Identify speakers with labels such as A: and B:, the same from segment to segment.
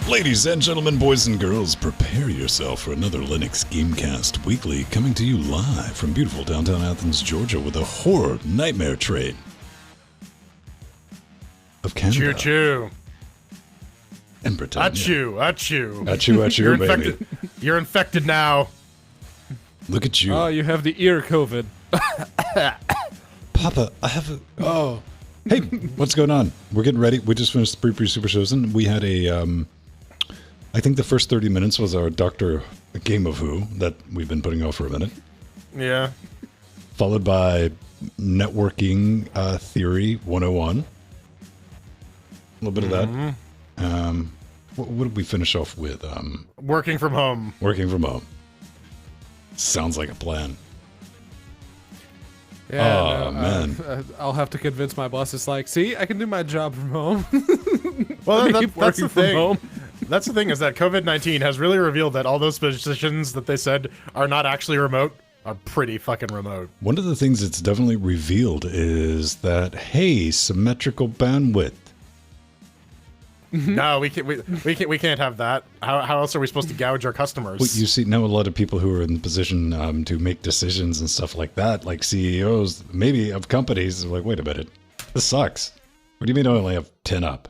A: Ladies and gentlemen, boys and girls, prepare yourself for another Linux GameCast Weekly, coming to you live from beautiful downtown Athens, Georgia, with a horror nightmare train of Canada.
B: Choo-choo.
A: And Britannia.
B: Achoo, achoo.
A: Achoo, achoo,
B: You're
A: baby.
B: infected. You're infected now.
A: Look at you.
C: Oh, you have the ear COVID.
A: Papa, I have a... Oh. Hey, what's going on? We're getting ready. We just finished the pre Super Shows, and we had a... I think the first 30 minutes was our Dr. Game of Who that we've been putting off for a minute.
B: Yeah.
A: Followed by Networking Theory 101. A little bit of that. What did we finish off with?
B: Working from home.
A: Working from home. Sounds like a plan.
C: Yeah,
A: oh, man.
C: I'll have to convince my boss. It's like, see, I can do my job from home.
B: Well, that's
C: working
B: the
C: from
B: thing.
C: home.
B: That's the thing is that COVID-19 has really revealed that all those positions that they said are not actually remote are pretty fucking remote.
A: One of the things it's definitely revealed is that, hey, symmetrical bandwidth.
B: No, we can't have that. How else are we supposed to gouge our customers?
A: Well, you see now a lot of people who are in the position to make decisions and stuff like that, like CEOs, maybe of companies, are like, wait a minute, this sucks. What do you mean I only have 10 up?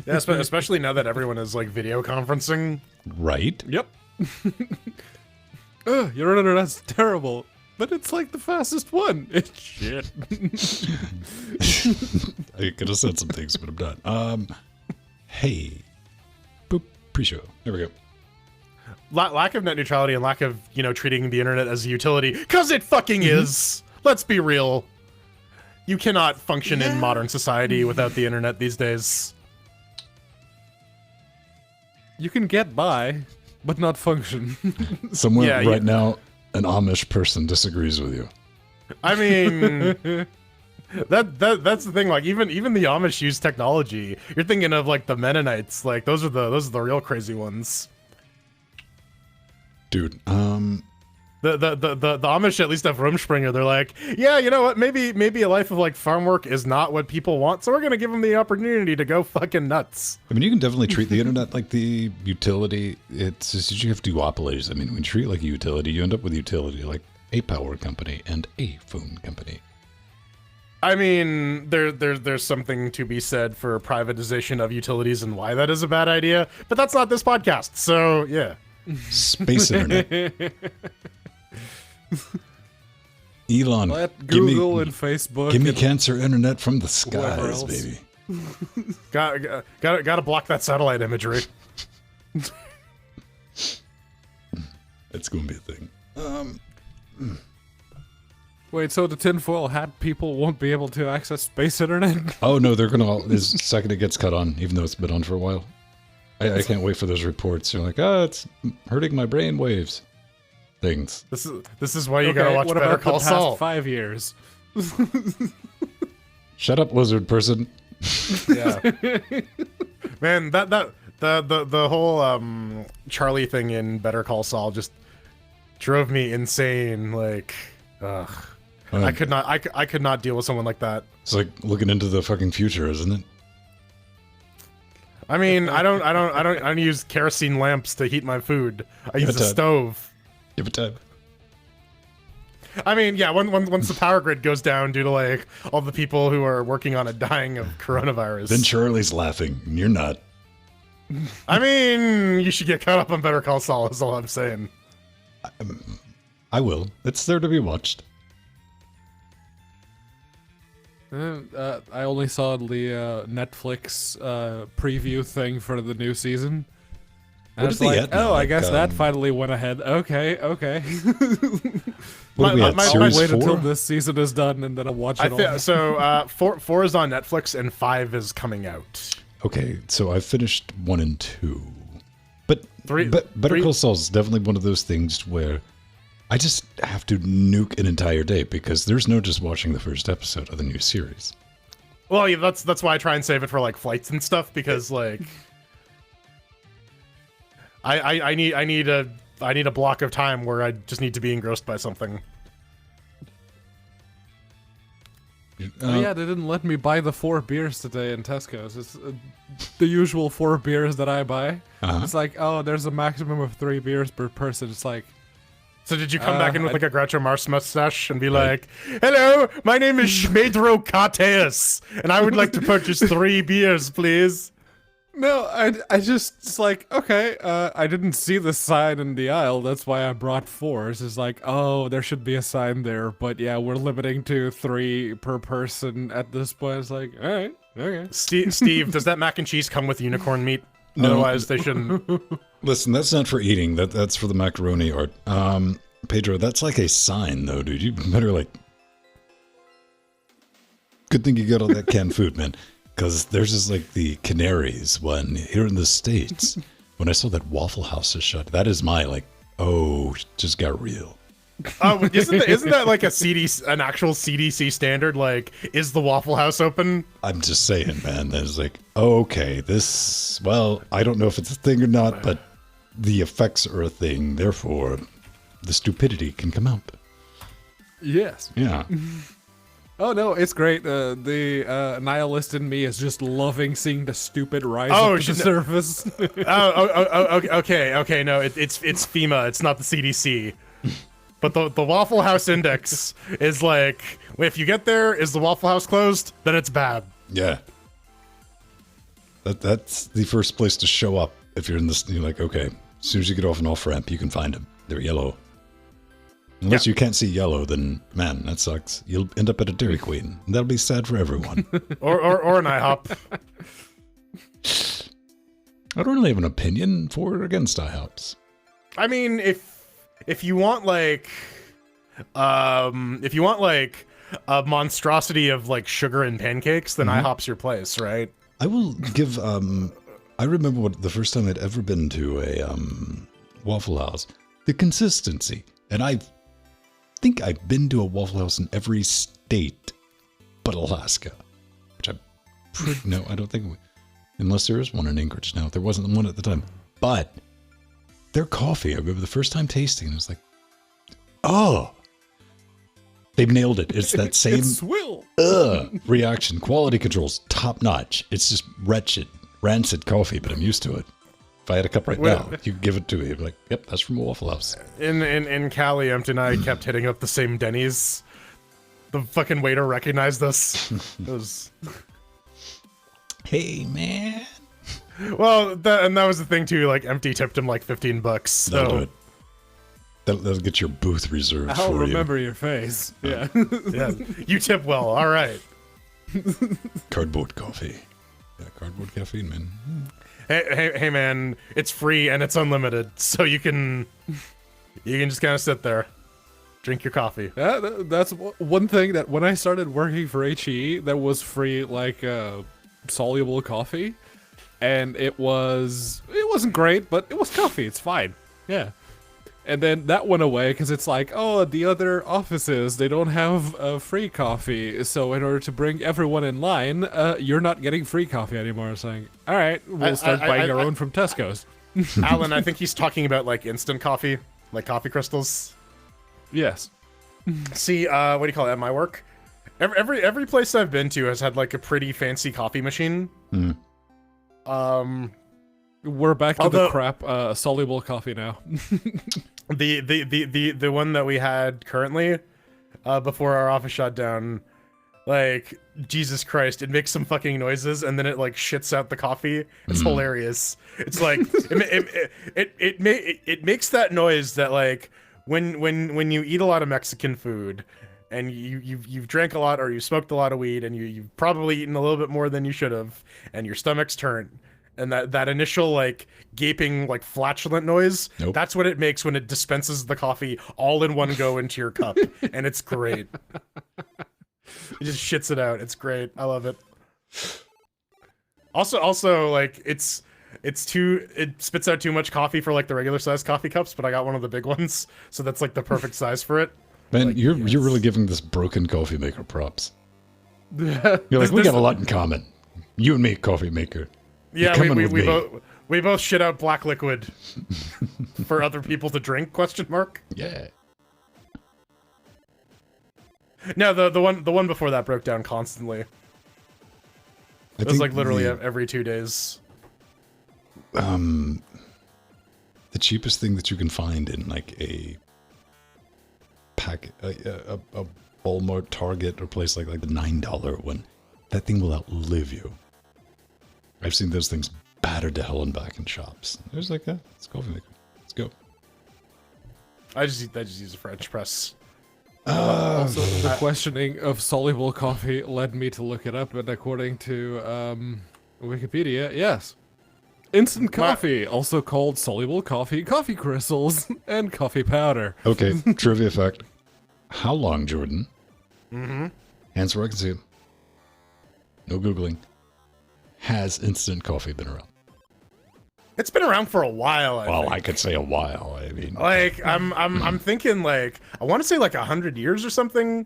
B: Yeah, especially now that everyone is like video conferencing.
A: Right?
C: Yep. Your internet's terrible, but it's like the fastest one. It's shit.
A: I could have said some things, but I'm not. Hey. Boop. Pre-show. There we go.
B: Lack of net neutrality and lack of, treating the internet as a utility. Because it fucking is! Let's be real. You cannot function in modern society without the internet these days.
C: You can get by, but not function.
A: Somewhere right now, an Amish person disagrees with you.
B: I mean... That's the thing. Like even the Amish use technology. You're thinking of like the Mennonites. Like those are the real crazy ones.
A: Dude,
B: the Amish at least have Rumspringa. They're like, yeah, you know what? Maybe a life of like farm work is not what people want. So we're gonna give them the opportunity to go fucking nuts.
A: I mean, you can definitely treat the internet like the utility. It's just you have duopolies. I mean, when you treat it like a utility, you end up with a utility like a power company and a phone company.
B: I mean, there's something to be said for privatization of utilities and why that is a bad idea, but that's not this podcast, so yeah.
A: Space internet. Elon,
C: Let Google and Facebook.
A: Give me cancer internet from the skies, baby.
B: Gotta block that satellite imagery.
A: It's gonna be a thing.
C: Wait, so the tinfoil hat people won't be able to access space internet?
A: Oh no, they're gonna. The second it gets cut on, even though it's been on for a while. I can't wait for those reports. You're like, it's hurting my brain waves. Things.
B: This is why you gotta watch Better Call Saul.
C: 5 years.
A: Shut up, lizard person.
B: Yeah. Man, the whole Charlie thing in Better Call Saul just drove me insane. Like, ugh. I could not deal with someone like that.
A: It's like looking into the fucking future, isn't it?
B: I mean, I don't use kerosene lamps to heat my food. I use a stove.
A: Give it time.
B: I mean, yeah, once the power grid goes down due to like all the people who are working on it dying of coronavirus.
A: Then Charlie's laughing, and you're not.
B: I mean, you should get caught up on Better Call Saul, is all I'm saying.
A: I will. It's there to be watched.
C: I only saw the Netflix preview thing for the new season. And I was like, I guess that finally went ahead. Okay.
A: What are we at, series
C: I'll wait
A: 4?
C: until this season is done and then I'll watch it all.
B: So 4 is on Netflix and 5 is coming out.
A: Okay, so I finished 1 and 2. But Better
B: 3
A: Call Saul is definitely one of those things where I just have to nuke an entire day because there's no just watching the first episode of the new series.
B: Well, yeah, that's why I try and save it for like flights and stuff because like I need a block of time where I just need to be engrossed by something.
C: Oh yeah, they didn't let me buy the 4 beers today in Tesco's. It's the usual 4 beers that I buy. It's like, oh, there's a maximum of 3 beers per person. It's like,
B: so did you come back in with like a Groucho Marx mustache and be like, hello, my name is Schmedro Kateus, and I would like to purchase 3 beers, please?
C: No, I just, it's like, okay, I didn't see the sign in the aisle, that's why I brought 4. It's like, oh, there should be a sign there, but yeah, we're limiting to 3 per person at this point. It's like, alright, okay.
B: Steve, does that mac and cheese come with unicorn meat? No. Otherwise, they shouldn't.
A: Listen, that's not for eating, that's for the macaroni art. Pedro, that's like a sign, though, dude. You better, like... Good thing you got all that canned food, man. Because there's just like the Canaries one here in the States. When I saw that Waffle House is shut, that is my like, oh, just got real.
B: Oh, isn't that like an actual CDC standard? Like, is the Waffle House open?
A: I'm just saying, man. There's like, okay, this. Well, I don't know if it's a thing or not, but the effects are a thing. Therefore, the stupidity can come out.
C: Yes.
A: Yeah.
C: Oh no, it's great. The nihilist in me is just loving seeing the stupid rise to the surface.
B: Okay. No, it's FEMA. It's not the CDC. But the Waffle House index is like, if you get there, is the Waffle House closed? Then it's bad.
A: Yeah. That's the first place to show up if you're in this. You're like, okay, as soon as you get off an off ramp, you can find them. They're yellow. Unless you can't see yellow, then, man, that sucks. You'll end up at a Dairy Queen. And that'll be sad for everyone.
B: or an IHOP.
A: I don't really have an opinion for or against IHOPs.
B: I mean, if you want like a monstrosity of like sugar and pancakes, then IHOP's your place, right?
A: I will give I remember the first time I'd ever been to a Waffle House. The consistency. And I think I've been to a Waffle House in every state but Alaska, which no, I don't think unless there is one in Anchorage now. There wasn't one at the time, but their coffee, I remember the first time tasting, and it was like, oh, they've nailed it. It's that same reaction. Quality control's top notch. It's just wretched, rancid coffee, but I'm used to it. If I had a cup right now, you could give it to me. You'd be like, yep, that's from a Waffle House.
B: In Cali, Empty and I kept hitting up the same Denny's. The fucking waiter recognized us. It was...
A: Hey, man.
B: Well, and that was the thing, too. Like, Empty tipped him like $15. So.
A: That'll do it. That'll get your booth reserved for you.
C: I'll remember your face. Yeah.
B: Yeah. You tip well. All right.
A: Cardboard coffee. Yeah, cardboard caffeine, man.
B: Hey, man, it's free and it's unlimited, so you can just kind of sit there, drink your coffee.
C: Yeah, that's one thing that when I started working for HE, that was free, like soluble coffee, and it wasn't great, but it was coffee. It's fine. Yeah. And then that went away because it's like, oh, the other offices, they don't have free coffee. So in order to bring everyone in line, you're not getting free coffee anymore. It's like, all right, we'll start buying our own from Tesco's.
B: Alan, I think he's talking about like instant coffee, like coffee crystals.
C: Yes.
B: See, what do you call it at my work? Every place I've been to has had like a pretty fancy coffee machine.
C: We're back to the crap soluble coffee now.
B: The one that we had currently, before our office shut down, like, Jesus Christ, it makes some fucking noises and then it like shits out the coffee. It's hilarious. It's like it makes that noise that like when you eat a lot of Mexican food and you've drank a lot or you smoked a lot of weed and you've probably eaten a little bit more than you should have and your stomach's turned. And that initial, like, gaping, like, flatulent noise, that's what it makes when it dispenses the coffee all in one go into your cup. And it's great. It just shits it out. It's great. I love it. Also, like, it spits out too much coffee for, like, the regular size coffee cups, but I got one of the big ones, so that's, like, the perfect size for it.
A: Man,
B: like,
A: you're really giving this broken coffee maker props. You're like, we got a lot in common. You and me, coffee maker.
B: Yeah, we both shit out black liquid for other people to drink, question mark?
A: Yeah.
B: No, the one before that broke down constantly. It was like literally every 2 days.
A: The cheapest thing that you can find in like a pack, a Walmart, Target, or place like the $9 one, that thing will outlive you. I've seen those things battered to hell and back in shops. There's like it's a coffee maker. Let's go.
B: I just use a French press.
C: Also, the questioning of soluble coffee led me to look it up, and according to Wikipedia, yes. Instant coffee, also called soluble coffee, coffee crystals, and coffee powder.
A: Okay, trivia fact. How long, Jordan? Mm-hmm. Hands where I can see it. No Googling. Has instant coffee been around?
B: It's been around for a while.
A: I could say a while. I mean,
B: like I'm thinking like I want to say like 100 years or something.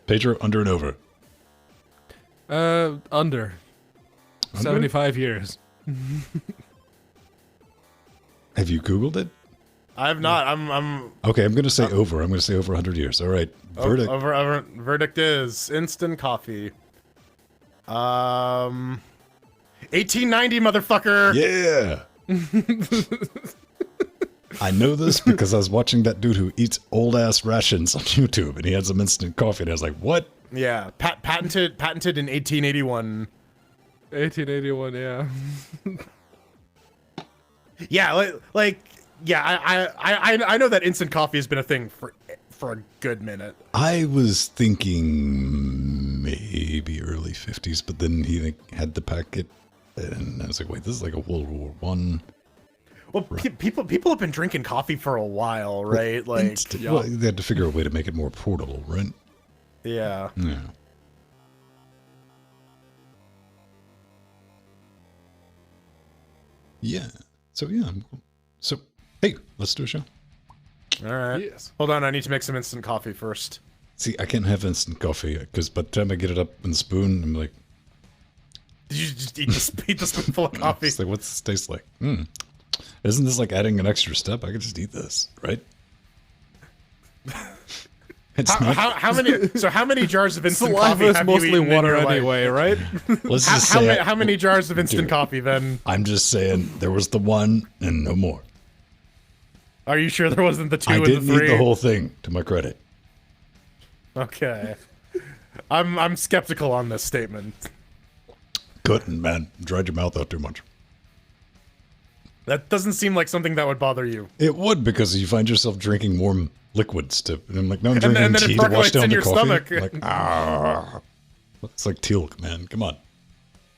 A: Pedro, under and over.
C: Under 75 years.
A: Have you Googled it?
B: I have not. I'm
A: Okay, I'm going to say over. I'm going to say over 100 years. All right. Verdict.
B: Verdict is instant coffee. 1890, motherfucker.
A: Yeah. I know this because I was watching that dude who eats old ass rations on YouTube, and he had some instant coffee, and I was like, "What?"
B: Yeah, patented in 1881.
C: 1881, yeah.
B: Yeah, I know that instant coffee has been a thing for a good minute.
A: I was thinking maybe early 50s, but then he had the packet, and I was like, "Wait, this is like a World War One."
B: Well, people have been drinking coffee for a while, right? Like,
A: well, they had to figure a way to make it more portable, right?
B: Yeah.
A: Yeah. Yeah. So yeah. So hey, let's do a show.
B: All right.
C: Yes.
B: Hold on, I need to make some instant coffee first.
A: See, I can't have instant coffee because by the time I get it up in the spoon, I'm like,
B: Did you just eat the spoonful of coffee?
A: it's like, what's this taste like? Isn't this like adding an extra step? I could just eat this, right?
B: How many jars of instant
C: Saliva
B: coffee
C: is
B: have
C: mostly
B: you eaten
C: water
B: in your life?
C: anyway, right?
A: Let's just say
B: How many jars of instant
A: Dude.
B: coffee then?
A: I'm just saying there was the one and no more.
B: Are you sure there wasn't the two
A: I
B: and
A: didn't
B: the three?
A: eat the whole thing, to my credit.
B: Okay. I'm skeptical on this statement.
A: Couldn't, man. Dried your mouth out too much.
B: That doesn't seem like something that would bother you.
A: It would, because you find yourself drinking warm liquids to, and I'm like, no, I'm drinking
B: and then it
A: tea to wash
B: percolates
A: down
B: in
A: the
B: your
A: coffee.
B: stomach.
A: I'm like, it's like teal, man. Come on.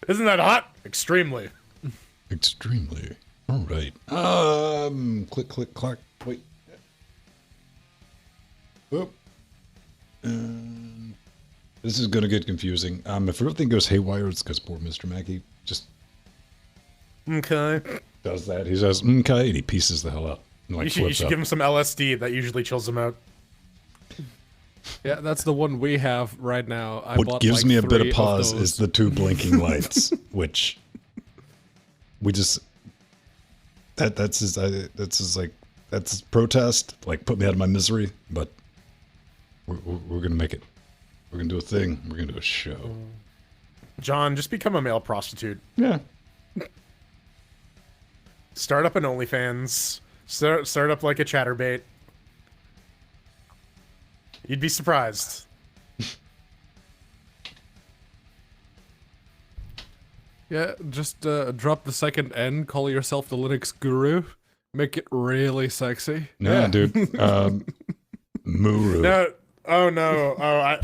B: Isn't that hot? Extremely.
A: Extremely. All right. Click, click, clack. Wait. Oop. This is gonna get confusing. If everything goes haywire, it's because poor Mr. Mackey just
B: Okay.
A: does that. He says, okay, and he pieces the hell out. And, like,
B: You
A: flips
B: should
A: out.
B: give him some LSD. That usually chills him out.
C: Yeah, that's the one we have right now. I
A: What
C: bought
A: gives
C: like
A: me a bit
C: 3
A: of pause
C: those.
A: is the 2 blinking lights, which we just that's his protest. Like, put me out of my misery. But we're gonna make it. We're gonna do a thing. We're gonna do a show.
B: John, just become a male prostitute.
A: Yeah.
B: Start up an OnlyFans. Start up like a chatterbait. You'd be surprised.
C: Yeah, just drop the second N, call yourself the Linux guru, make it really sexy.
A: No, dude. Muru.
B: No. Oh no. Oh, I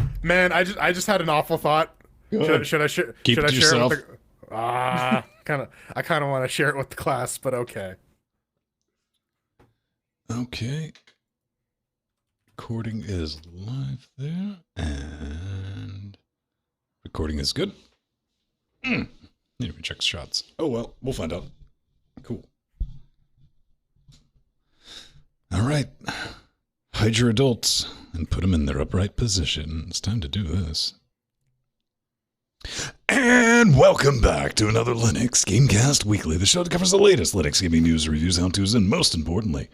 B: just had an awful thought.
A: Good.
B: Should I
A: Keep it to
B: share
A: yourself.
B: it with the I kind of want to share it with the class, but okay.
A: Okay. Recording is live there, and recording is good. Need to check shots. Oh well, we'll find out. Cool. All right. Hide your adults and put them in their upright position. It's time to do this. And welcome back to another Linux GameCast Weekly, the show that covers the latest Linux gaming news, reviews, how-tos, and most importantly,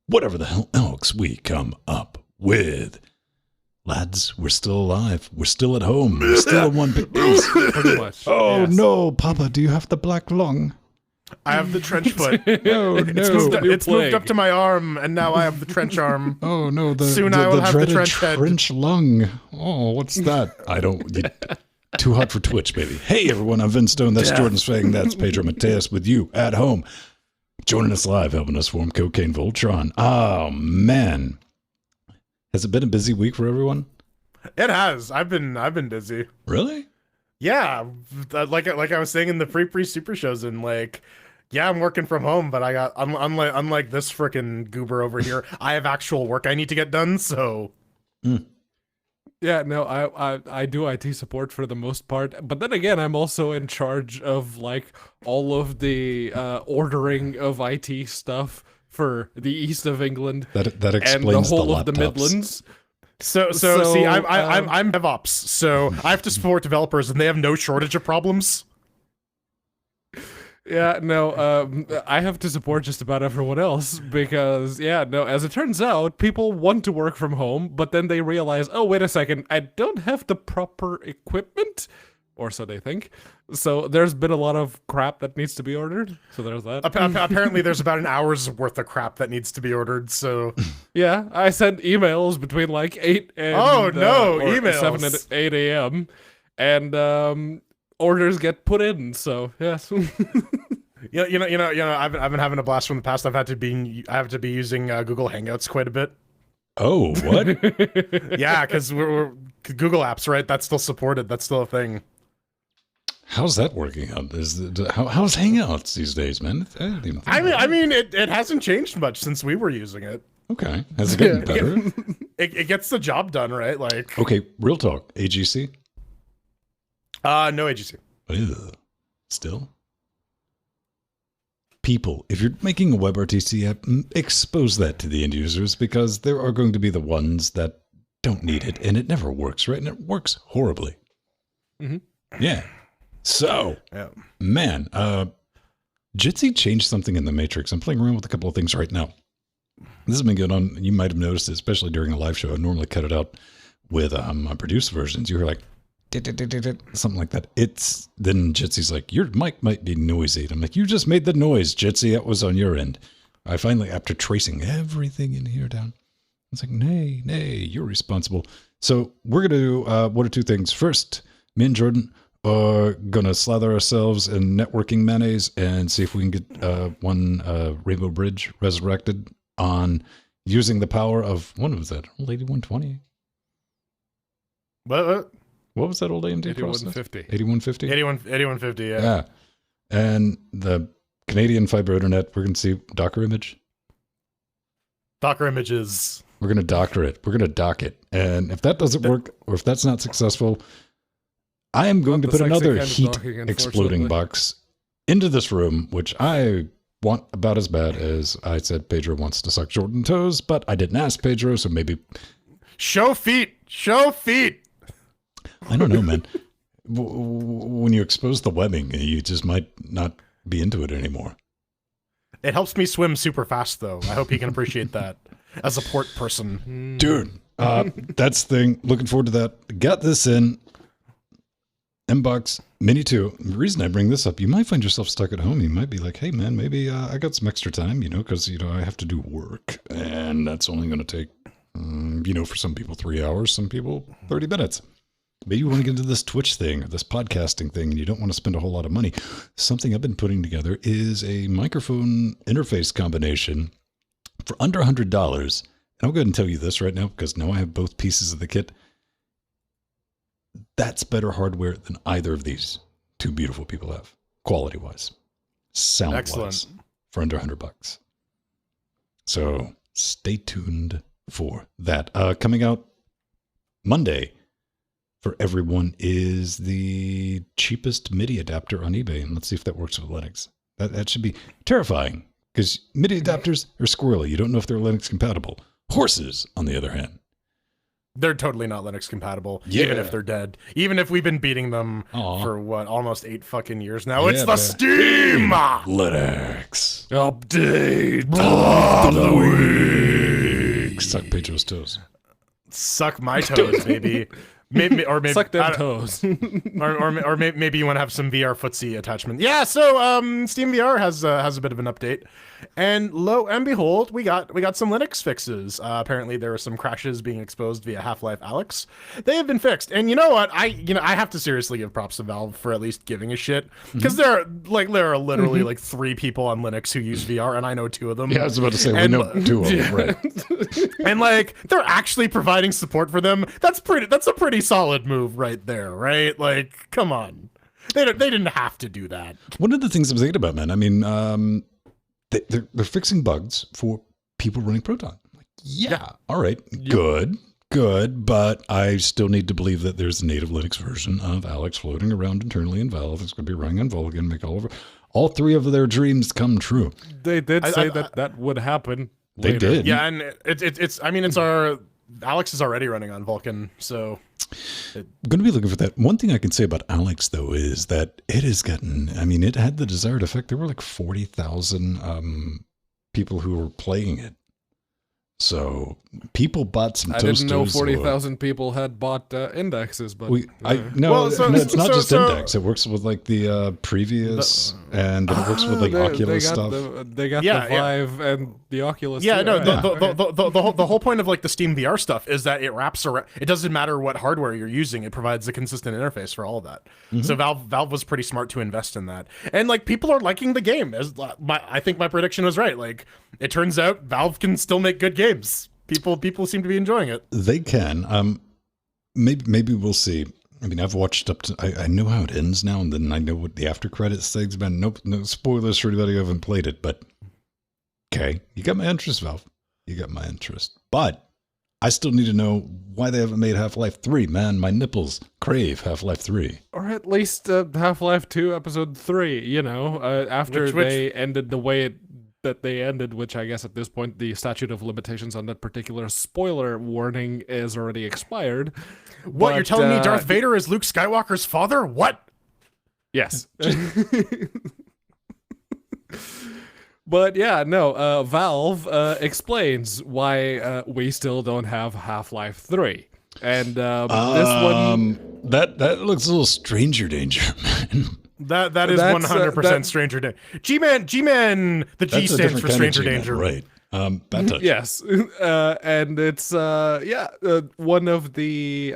A: whatever the hell else we come up with. lads, we're still alive. We're still at home. We're still in one big piece.
C: Pretty much.
A: Oh
C: yes.
A: no, Papa, do you have the black lung?
B: I have the trench foot.
A: Oh
B: It's,
A: no.
B: moved up to my arm, and now I have the trench arm.
A: Oh no,
B: Soon I will have the
A: dreaded
B: trench head.
A: lung. Oh, what's that? I don't. Too hot for Twitch, baby. Hey everyone, I'm Vince Stone. That's Jordan Svang. That's Pedro Mateus with you at home, joining us live, helping us form Cocaine Voltron. Oh man, has it been a busy week for everyone?
B: It has. I've been busy.
A: Really?
B: Yeah, like I was saying in the pre super shows, and like, yeah, I'm working from home, but unlike this frickin' goober over here, I have actual work I need to get done. So,
C: Yeah, no, I do IT support for the most part, but then again, I'm also in charge of like all of the ordering of IT stuff for the east of England
A: That explains
C: and the whole
A: the
C: of the
A: laptops.
C: Midlands.
B: So see, I'm DevOps, so I have to support developers, and they have no shortage of problems.
C: Yeah, no, I have to support just about everyone else because, yeah, no, as it turns out, people want to work from home, but then they realize, oh, wait a second, I don't have the proper equipment, or so they think. So there's been a lot of crap that needs to be ordered, so there's that.
B: Apparently, there's about an hour's worth of crap that needs to be ordered, so...
C: Yeah, I sent emails between like 8 and...
B: Oh, no,
C: or
B: emails!
C: 7 and 8 a.m., and orders get put in, so, yes.
B: You know. I've been having a blast from the past. I have to be using Google Hangouts quite a bit.
A: Oh, what?
B: Yeah, because we're Google Apps, right? That's still supported. That's still a thing.
A: How's that working out? How's Hangouts these days, man?
B: I mean, it hasn't changed much since we were using it.
A: Okay, has it gotten better?
B: It gets the job done, right? Like,
A: Okay, real talk. AGC?
B: no AGC.
A: Ugh. Still? People, if you're making a WebRTC app, expose that to the end users, because there are going to be the ones that don't need it, and it never works, right? And it works horribly.
C: Mm-hmm.
A: Yeah. So,
B: Yeah.
A: man, Jitsi changed something in the Matrix. I'm playing around with a couple of things right now. This has been going on. You might have noticed it, especially during a live show. I normally cut it out with my produced versions. You hear like, something like that. Then Jitsi's like, your mic might be noisy. And I'm like, you just made the noise, Jitsi. That was on your end. I finally, after tracing everything in here down, I was like, nay, you're responsible. So we're going to do one or two things. First, me and Jordan are going to slather ourselves in networking mayonnaise and see if we can get one Rainbow Bridge resurrected on using the power of, what was that, old 8120? What was that old AMD processor?
C: 8150.
A: 8150?
B: 8150, yeah.
A: Yeah. And the Canadian fiber internet, we're going to see Docker image.
B: Docker images.
A: We're going to Docker it. We're going to dock it. And if that doesn't work, or if that's not successful, I am going to put another heat exploding box into this room, which I want about as bad as I said Pedro wants to suck Jordan toes, but I didn't ask Pedro, so maybe...
B: Show feet! Show feet!
A: I don't know, man. When you expose the webbing, you just might not be into it anymore.
B: It helps me swim super fast, though. I hope you can appreciate that as a port person.
A: Dude, that's the thing. Looking forward to that. Got this in. Mbox Mini 2. The reason I bring this up, you might find yourself stuck at home. You might be like, hey, man, maybe I got some extra time, because, I have to do work. And that's only going to take, for some people 3 hours, some people 30 minutes. Maybe you want to get into this Twitch thing or this podcasting thing and you don't want to spend a whole lot of money. Something I've been putting together is a microphone interface combination for under $100. And I'll go ahead and tell you this right now because now I have both pieces of the kit. That's better hardware than either of these two beautiful people have, quality-wise, sound-wise, for under $100. So stay tuned for that. Coming out Monday for everyone is the cheapest MIDI adapter on eBay. And let's see if that works with Linux. That should be terrifying because MIDI adapters are squirrely. You don't know if they're Linux compatible. Horses, on the other hand.
B: They're totally not Linux compatible,
A: Yeah.
B: even if they're dead. Even if we've been beating them for, almost 8 fucking years now. It's
A: Yeah,
B: the
A: man.
B: Steam!
A: Linux.
C: Update
A: of the week. Suck Pedro's toes.
B: Suck my toes, baby. Maybe
C: Suck them toes.
B: or maybe you want to have some VR footsie attachment. Yeah, so Steam VR has a bit of an update, and lo and behold, we got some Linux fixes. Apparently, there were some crashes being exposed via Half-Life Alyx. They have been fixed, and you know what? I have to seriously give props to Valve for at least giving a shit, because there are literally like 3 people on Linux who use VR, and I know 2 of them.
A: Yeah, I was about to say we know 2 of them, right?
B: And like they're actually providing support for them. That's a pretty solid move right there, right? Like, come on, they didn't have to do that.
A: One of the things I was thinking about, man, I mean, they're fixing bugs for people running Proton. Like, yeah, all right, good, but I still need to believe that there's a native Linux version of Alyx floating around internally in Valve. It's going to be running on Vulkan, make all 3 of their dreams come true.
C: They did say that would happen.
A: They
C: later.
A: did.
B: Yeah, and it's our Alyx is already running on Vulkan, so
A: I'm going to be looking for that. One thing I can say about Alyx, though, is that it has gotten, I mean, it had the desired effect. There were like 40,000 people who were playing it. So people bought some toasters.
C: I didn't know 40,000 people had bought indexes, but
A: it's not just index. It works with like the previous, and it works with like Oculus stuff.
C: They got the Vive and the Oculus.
B: Yeah,
C: too.
B: no, the whole point of like the Steam VR stuff is that it wraps around. It doesn't matter what hardware you're using; it provides a consistent interface for all of that. So Valve was pretty smart to invest in that, and like people are liking the game. I think my prediction was right. Like it turns out Valve can still make good games. People seem to be enjoying it.
A: They can. Maybe we'll see. I mean, I've watched up to. I know how it ends now, and then I know what the after credits thing's been. No spoilers for anybody who haven't played it, but okay, you got my interest, Valve. You got my interest, but I still need to know why they haven't made Half-Life 3. Man, my nipples crave Half-Life 3,
C: or at least Half-Life 2 Episode 3. You know, after they ended the way that they ended, which I guess at this point the statute of limitations on that particular spoiler warning is already expired.
B: What, you're telling me Darth Vader is Luke Skywalker's father? What?
C: Yes. But yeah, no, Valve explains why we still don't have Half-Life 3. And this one...
A: That looks a little Stranger Danger, man.
B: That is 100% Stranger Danger. G-Man, the G stands for Stranger Danger.
A: Right. Bad touch.
C: Yes. And it's, one of the,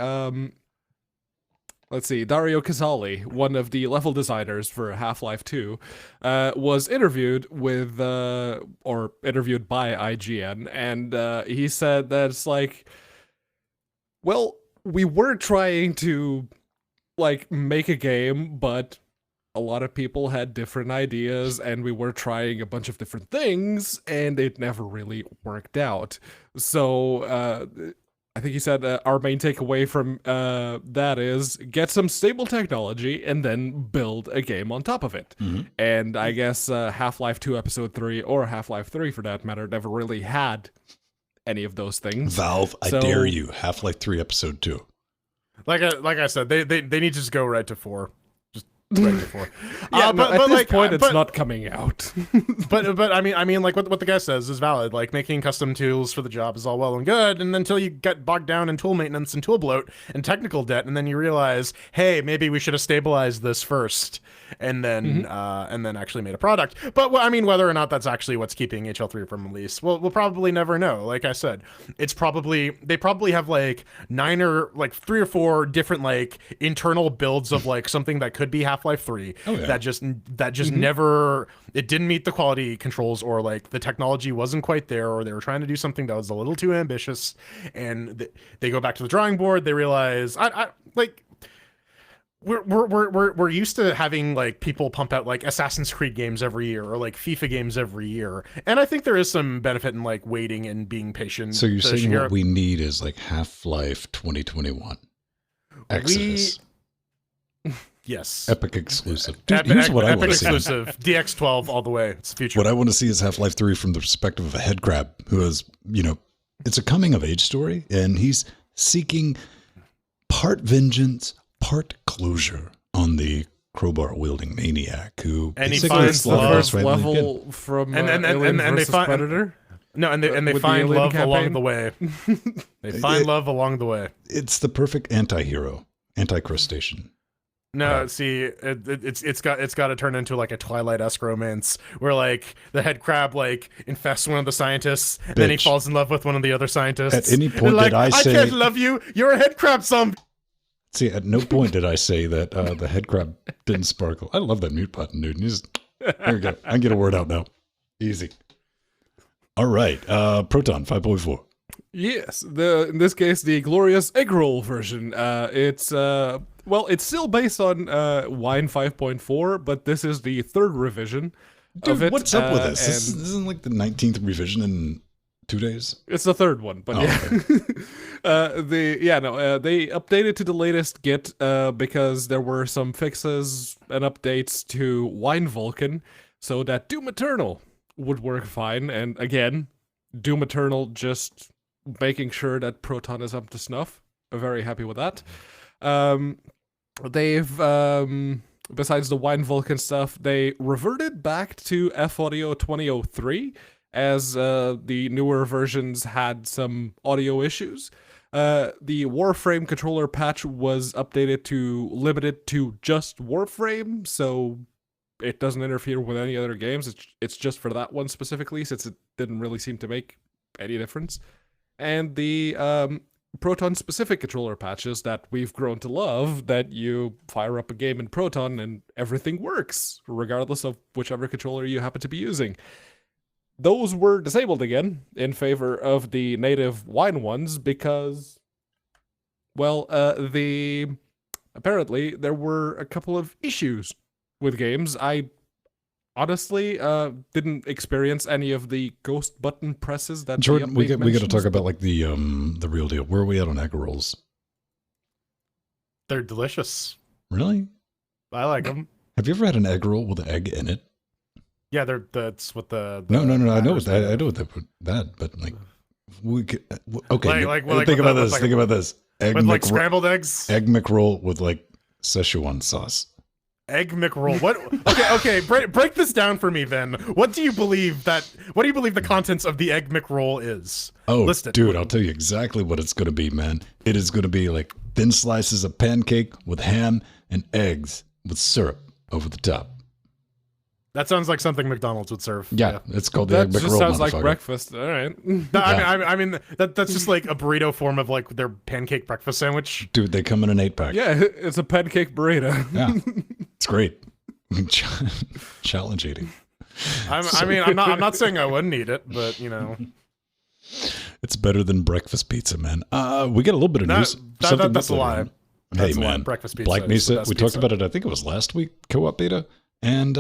C: let's see, Dario Casali, one of the level designers for Half-Life 2, was interviewed with, or interviewed by IGN, and he said that it's like, well, we were trying to, like, make a game, but a lot of people had different ideas, and we were trying a bunch of different things, and it never really worked out. So, I think he said our main takeaway from that is get some stable technology and then build a game on top of it. Mm-hmm. And I guess Half-Life 2 Episode 3, or Half-Life 3 for that matter, never really had any of those things.
A: Valve, I dare you, Half-Life 3 Episode 2.
B: Like I said, they need to just go right to 4. Right before.
C: Yeah, but at this point, it's not coming out.
B: but I mean, like what the guy says is valid. Like making custom tools for the job is all well and good, and until you get bogged down in tool maintenance and tool bloat and technical debt, and then you realize, hey, maybe we should have stabilized this first, and then actually made a product. But I mean, whether or not that's actually what's keeping HL3 from release, we'll probably never know. Like I said, they probably have like 3 or 4 different like internal builds of like something that could be Half-Life 3 that just never, it didn't meet the quality controls, or like the technology wasn't quite there, or they were trying to do something that was a little too ambitious, and they go back to the drawing board. They realize we're used to having like people pump out like Assassin's Creed games every year, or like FIFA games every year, and I think there is some benefit in like waiting and being patient.
A: So you're saying what we need is like Half-Life 2021 Exodus.
B: Yes.
A: Epic exclusive. Dude, here's what I want to see.
B: Epic exclusive. DX12 all the way. It's the future.
A: What I want to see is Half-Life 3 from the perspective of a head crab who is, it's a coming of age story, and he's seeking part vengeance, part closure on the crowbar wielding maniac who,
B: and he finds
C: the first level from Alien vs. Predator.
B: No, and they
C: with the
B: find
C: Alien
B: love along
C: campaign.
B: the way. They find love along the way.
A: It's the perfect anti-hero, anti-crustacean.
B: No, see, it's got to turn into like a Twilight-esque romance where like the head crab like infests one of the scientists, and then he
A: Bitch.
B: falls in love with one of the other scientists.
A: At any
B: And
A: point
B: like,
A: did I say?
B: can't love you. You're a head crab zombie.
A: See, at no point did I say that the head crab didn't sparkle. I love that mute button, dude. There we go. I can get a word out now. Easy. All right. Proton 5.4.
C: Yes, in this case the glorious egg roll version. It's still based on Wine 5.4, but this is the third revision of
A: Dude,
C: it.
A: what's up with this?
C: And
A: This isn't like the 19th revision in 2 days.
C: it's the third one, but yeah. They updated to the latest Git because there were some fixes and updates to Wine Vulcan so that Doom Eternal would work fine. And again, Doom Eternal just making sure that Proton is up to snuff. I'm very happy with that. They've besides the Wine Vulcan stuff, they reverted back to F-Audio 2003 as the newer versions had some audio issues. The Warframe controller patch was updated to limited to just Warframe, so it doesn't interfere with any other games. It's just for that one specifically, since it didn't really seem to make any difference. And the Proton-specific controller patches that we've grown to love, that you fire up a game in Proton and everything works, regardless of whichever controller you happen to be using. Those were disabled again in favor of the native Wine ones because, apparently there were a couple of issues with games. I honestly didn't experience any of the ghost button presses that
A: Jordan, we got to
C: mentions,
A: talk about like the real deal. Where are we at on egg rolls?
B: They're delicious.
A: Really?
B: I like them.
A: Have you ever had an egg roll with an egg in it?
B: Yeah, that's what the
A: No. I know
B: batters
A: that.
B: do.
A: I know that, but like, we could, okay.
B: Like
A: think about this.
B: like
A: Think about this. Egg
B: with like
A: McRoll-
B: scrambled eggs.
A: egg McRoll with like Szechuan sauce.
B: Egg McRoll. What? Okay. Break this down for me, then. What do you believe the contents of the Egg McRoll is?
A: Oh,
B: List it.
A: dude, I'll tell you exactly what it's going to be, man. It is going to be like thin slices of pancake with ham and eggs with syrup over the top.
B: That sounds like something McDonald's would serve.
A: Yeah, it's called the Egg
C: that
A: McRoll.
C: just sounds like
A: motherfucker.
C: breakfast. All right.
B: No, I mean that's just like a burrito form of like their pancake breakfast sandwich.
A: Dude, they come in an 8-pack.
C: Yeah, it's a pancake burrito.
A: Yeah, it's great. Challenge eating.
B: I'm not saying I wouldn't eat it, but you know,
A: It's better than breakfast pizza, man. We get a little bit of news. Something
B: that's a
A: later
B: lie.
A: on.
B: That's
A: Hey,
B: a lie.
A: man.
B: Breakfast pizza
A: Black
B: is the
A: Mesa,
B: best
A: we talked
B: pizza.
A: about it, I think it was last week, co-op beta, and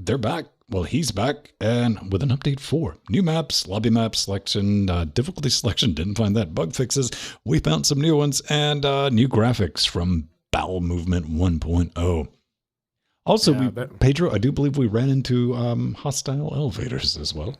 A: they're back. Well, he's back, and with an update 4. New maps, lobby map selection, difficulty selection, didn't find that. Bug fixes, we found some new ones, and new graphics from Bowel Movement 1.0. Also,
B: Yeah,
A: Pedro, I do believe we ran into hostile elevators as well.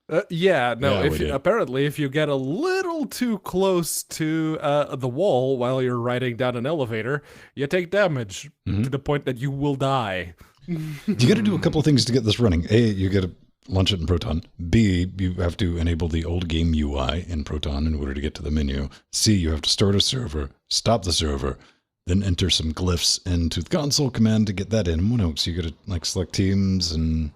C: Apparently, if you get a little too close to the wall while you're riding down an elevator, you take damage to the point that you will die.
A: You got to do a couple of things to get this running. A, you got to launch it in Proton. B, you have to enable the old game UI in Proton in order to get to the menu. C, you have to start a server, stop the server, then enter some glyphs into the console command to get that in. What else? You got to like select teams and...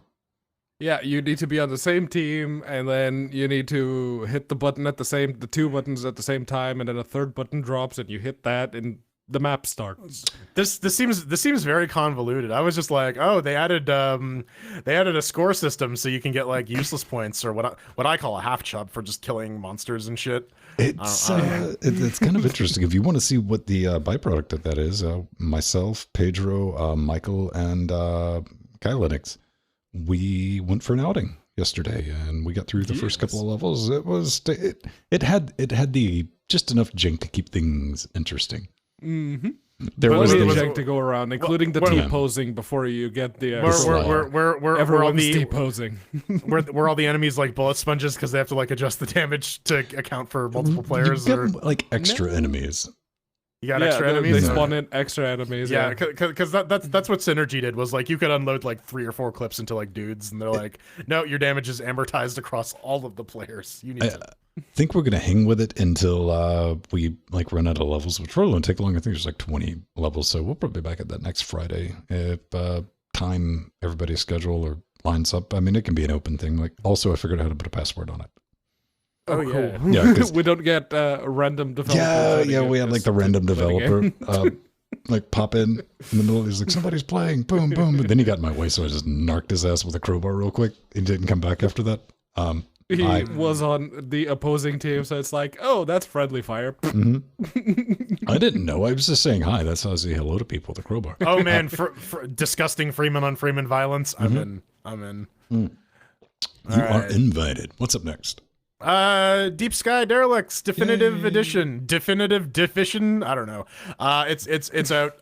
C: Yeah, you need to be on the same team, and then you need to hit the two buttons at the same time, and then a third button drops, and you hit that, and the map starts.
B: This seems very convoluted. I was just like, oh, they added a score system so you can get like useless points or what I call a half chub for just killing monsters and shit.
A: It's it's kind of interesting. If you want to see what the byproduct of that is, myself, Pedro, Michael, and Sky Derelicts, we went for an outing yesterday, and we got through the first couple of levels. It had the just enough jink to keep things interesting.
C: Mm-hmm.
A: There was
C: Plenty of
A: the
C: jank to go around, including the T-posing before you get the...
B: We're all
C: everyone's
B: the
C: T-posing.
B: we're all the enemies like bullet sponges because they have to like adjust the damage to account for multiple players.
A: You get
B: Or
A: like extra enemies.
B: You got extra
C: They
B: enemies.
C: spawn in extra enemies.
B: Yeah, because that's what Synergy did, was like you could unload like 3 or 4 clips into like dudes, and they're like, no, your damage is amortized across all of the players. You need to.
A: I think we're gonna hang with it until we like run out of levels, which probably won't take long. I think there's like 20 levels, so we'll probably be back at that next Friday if time everybody's schedule or lines up. I mean, it can be an open thing. Like, also, I figured out how to put a password on it.
B: Oh,
C: cool.
B: yeah.
A: Yeah, 'cause-
C: we don't get random developers.
A: Yeah, we had like the random developer like pop in the middle. He's like, somebody's playing, boom, boom. But then he got in my way, so I just narked his ass with a crowbar real quick. He didn't come back after that.
C: He was on the opposing team, so it's like, oh, that's friendly fire.
A: I didn't know. I was just saying hi. That's how I say hello to people with a crowbar.
B: Oh man, for disgusting Freeman on Freeman violence. I'm in.
A: You are invited. What's up next?
B: Deep Sky Derelicts Definitive Edition. Definitive Division. I don't know. It's out.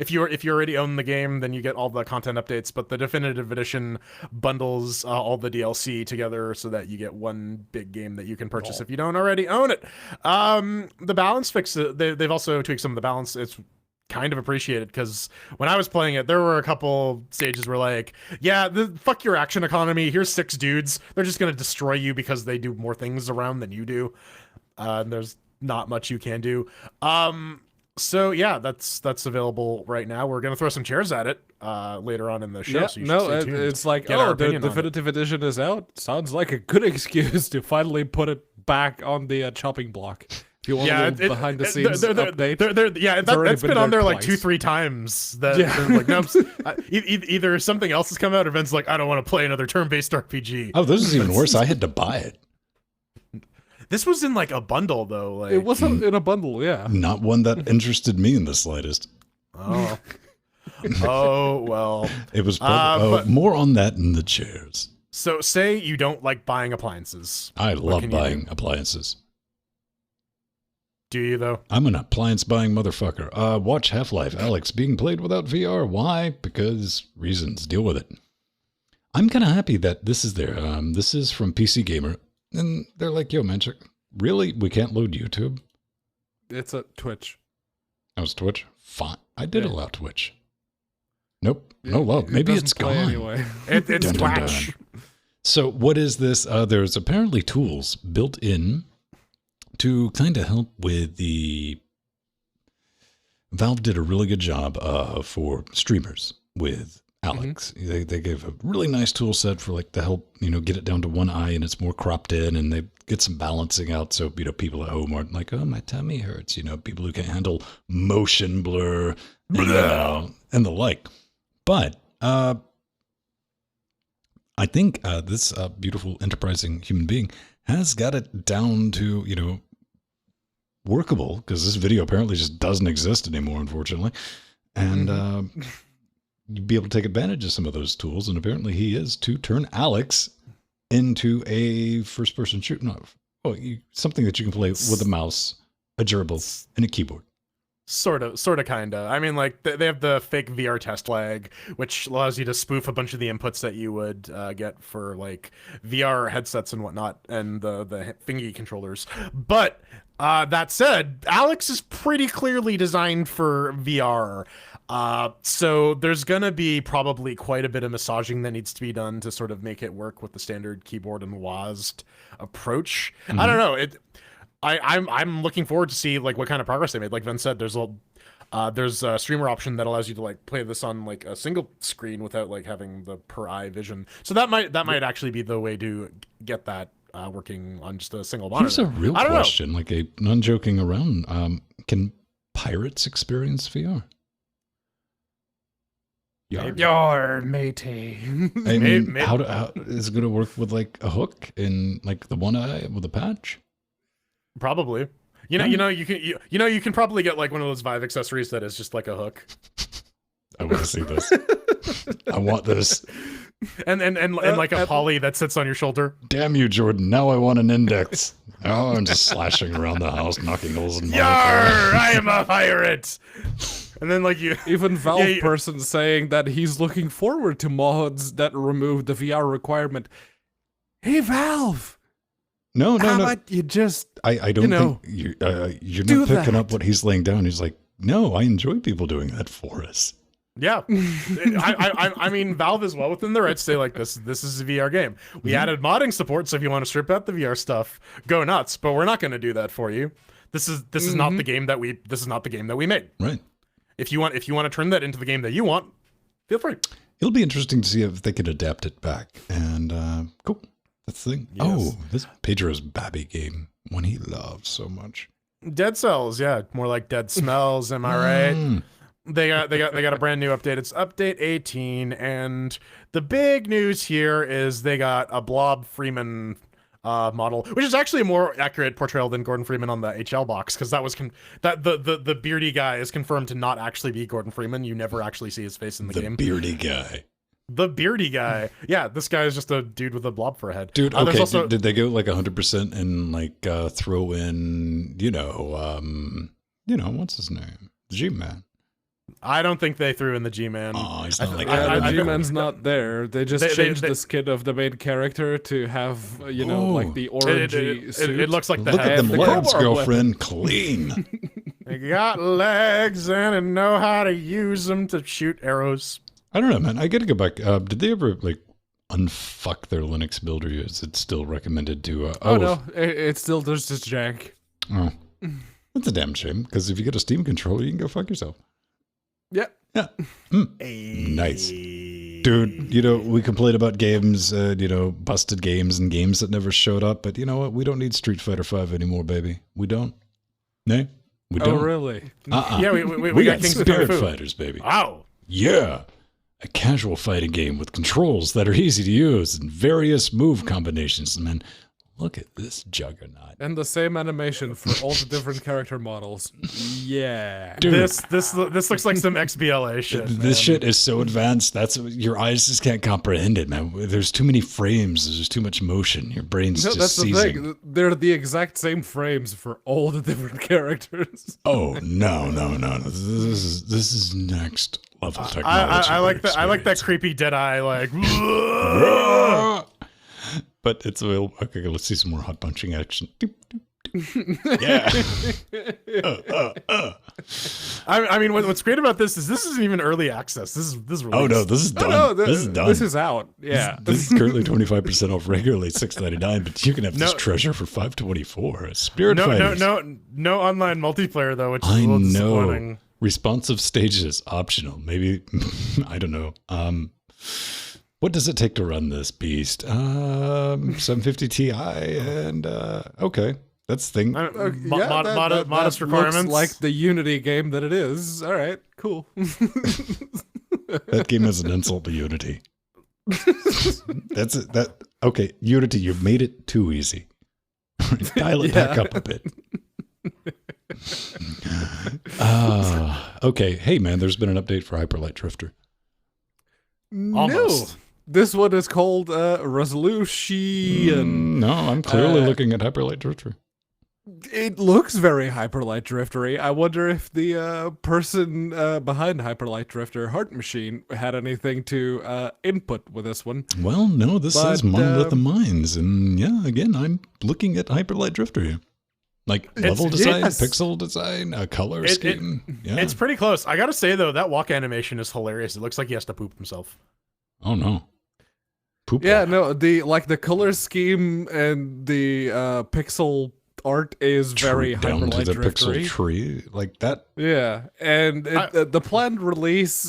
B: If you already own the game, then you get all the content updates. But the Definitive Edition bundles all the DLC together so that you get one big game that you can purchase if you don't already own it. The balance fix. They've also tweaked some of the balance. It's kind of appreciated, because when I was playing it, there were a couple stages where like, yeah, fuck your action economy. Here's 6 dudes. They're just gonna destroy you because they do more things around than you do. And there's not much you can do. So yeah, that's available right now. We're gonna throw some chairs at it later on in the show.
C: Yeah,
B: so you should stay tuned.
C: it's like,
B: Get our
C: oh, the
B: opinion on it.
C: definitive edition is out. Sounds like a good excuse to finally put it back on the chopping block. If you want a little behind the scenes update.
B: That's been on there like
C: twice.
B: 2-3 times. That
C: Yeah.
B: they're like, no, either something else has come out, or Ben's like, I don't want to play another turn-based RPG.
A: Oh, this is even worse. I had to buy it.
B: This was in like a bundle though. Like,
C: It wasn't in a bundle, yeah.
A: Not one that interested me in the slightest.
B: oh, oh well.
A: It was more on that in the chairs.
B: So say you don't like buying appliances.
A: I
B: What
A: love
B: can you
A: buying
B: do?
A: appliances.
B: Do you though?
A: I'm an appliance buying motherfucker. Watch Half-Life Alyx being played without VR. Why? Because reasons. Deal with it. I'm kind of happy that this is there. This is from PC Gamer. And they're like, yo, man, really? We can't load YouTube?
C: It's a Twitch.
A: That was Twitch? Fine. I did
C: Yeah.
A: allow Twitch. Nope. No love. Maybe
C: doesn't
A: it's
C: play
A: gone.
C: anyway.
B: It's
A: Dun, dun, dun.
B: Twitch.
A: So what is this? There's apparently tools built in to kind of help with the... Valve did a really good job for streamers with Alyx. They gave a really nice tool set for like to help, get it down to one eye and it's more cropped in, and they get some balancing out so, people at home aren't like, oh, my tummy hurts, people who can't handle motion blur and the like. But I think this beautiful, enterprising human being has got it down to, workable, because this video apparently just doesn't exist anymore, unfortunately. And you'd be able to take advantage of some of those tools, and apparently he is to turn Alyx into a first-person shooter. No, something that you can play with a mouse, a gerbil, and a keyboard.
B: Sort of, kind of. I mean, like, they have the fake VR test lag, which allows you to spoof a bunch of the inputs that you would get for, like, VR headsets and whatnot, and the thingy controllers. But, that said, Alyx is pretty clearly designed for VR. So there's gonna be probably quite a bit of massaging that needs to be done to sort of make it work with the standard keyboard and WASD approach. I don't know. I'm looking forward to see like what kind of progress they made. Like Ven said, there's a streamer option that allows you to like play this on like a single screen without like having the per eye vision. So that might actually be the way to get that working on just a single monitor.
A: Here's a real question, like a non-joking around. Can pirates experience VR?
C: Your matey.
A: I mean, how is it going to work with like a hook in like the one eye with a patch?
B: Probably. You can probably get like one of those Vive accessories that is just like a hook.
A: I want to see this. I want this.
B: And like a poly that sits on your shoulder.
A: Damn you, Jordan. Now I want an index. Oh, I'm just slashing around the house, knocking holes in my
B: Yarr! I am a pirate! And then like you...
C: Even Valve person saying that he's looking forward to mods that remove the VR requirement. Hey, Valve!
A: No,
C: How
A: no.
C: about you just
A: I don't
C: know,
A: think you're
C: do
A: not picking up
C: that.
A: what he's laying down. He's like, no, I enjoy people doing that for us.
B: Yeah, I mean, Valve is well within their rights to say like this is a VR game. We added modding support, so if you want to strip out the VR stuff, go nuts. But we're not going to do that for you. This is not the game that we made.
A: Right.
B: If you want to turn that into the game that you want, feel free.
A: It'll be interesting to see if they could adapt it back. And cool. That's the thing.
B: Yes.
A: Oh, this Pedro's Babby game, one he loves so much.
B: Dead Cells, yeah, more like Dead Smells. Am I right? They got a brand new update. It's update 18, and the big news here is they got a Blob Freeman model, which is actually a more accurate portrayal than Gordon Freeman on the HL box, because that was the beardy guy is confirmed to not actually be Gordon Freeman. You never actually see his face in the game.
A: The beardy guy.
B: The beardy guy. Yeah, this guy is just a dude with a blob for a head.
A: Dude, okay,
B: also,
A: did they go like 100% and like throw in, what's his name? G-Man.
B: I don't think they threw in the G-Man.
A: Oh, he's not like
C: the G-Man's not there. They just changed the skin of the main character to have, like the orangey suit.
B: It looks like the
A: Look
B: head.
A: at them
C: the
A: legs,
C: crowbar
A: girlfriend. Clean.
B: They got legs and they know how to use them to shoot arrows.
A: I don't know, man. I gotta go back. Did they ever like unfuck their Linux build, or is it still recommended to?
C: No, it's still there's just jank.
A: Oh, that's a damn shame. Because if you get a Steam controller, you can go fuck yourself.
C: Yeah.
A: Yeah. Nice, dude. We complain about games, busted games and games that never showed up. But you know what? We don't need Street Fighter V anymore, baby. We don't. No, we don't.
C: Oh, really?
B: Yeah, we
A: We
B: got
A: got
B: Kings of
A: Spirit
B: Kung Fu.
A: Fighters, baby.
B: Wow.
A: Yeah. A casual fighting game with controls that are easy to use and various move combinations. Man, look at this juggernaut.
C: And the same animation for all the different character models. Yeah.
A: Dude,
B: This looks like some XBLA shit.
A: this
B: man.
A: shit is so advanced. Your eyes just can't comprehend it, man. There's too many frames. There's too much motion. Your brain's
C: No,
A: just
C: that's the
A: seizing.
C: thing. They're the exact same frames for all the different characters.
A: Oh no. This is next level technology.
B: I like that. I like that creepy dead eye. Like,
A: but it's available. Okay, let's see some more hot punching action. Doop, doop, doop. Yeah.
B: I mean, what's great about this isn't even early access. This is released.
A: Oh no, this is done.
C: No,
A: this is done.
C: This is out. Yeah.
A: This is currently 25% off, regularly $6.99, but you can have this treasure for $5.24. Spirit Fighters.
B: No online multiplayer though, which is
A: I
B: a little
A: know.
B: disappointing.
A: Responsive stages optional. Maybe I don't know. What does it take to run this beast? 750 Ti and okay, that's the thing.
B: Modest
C: that
B: requirements.
C: looks like the Unity game that it is. All right, cool.
A: That game is an insult to Unity. That's it. Okay, Unity, you've made it too easy. Dial it back up a bit. Okay. Hey, man, there's been an update for Hyperlight Drifter.
B: Almost.
C: No. This one is called Resolution.
A: No, I'm clearly looking at Hyperlight Drifter.
C: It looks very Hyperlight Driftery. I wonder if the person behind Hyperlight Drifter, Heart Machine, had anything to input with this one.
A: Well, no, this
C: But,
A: says Monolith of Minds, and yeah, again, I'm looking at Hyperlight Drifter here. Like level design,
C: yes.
A: pixel design, color scheme. Yeah.
B: It's pretty close. I gotta say though, that walk animation is hilarious. It looks like he has to poop himself.
A: Oh no. Poop.
C: Yeah,
A: walk.
C: no, the color scheme and the pixel art is very
A: down to
C: Hyperlight
A: the pixel
C: Driftery.
A: tree like that.
C: Yeah, and the planned release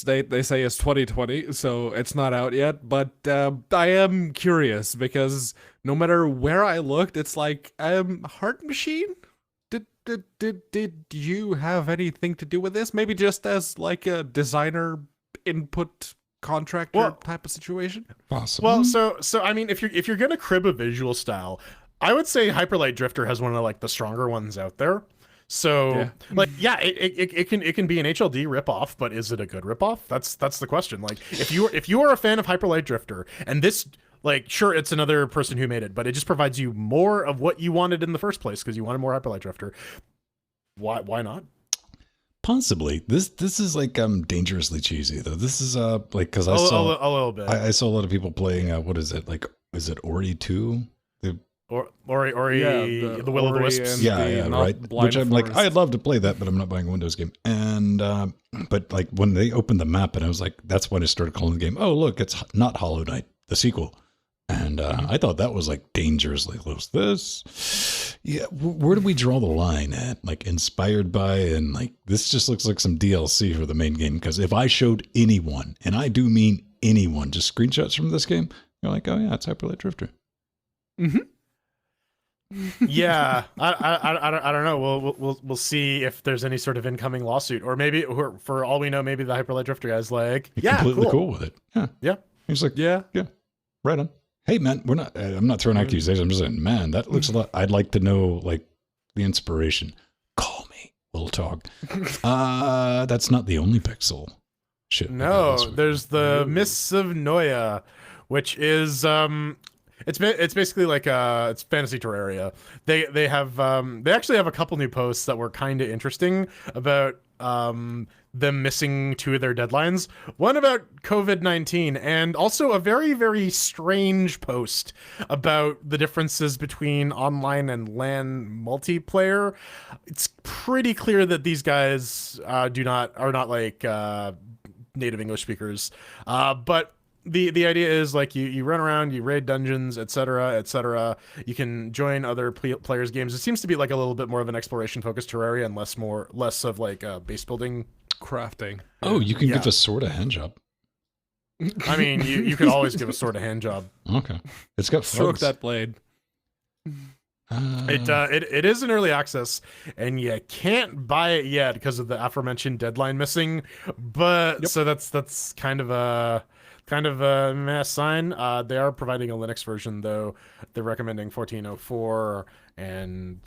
C: date they say is 2020, so it's not out yet. But I am curious because no matter where I looked, it's like Heart Machine. Did you have anything to do with this? Maybe just as like a designer input contractor type of situation.
A: Possible.
B: Well, so I mean, if you're gonna crib a visual style, I would say Hyperlight Drifter has one of like the stronger ones out there. So it can be an HLD ripoff, but is it a good ripoff? That's the question. Like if you are a fan of Hyperlight Drifter and this, like, sure, it's another person who made it, but it just provides you more of what you wanted in the first place because you wanted more Hyperlight Drifter. Why not?
A: Possibly. This is like dangerously cheesy though. This is like because I
B: A
A: saw
B: little bit.
A: I saw a lot of people playing what is it, like, is it Ori 2?
B: The Will of the Wisps.
A: Yeah, right. Which I'm like, I'd love to play that, but I'm not buying a Windows game. And but like when they opened the map, and I was like, that's when I started calling the game. Oh, look, it's not Hollow Knight, the sequel. And I thought that was like dangerously close. This, yeah, where do we draw the line at? Like inspired by, and like this just looks like some DLC for the main game. Because if I showed anyone, and I do mean anyone, just screenshots from this game, you're like, oh yeah, it's Hyper Light Drifter.
C: Mm-hmm.
B: Yeah, I don't know. We'll see if there's any sort of incoming lawsuit, or maybe, for all we know, maybe the Hyper Light Drifter guy's like, yeah,
A: completely cool with it.
B: Yeah.
A: He's like,
C: yeah,
A: right on. Hey man, we're not. I'm not throwing accusations. I'm just saying, man, that looks a lot. I'd like to know like the inspiration. Call me. We'll talk. That's not the only Pixel shit.
B: No, there's the Mists of Noia, which is it's basically like it's Fantasy Terraria. They actually have a couple new posts that were kind of interesting about them missing 2 of their deadlines. One about COVID-19, and also a very, very strange post about the differences between online and LAN multiplayer. It's pretty clear that these guys are not like native English speakers, but the idea is like you run around, you raid dungeons, etc., etc. You can join other players' games. It seems to be like a little bit more of an exploration focused Terraria and less of like base building,
C: crafting.
A: Oh, you can give a sword a hand job.
B: I mean, you could always give a sword a hand job.
A: Okay, it's got
C: stroke
A: frogs.
C: that blade.
B: It is in early access, and you can't buy it yet because of the aforementioned deadline missing. But so that's kind of a mess sign. They are providing a Linux version, though. They're recommending 1404 and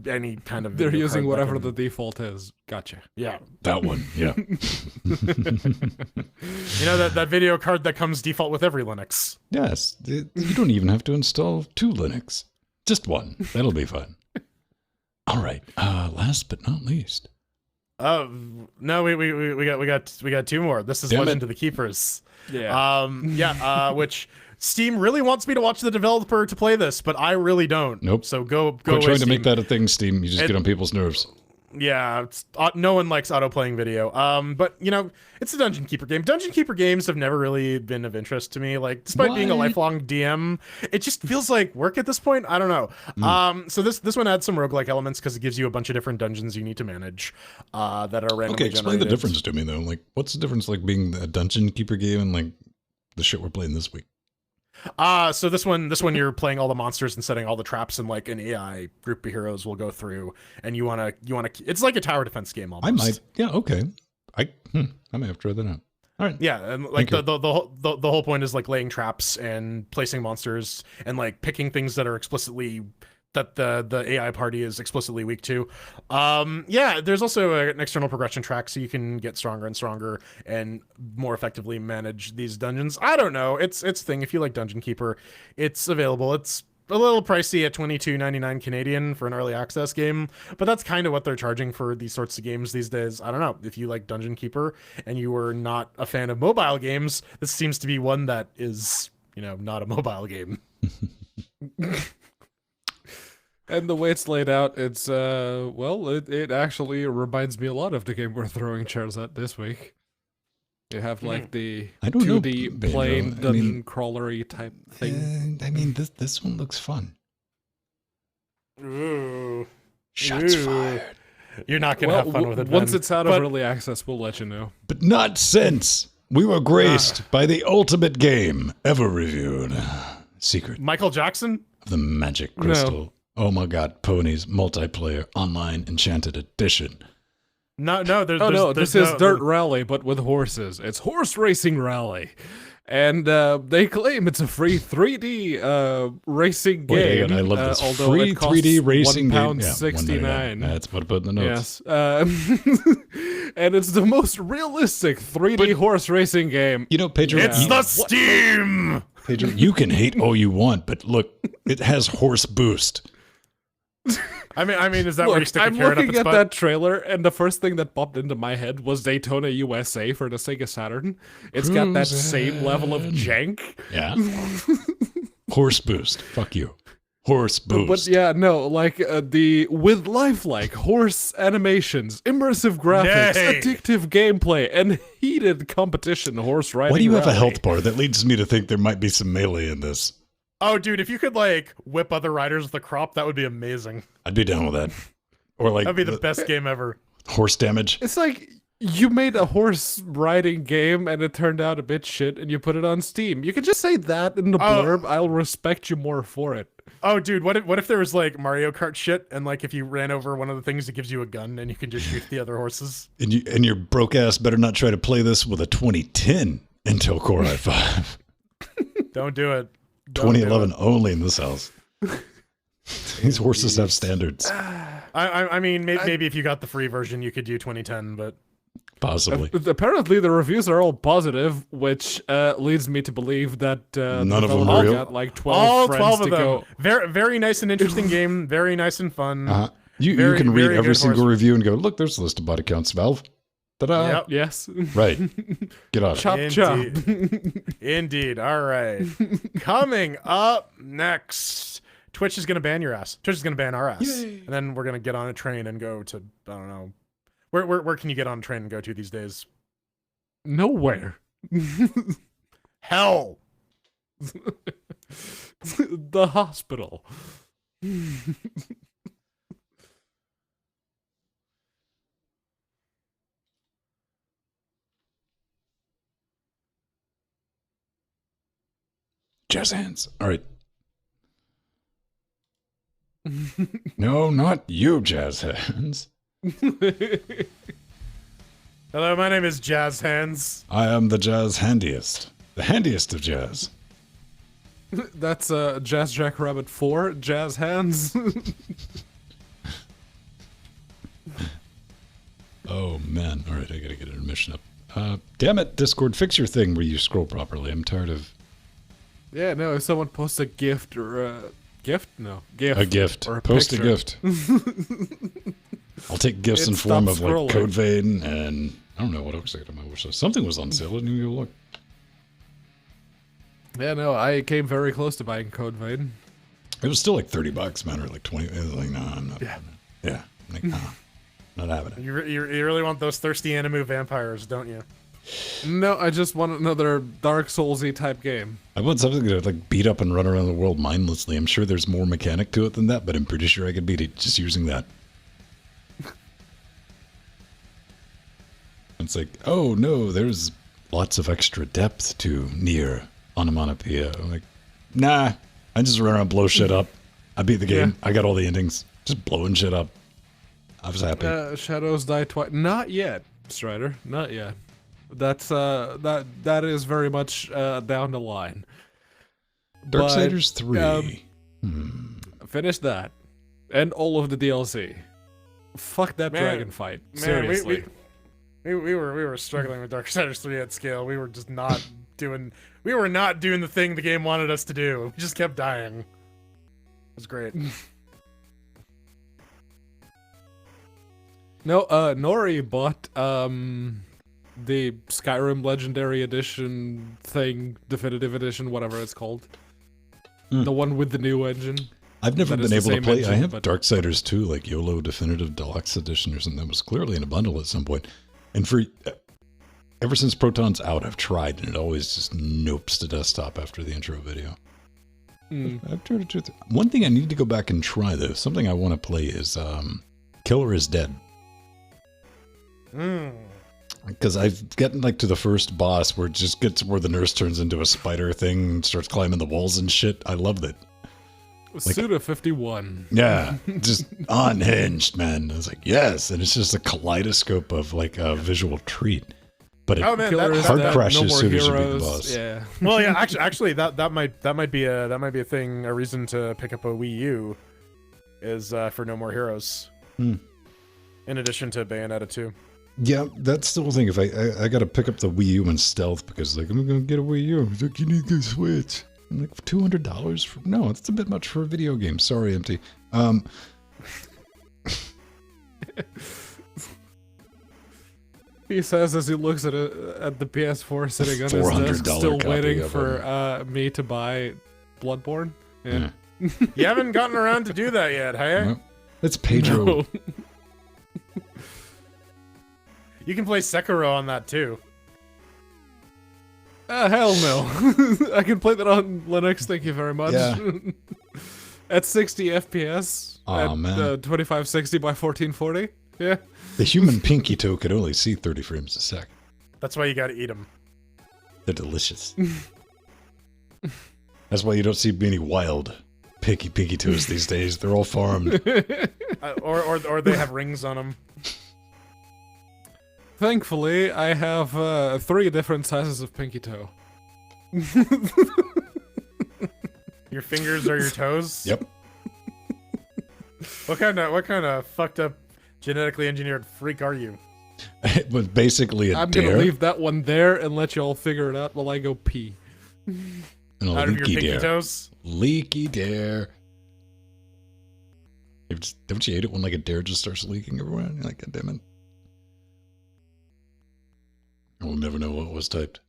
B: any kind of.
C: They're using whatever the default is. Gotcha.
B: Yeah,
A: that one. Yeah.
B: You know that video card that comes default with every Linux.
A: Yes, you don't even have to install 2 Linux. Just 1. That'll be fun. All right. Last but not least.
B: No, we got 2 more. This is Legend of the Keepers.
C: Yeah.
B: Which Steam really wants me to watch the developer to play this, but I really don't.
A: Nope.
B: So go.
A: Quit trying to
B: Steam.
A: make that a thing, Steam. You just get on people's nerves.
B: Yeah, no one likes auto-playing video. But, you know, it's a Dungeon Keeper game. Dungeon Keeper games have never really been of interest to me. Like, despite being a lifelong DM, it just feels like work at this point. I don't know. So this one adds some roguelike elements because it gives you a bunch of different dungeons you need to manage that are randomly generated.
A: Okay, explain the difference to me, though. Like, what's the difference, like, being a Dungeon Keeper game and, like, the shit we're playing this week?
B: So this one you're playing all the monsters and setting all the traps, and like an AI group of heroes will go through, and you wanna it's like a tower defense game almost.
A: I might, yeah, okay. I might have to try that out. All right.
B: Yeah, and like the whole point is like laying traps and placing monsters and like picking things that are explicitly that the AI party is explicitly weak to. Yeah, there's also an external progression track, so you can get stronger and stronger and more effectively manage these dungeons. I don't know. It's a thing. If you like Dungeon Keeper, it's available. It's a little pricey at $22.99 Canadian for an early access game, but that's kind of what they're charging for these sorts of games these days. I don't know. If you like Dungeon Keeper and you are not a fan of mobile games, this seems to be one that is, you know, not a mobile game.
C: And the way it's laid out, it's, well, it actually reminds me a lot of the game we're throwing chairs at this week. You have, like, the 2D plain dungeon crawlery type thing.
A: I mean, this one looks fun.
B: Ooh.
A: Shots fired.
B: You're not going to have fun with it,
C: once it's out of early access, we'll let you know.
A: But not since we were graced by the ultimate game ever reviewed. Secret.
B: Michael Jackson?
A: The Magic Crystal.
C: No.
A: Oh my god, Ponies Multiplayer Online Enchanted Edition.
B: No,
C: this is Dirt Rally, but with horses. It's Horse Racing Rally. And they claim it's a free 3D racing game.
A: I love this.
C: Although
A: Free
C: it costs
A: 3D racing game.
C: £1.69.
A: That's what I put in the notes.
C: Yes. And it's the most realistic 3D horse racing game.
A: You know, Pedro,
B: it's the Steam!
A: Pedro, you can hate all you want, but look, it has horse boost.
B: I mean, is that where you stick a carrot up its butt?
C: I'm looking at that trailer, and the first thing that popped into my head was Daytona USA for the Sega Saturn. It's got that same level of jank.
A: Yeah. Horse boost. Fuck you. horse boost.
C: But yeah, no, like the with lifelike horse animations, immersive graphics,
B: Nay.
C: addictive gameplay, and heated competition horse riding.
A: Why do you have a
C: rally.
A: health bar? That leads me to think there might be some melee in this.
B: Oh, dude, if you could like whip other riders with a crop, that would be amazing.
A: I'd be down with that. Or like
B: That'd be the best game ever.
A: horse damage.
C: It's like you made a horse riding game and it turned out a bit shit, and you put it on Steam. You could just say that in the blurb. I'll respect you more for it.
B: Oh, dude, what if there was like Mario Kart shit, and like if you ran over one of the things, it gives you a gun, and you can just shoot the other horses.
A: And your broke ass better not try to play this with a 2010 Intel Core i5.
B: Don't do it. Don't
A: 2011
B: do it.
A: only in this house. These horses have standards.
B: I mean, maybe if you got the free version, you could do 2010, but
A: Possibly.
C: Apparently, the reviews are all positive, which leads me to believe that
A: None of
C: the
A: them
C: developer
A: real?
C: got like 12
B: all
C: friends
B: 12 of
C: to
B: them.
C: go.
B: Very nice and interesting game. Very nice and fun.
A: Uh-huh. You
B: Very,
A: can read
B: very
A: every
B: good
A: single
B: horse.
A: review and go, look, there's a list of body counts, Valve. Ta-da.
B: Yep.
C: Yes.
A: Right. Get on it.
C: Chop chop.
B: Indeed. All right. Coming up next, Twitch is going to ban your ass. Twitch is going to ban our ass.
C: Yay.
B: And then we're going to get on a train and go to, I don't know. Where can you get on a train and go to these days?
C: Nowhere.
B: Hell.
C: The hospital.
A: Jazz hands. All right. No, not you, jazz hands.
B: Hello, my name is Jazz Hands.
A: I am the jazz handiest. The handiest of jazz.
C: That's Jazz Jackrabbit 4, Jazz Hands.
A: Oh, man. All right, I gotta get intermission up. Damn it, Discord, fix your thing where you scroll properly. I'm tired of...
C: Yeah, no, if someone posts a gift or a gift? No, gift.
A: A gift.
C: Or a
A: Post
C: picture.
A: a gift. I'll take gifts
C: It
A: in form
C: stops
A: of like
C: scrolling.
A: Code Vein and I don't know what else I got on my wish list. Something was on sale. I didn't even go look.
C: Yeah, no, I came very close to buying Code Vein.
A: It was still like $30, man, or like 20. It was like, no, I'm not.
C: Yeah.
A: Yeah. I'm like, nah, not having it.
B: You really want those thirsty anime vampires, don't you?
C: No, I just want another Dark Souls-y type game.
A: I want something to like beat up and run around the world mindlessly. I'm sure there's more mechanic to it than that, but I'm pretty sure I could beat it just using that. It's like, oh no, there's lots of extra depth to near onomatopoeia. I'm like, nah, I just run around, blow shit up. I beat the game.
C: Yeah.
A: I got all the endings. Just blowing shit up. I was happy.
C: Shadows Die Twice. Not yet, Strider. Not yet. That's that is very much down the line.
A: Darksiders 3.
C: Finish that, and all of the DLC. Fuck that
B: Man,
C: dragon fight.
B: Man,
C: Seriously.
B: we were struggling with Darksiders 3 at scale. We were just not doing the thing the game wanted us to do. We just kept dying. It was great.
C: No, Nori bought the Skyrim Legendary Edition thing, Definitive Edition, whatever it's called. The one with the new engine.
A: I've never
C: That
A: been
C: is the
A: able to
C: same
A: play. I
C: engine,
A: have
C: but-
A: Darksiders 2, like YOLO Definitive Deluxe Edition or something that was clearly in a bundle at some point. And for ever since Proton's out, I've tried, and it always just nopes to desktop after the intro video. I've tried to. One thing I need to go back and try, though, something I want to play is Killer is Dead. Because I've gotten like to the first boss where it just gets where the nurse turns into a spider thing and starts climbing the walls and shit. I loved it.
C: Suda 51.
A: Yeah, just unhinged, man. I was like, yes, and it's just a kaleidoscope of like a visual treat. But it,
B: Oh man,
C: Killer
B: that,
C: is
A: hard
C: Dead,
A: crash
C: No
A: as
C: More
A: soon as you beat the
C: Heroes.
A: boss.
C: Yeah.
B: well, yeah, actually, that might be a thing, a reason to pick up a Wii U, is for No More Heroes. In addition to Bayonetta 2.
A: yeah, that's the whole thing. If I got to pick up the Wii U in stealth because like I'm gonna get a Wii U. He's like, you need to Switch. I'm like, $200 for no, that's a bit much for a video game. Sorry, MT.
C: He says as he looks at the PS4 sitting on his
A: $400
C: desk, still
A: copy
C: waiting
A: of
C: for me to buy Bloodborne. Yeah.
B: You haven't gotten around to do that yet, hey?
A: Well, it's Pedro.
C: No.
B: You can play Sekiro on that too.
C: Hell no. I can play that on Linux, thank you very much.
A: Yeah.
C: At 60 FPS.
A: Aw,
C: at
A: man.
C: 2560 by 1440. Yeah.
A: The human pinky toe could only see 30 frames a second.
B: That's why you gotta eat them.
A: They're delicious. That's why you don't see many wild pinky toes these days. They're all farmed.
B: Or they have rings on them.
C: Thankfully, I have 3 different sizes of pinky toe.
B: Your fingers are your toes?
A: Yep.
B: What kind of fucked up genetically engineered freak are you?
A: It was basically a
C: I'm
A: dare.
C: gonna leave that one there and let y'all figure it out while I go pee.
A: And a
B: Out of your
A: leaky
B: pinky
A: dare.
B: toes?
A: Leaky dare. Don't you hate it when like a dare just starts leaking everywhere? You're like, God damn it. We'll never know what was typed.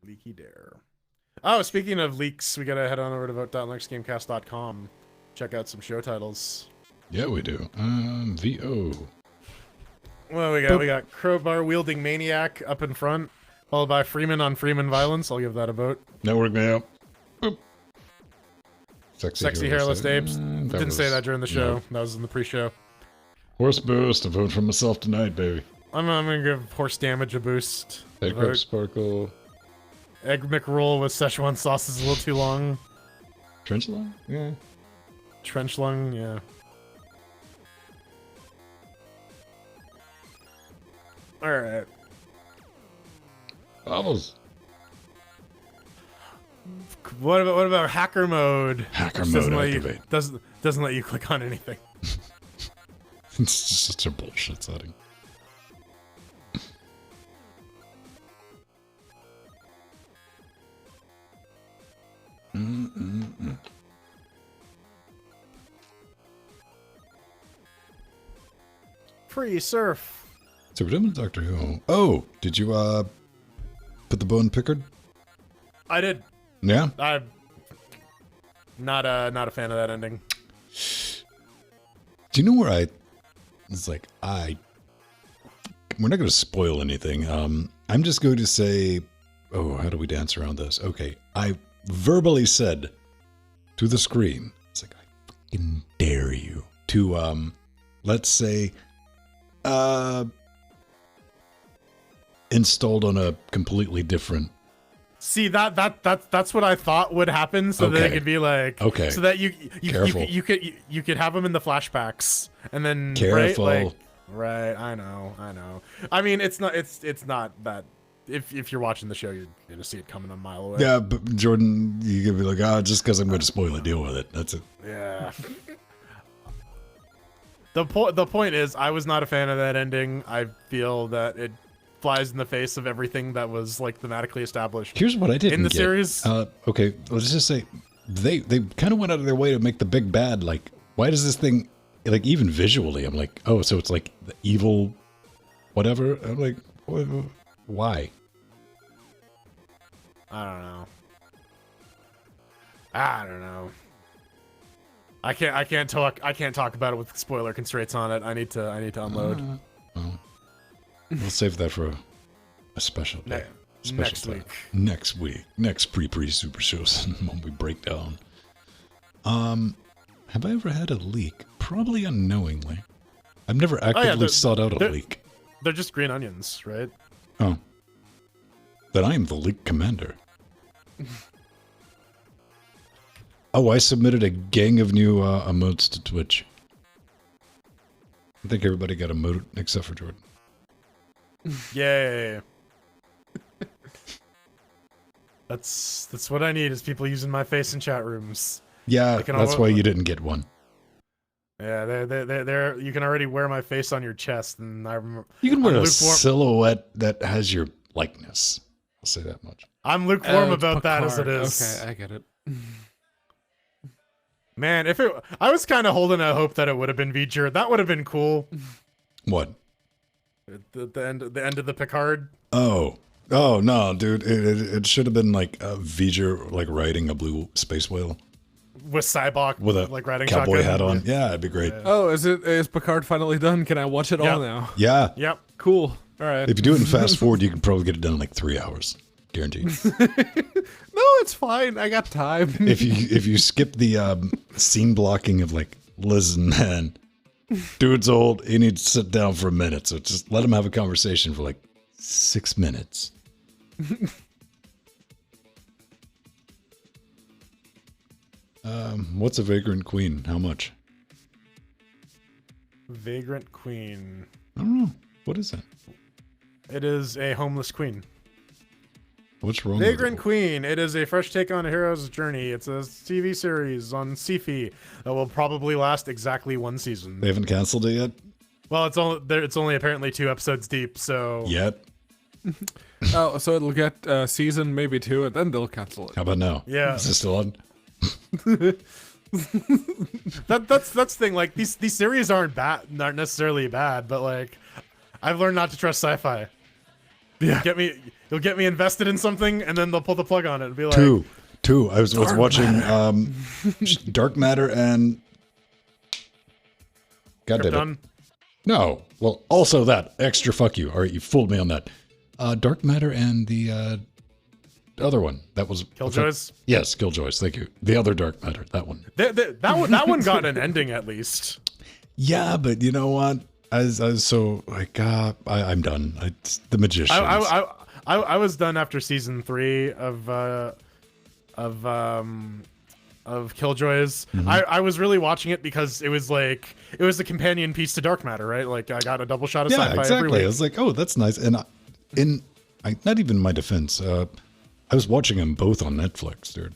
B: Leaky dare. Oh, speaking of leaks, we gotta head on over to vote.nextgamecast.com. Check out some show titles.
A: Yeah, we do. VO.
B: Well, we got Crowbar Wielding Maniac up in front, followed by Freeman on Freeman Violence. I'll give that a vote.
A: Network mail. Boop.
B: Sexy Hairless Apes. Didn't say that during the show.
A: No.
B: That was in the pre-show.
A: Horse boost. A vote for myself tonight, baby.
B: I'm gonna give Horse Damage a boost.
A: Head
B: Vote.
A: grip sparkle.
B: Egg McRoll with Szechuan sauce is a little too long.
A: Trench line? Yeah.
B: Trench lung, yeah. Alright.
A: Bubbles.
B: What about hacker mode?
A: Hacker
B: Which
A: mode
B: doesn't let you-
A: activate.
B: doesn't let you click on anything.
A: It's just such a bullshit setting.
B: Free surf.
A: So we're done with Doctor Who. Oh, did you put the bone Pickard?
B: I did.
A: Yeah.
B: I'm not a fan of that ending.
A: Do you know where I? It's like we're not going to spoil anything. I'm just going to say, oh, how do we dance around this? Okay, I verbally said to the screen, it's like I fucking dare you to let's say installed on a completely different.
B: See that's what I thought would happen, so that it
A: Okay.
B: could be like
A: Okay.
B: so that you
A: Careful.
B: you could have them in the flashbacks and then
A: Careful.
B: right, like, right. I know. I mean, it's not that. If you're watching the show, you're gonna see it coming a mile away.
A: Yeah, but Jordan, you could be like, just because I'm going to spoil it, deal with it. That's it.
B: Yeah. The point is, I was not a fan of that ending. I feel that it flies in the face of everything that was like thematically established.
A: Here's what I didn't
B: In the
A: get.
B: series?
A: Okay, let's just say they kind of went out of their way to make the big bad. Like, why does this thing, like, even visually, I'm like, oh, so it's like the evil, whatever. I'm like, why?
B: I don't know. I can't talk about it with spoiler constraints on it. I need to unload.
A: Well, we'll save that for a special day. Special
B: Next
A: time.
B: week.
A: Next week. Next pre super shows when we break down. Have I ever had a leak? Probably unknowingly. I've never actively
B: they're-
A: sought out a
B: they're-
A: leak.
B: They're just green onions, right?
A: Oh. Then I am the leak commander. Oh, I submitted a gang of new emotes to Twitch. I think everybody got a emote except for Jordan.
B: Yay. That's what I need is people using my face in chat rooms.
A: Yeah,
B: They can
A: that's
B: all-
A: why you didn't get one.
B: Yeah, they're you can already wear my face on your chest, and I'm
A: You can wear a
B: lukewarm.
A: silhouette that has your likeness. I'll say that much.
B: I'm lukewarm
C: It's
B: about that as it
C: Picard.
B: is.
C: Okay, I get it.
B: Man, I was kind of holding a hope that it would have been V'ger. That would have been cool.
A: What?
B: The end of the Picard.
A: Oh no, dude! It should have been like a V'ger like riding a blue space whale.
B: with Cybok
A: with a
B: like riding
A: cowboy
B: shotgun.
A: hat on. Yeah, it'd be great.
C: Oh, is Picard finally done? Can I watch it all now?
A: Yeah.
B: Yep.
C: Cool. All right.
A: If you do it in fast forward, you can probably get it done in like 3 hours, guaranteed.
C: No, it's fine. I got time.
A: if you skip the scene blocking of like, listen, man, dude's old. He needs to sit down for a minute. So just let him have a conversation for like 6 minutes. What's a vagrant queen? How much?
B: Vagrant Queen.
A: I don't know. What is that?
B: It is a homeless queen.
A: What's wrong
B: Vagrant
A: with it?
B: Queen. It is a fresh take on a hero's journey. It's a TV series on Sci-Fi that will probably last exactly 1 season.
A: They haven't canceled it yet?
B: Well, it's only apparently 2 episodes deep, so
A: Yet?
C: Oh, so it'll get season maybe 2, and then they'll cancel it.
A: How about now?
B: Yeah.
A: Is it still on?
B: that's the thing. Like these series aren't necessarily bad, but like I've learned not to trust sci-fi.
C: Yeah.
B: You'll get me invested in something, and then they'll pull the plug on it and be like,
A: Two. I was watching Dark Matter and God damn it.
B: Krypton.
A: No. Well, also that. Extra fuck you. All right, you fooled me on that. Dark Matter and the other one. That was
B: Killjoys?
A: Yes, Killjoys. Thank you. The other Dark Matter. That one.
B: That one got an ending at least.
A: Yeah, but you know what? I was so like, I'm done. It's the Magicians.
B: I was done after season 3 of Killjoys.
A: Mm-hmm.
B: I was really watching it because it was the companion piece to Dark Matter, right? Like I got a double shot of
A: Yeah,
B: sci-fi every
A: exactly.
B: week.
A: I was like, oh, that's nice. And not even my defense. I was watching them both on Netflix, dude.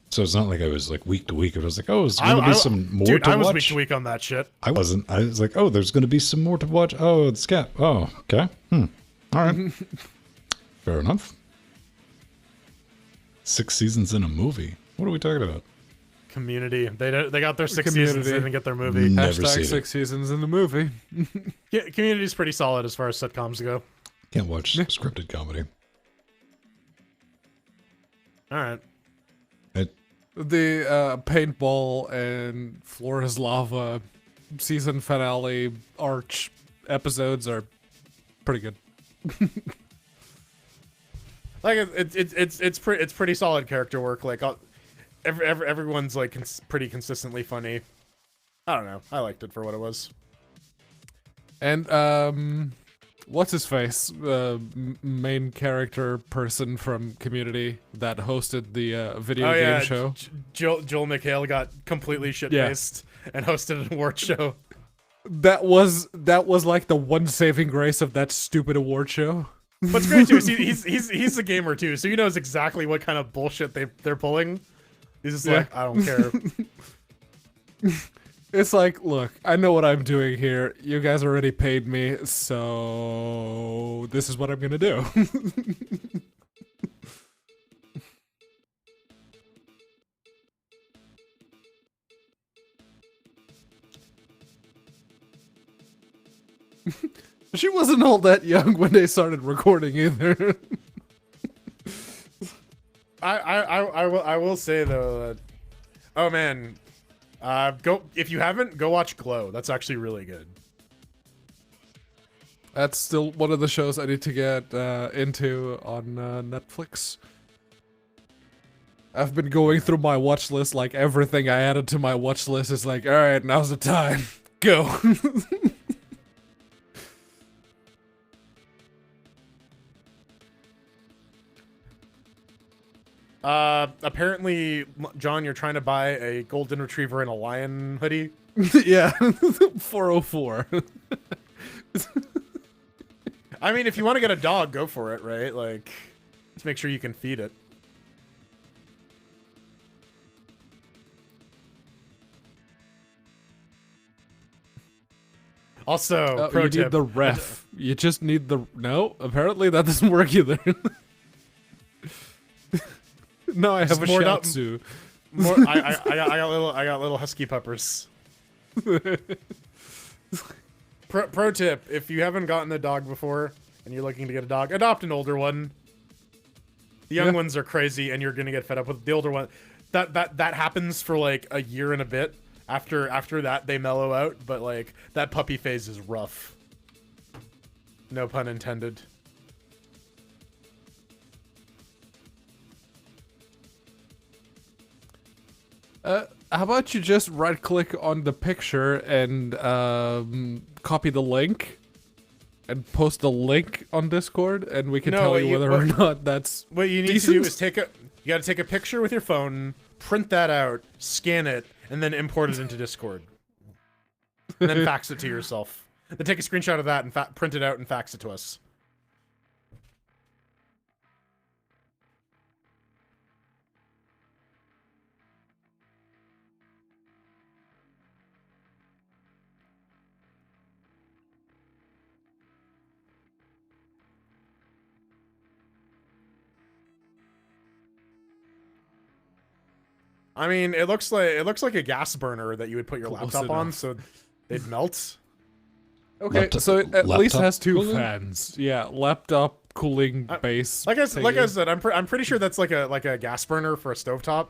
A: So it's not like I was like week to week. I was like, oh, there's going to be some more
B: dude,
A: to watch.
B: I was week to week on that shit.
A: I wasn't. I was like, oh, there's going to be some more to watch. Oh, it's Cat. Oh, okay. All right. Fair enough. 6 seasons in a movie. What are we talking about?
B: Community. They got their 6
C: Community.
B: seasons. They didn't get their movie.
A: Never
C: Hashtag
A: seen
C: 6 seasons in the movie.
B: Yeah, Community's pretty solid as far as sitcoms go.
A: Can't watch scripted comedy.
B: All right.
C: The paintball and floor is lava season finale arch episodes are pretty good.
B: Like it's pretty solid character work. Like everyone's like pretty consistently funny. I don't know. I liked it for what it was.
C: And what's his face? Main character person from Community that hosted the video game show.
B: Joel McHale got completely shit-faced and hosted an award show.
C: That was like the one saving grace of that stupid award show.
B: What's great too is he's a gamer too, so he knows exactly what kind of bullshit they're pulling. He's just like, I don't care.
C: It's like, look, I know what I'm doing here. You guys already paid me, so this is what I'm gonna do. She wasn't all that young when they started recording either.
B: I will say though that, oh man, go if you haven't, go watch Glow. That's actually really good.
C: That's still one of the shows I need to get into on Netflix. I've been going through my watch list, like everything I added to my watch list is like, all right, now's the time. Go.
B: Apparently, John, you're trying to buy a golden retriever and a lion hoodie.
C: Yeah, 404.
B: I mean, if you want to get a dog, go for it, right? Like, just make sure you can feed it. Also, pro
C: you
B: tip.
C: need the ref. You just need the... No, apparently that doesn't work either. No, I have a
B: more
C: Shiatsu.
B: I got little husky puppers. Pro tip: if you haven't gotten a dog before and you're looking to get a dog, adopt an older one. The young ones are crazy, and you're gonna get fed up with the older one. that happens for like a year and a bit. After that, they mellow out, but like that puppy phase is rough. No pun intended.
C: How about you just right-click on the picture and copy the link and post the link on Discord, and we can tell you whether or not that's
B: what you need
C: decent?
B: to do is you got to take a picture with your phone, print that out, scan it, and then import it into Discord. And then fax it to yourself. Then take a screenshot of that and print it out and fax it to us. I mean, it looks like a gas burner that you would put your laptop on, so it melts.
C: Okay, so it at least has two fans. Yeah, laptop cooling base.
B: Like I said, I'm pretty sure that's like a gas burner for a stovetop.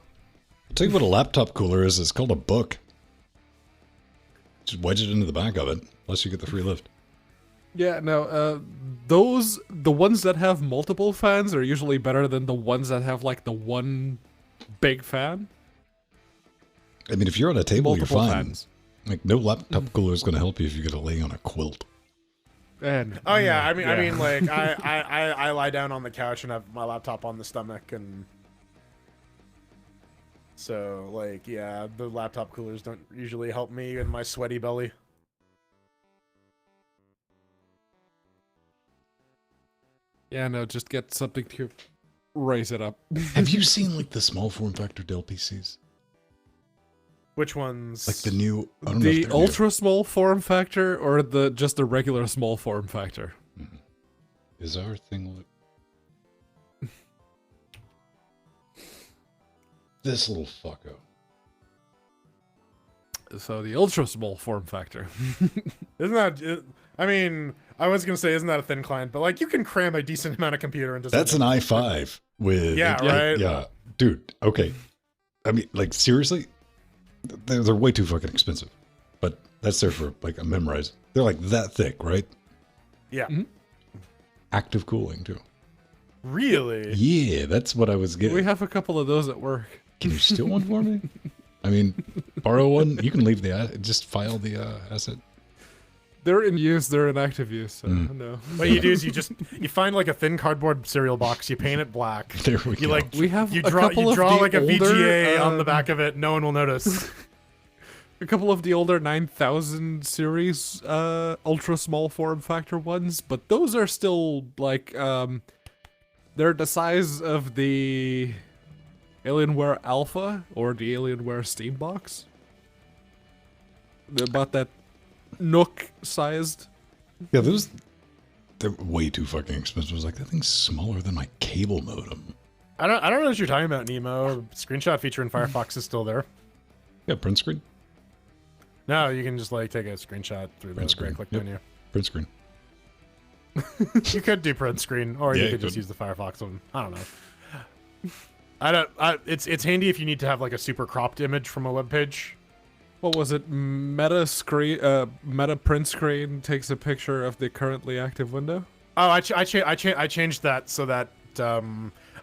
A: I'll tell you what a laptop cooler is. It's called a book. Just wedge it into the back of it, unless you get the free lift.
C: Yeah, no, the ones that have multiple fans are usually better than the ones that have like the one big fan.
A: I mean, if you're on a table,
C: Multiple
A: you're fine.
C: fans.
A: Like, no laptop cooler is going to help you if you get to lay on a quilt.
C: And
B: oh yeah, I mean, like I lie down on the couch and have my laptop on the stomach, and so like yeah, the laptop coolers don't usually help me in my sweaty belly.
C: Yeah, no, just get something to raise it up.
A: Have you seen like the small form factor Dell PCs?
B: Which ones?
A: Like the new, I don't know if
C: The
A: they're
C: ultra small form factor or just the regular small form factor?
A: new. Is our thing this little fucko?
C: So the ultra small form factor.
B: Isn't that? I mean, I was gonna say, isn't that a thin client? But like, you can cram a decent amount of computer into.
A: That's an i5 with
B: right?
A: Yeah, dude. Okay, I mean, like seriously, they're way too fucking expensive. But that's there for like a memorize. They're like that thick, right?
B: Yeah.
C: Mm-hmm.
A: Active cooling too.
B: Really?
A: Yeah, that's what I was getting.
C: We have a couple of those at work.
A: Can you steal one for me? I mean, borrow one. You can leave just file the asset.
C: They're in use. They're in active use. So no.
B: What you do is you find like a thin cardboard cereal box. You paint it black.
A: There we go.
B: Like
C: We have
B: you
C: a
B: draw
C: couple of the
B: like a
C: older,
B: VGA on the back of it. No one will notice.
C: A couple of the older 9000 series ultra small form factor ones, but those are still like they're the size of the Alienware Alpha or the Alienware Steam box. They're about that Nook sized.
A: Yeah, they're way too fucking expensive. I was like, that thing's smaller than my cable modem.
B: I don't know what you're talking about, Nemo. Screenshot feature in Firefox is still there.
A: Yeah, print screen.
B: No, you can just like take a screenshot through the
A: Print screen.
B: right-click
A: Yep.
B: menu.
A: Print screen.
B: You could do print screen, or
A: Yeah,
B: you
A: you
B: could just
A: could.
B: use the Firefox one. I don't know. It's handy if you need to have like a super cropped image from a web page.
C: What was it? Meta print screen takes a picture of the currently active window.
B: Oh, I changed that so that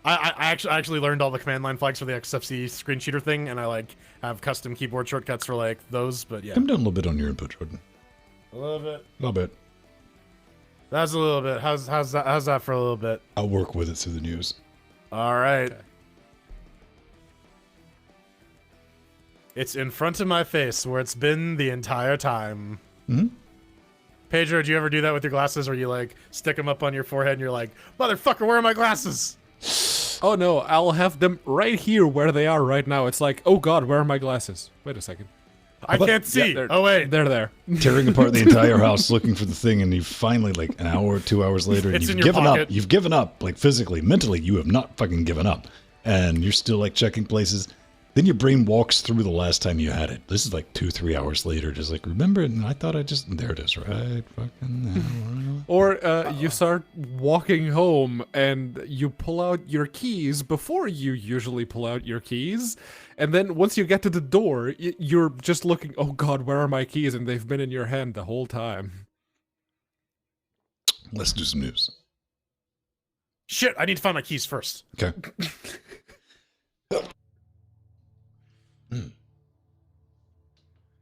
B: I actually learned all the command line flags for the XFC screen shooter thing, and I like have custom keyboard shortcuts for like those. But yeah,
A: Come down a little bit on your input, Jordan.
B: a little bit.
A: A little bit.
B: That's a little bit. How's that for a little bit?
A: I'll work with it through the news.
B: All right.
C: Okay.
B: It's in front of my face where it's been the entire time.
A: Hmm?
B: Pedro, do you ever do that with your glasses, or you like stick them up on your forehead and you're like, motherfucker, where are my glasses?
C: Oh no, I'll have them right here where they are right now. It's like, oh god, where are my glasses? Wait a second.
B: I can't see.
C: they're-
B: Oh wait,
C: They're there.
A: Tearing apart the entire house looking for the thing, and you finally, like an hour, 2 hours later,
B: It's
A: you've
B: in your
A: given
B: pocket.
A: up. You've given up, like physically, mentally, you have not fucking given up, and you're still like checking places. Then your brain walks through the last time you had it. This is like 2-3 hours later, just like, remember? And I thought there it is, right? Fucking.
C: Or you start walking home and you pull out your keys before you usually pull out your keys. And then once you get to the door, you're just looking, oh God, where are my keys? And they've been in your hand the whole time.
A: Let's do some news.
B: Shit, I need to find my keys first.
A: Okay.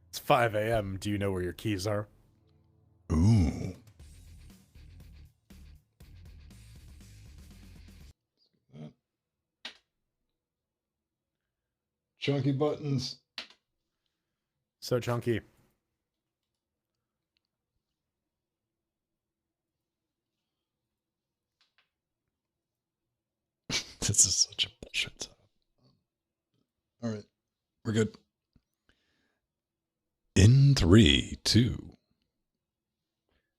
B: It's 5 a.m. Do you know where your keys are?
A: Ooh. Chunky buttons.
B: So chunky.
A: This is such a bullshit setup. All right. We're good. In 3, 2.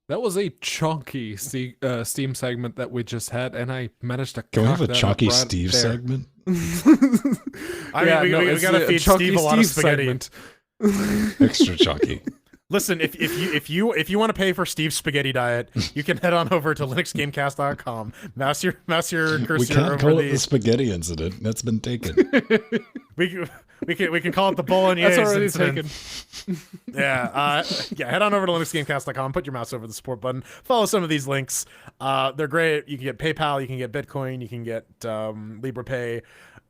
C: That was a chunky Steam segment that we just had, and I managed to.
A: Can we have a
C: cock that
A: Chalky
C: up right
A: Steve
C: there.
A: segment?
B: I mean, we gotta feed
C: Chunky
B: Steve a lot of
C: Steve
B: spaghetti.
C: segment.
A: Extra chalky.
B: Listen, if you want to pay for Steve's spaghetti diet, you can head on over to linuxgamecast.com. Mouse your cursor
A: We can't
B: over
A: call it the spaghetti incident. That's been taken.
B: we can call it the bolognese
C: That's already
B: incident.
C: taken.
B: Yeah, head on over to linuxgamecast.com, put your mouse over the support button, follow some of these links. They're great. You can get PayPal, you can get Bitcoin, you can get LibrePay,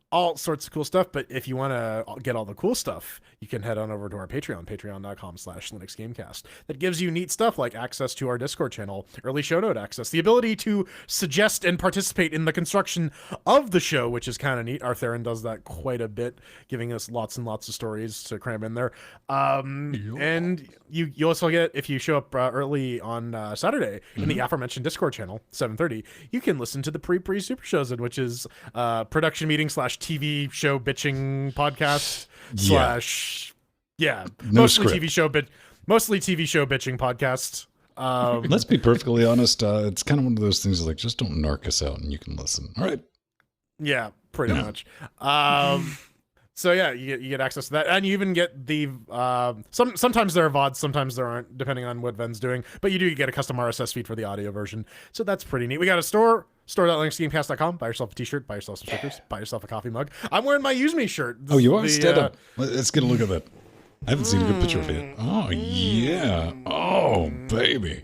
B: all sorts of cool stuff. But if you want to get all the cool stuff, you can head on over to our Patreon, patreon.com/linuxgamecast. That gives you neat stuff like access to our Discord channel, early show note access, the ability to suggest and participate in the construction of the show, which is kind of neat. Our Theron does that quite a bit, giving us lots and lots of stories to cram in there. And you also get, if you show up early on Saturday in the aforementioned Discord channel, 7:30, you can listen to the pre Super Shows, which is production meeting / TV show bitching podcast mostly
A: script.
B: mostly TV show bitching podcast.
A: Let's be perfectly honest. It's kind of one of those things like, just don't narc us out and you can listen. All right.
B: Yeah, pretty much. So yeah, you get access to that, and you even get the sometimes there are VODs, sometimes there aren't, depending on what Ven's doing. But you do get a custom RSS feed for the audio version, so that's pretty neat. We got a store.linuxgamecast.com. Buy yourself a t-shirt, buy yourself some stickers, buy yourself a coffee mug. I'm wearing my Use Me shirt.
A: Oh, you are? Stand up. Let's get a look at that. I haven't seen a good picture of it. Oh yeah. Oh baby.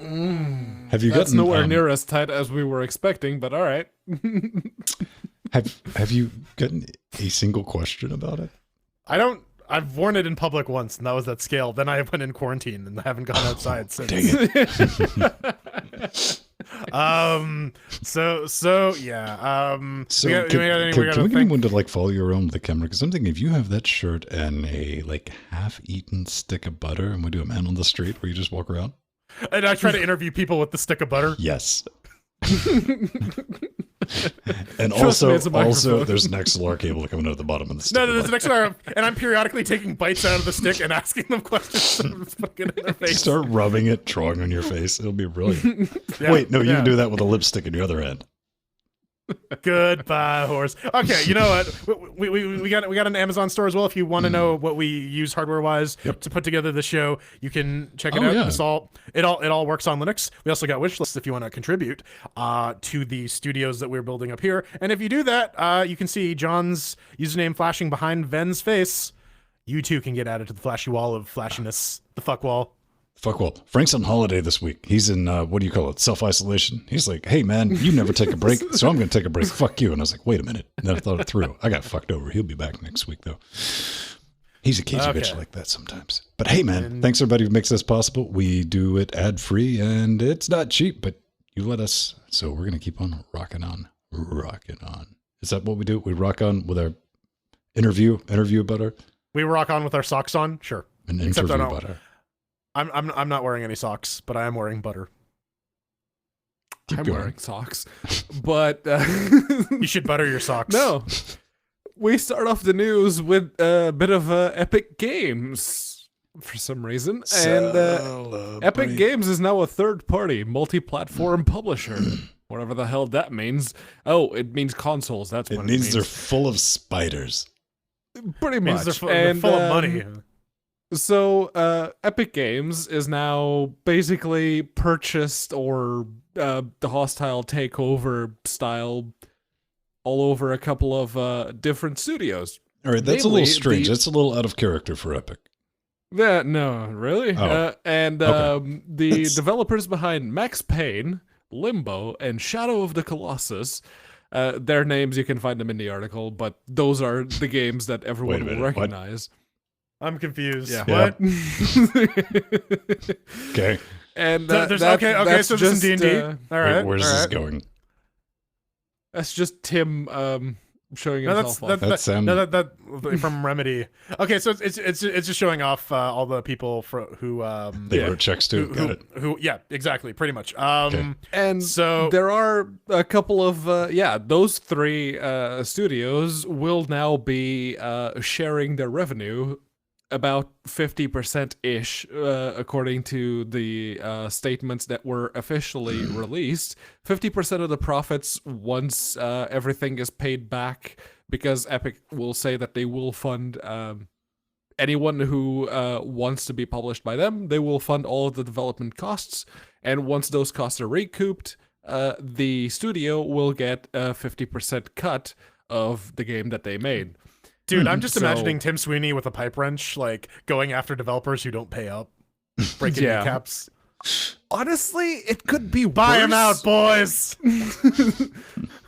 A: Have you
C: That's
A: gotten
C: nowhere near as tight as we were expecting, but all right.
A: Have you gotten a single question about it?
B: I've worn it in public once, and that was that scale. Then I went in quarantine and I haven't gone outside since.
A: Dang it.
B: So yeah.
A: So can we get anyone to like follow you around with the camera? Because I'm thinking if you have that shirt and a like half-eaten stick of butter, and we do a man on the street where you just walk around.
B: And I try to interview people with the stick of butter.
A: Yes. And
C: Trust me,
A: also
C: it's a microphone.
A: there's an XLR cable coming out of the bottom of the stick.
B: No, there's an extra, and I'm periodically taking bites out of the stick and asking them questions. Fucking in their face.
A: Start rubbing it, drawing on your face. It'll be brilliant.
B: Yeah,
A: Wait, no, you
B: yeah.
A: can do that with a lipstick in your other hand.
B: Goodbye, horse. Okay, you know what? We got an Amazon store as well. If you want to know what we use hardware wise to put together the show, you can check it out.
A: Yeah.
B: It all works on Linux. We also got wish lists if you want to contribute to the studios that we're building up here. And if you do that, you can see John's username flashing behind Ven's face. You too can get added to the flashy wall of flashiness, the fuck wall.
A: Fuck well. Frank's on holiday this week. He's in, what do you call it? Self-isolation. He's like, hey man, you never take a break, so I'm going to take a break. Fuck you. And I was like, wait a minute. And then I thought it through. I got fucked over. He'll be back next week though. He's a cagey bitch like that sometimes. But hey man, thanks everybody who makes this possible. We do it ad-free and it's not cheap, but you let us. So we're going to keep on rocking on. Is that what we do? We rock on with our interview butter?
B: We rock on with our socks on? Sure.
A: An
B: Except I
A: interview
B: don't-
A: butter.
B: I'm not wearing any socks, but I am wearing butter.
C: I'm wearing socks. But
B: You should butter your socks.
C: no. We start off the news with a bit of Epic Games for some reason. And Epic Games is now a third-party multi-platform publisher. Whatever the hell that means. Oh, it means consoles. That's what
A: It
C: it
A: means
C: means.
A: they're full of spiders.
C: Pretty
B: Means
C: much.
B: they're full of money.
C: So, Epic Games is now basically purchased or the hostile takeover style all over a couple of different studios.
A: All right, that's a
C: Namely,
A: little strange. That's a little out of character for Epic.
C: Yeah, no, really?
A: Oh,
C: The developers behind Max Payne, Limbo, and Shadow of the Colossus, their names, you can find them in the article, but those are the games that everyone will
A: minute, what?
C: recognize.
B: I'm confused.
C: Yeah.
B: What?
A: Okay.
C: And
B: So
C: that's
B: so there's some
C: just,
B: D&D. All right.
A: Wait, where's
B: all
A: this
B: right.
A: going?
C: that's just Tim showing
B: No,
C: himself off.
A: That's
B: that from Remedy. Okay, so it's just showing off all the people who
A: They wrote checks too. Got it.
B: who yeah, exactly, pretty much.
C: And
B: so
C: there are a couple of those three studios will now be sharing their revenue about 50% ish, according to the statements that were officially released. 50% of the profits once everything is paid back, because Epic will say that they will fund anyone who wants to be published by them. They will fund all of the development costs, and once those costs are recouped, the studio will get a 50% cut of the game that they made.
B: dude, I'm just
C: So-
B: imagining Tim Sweeney with a pipe wrench, like going after developers who don't pay up, breaking
C: Yeah.
B: kneecaps.
C: Honestly, it could be
B: Buy
C: worse.
B: him out, boys.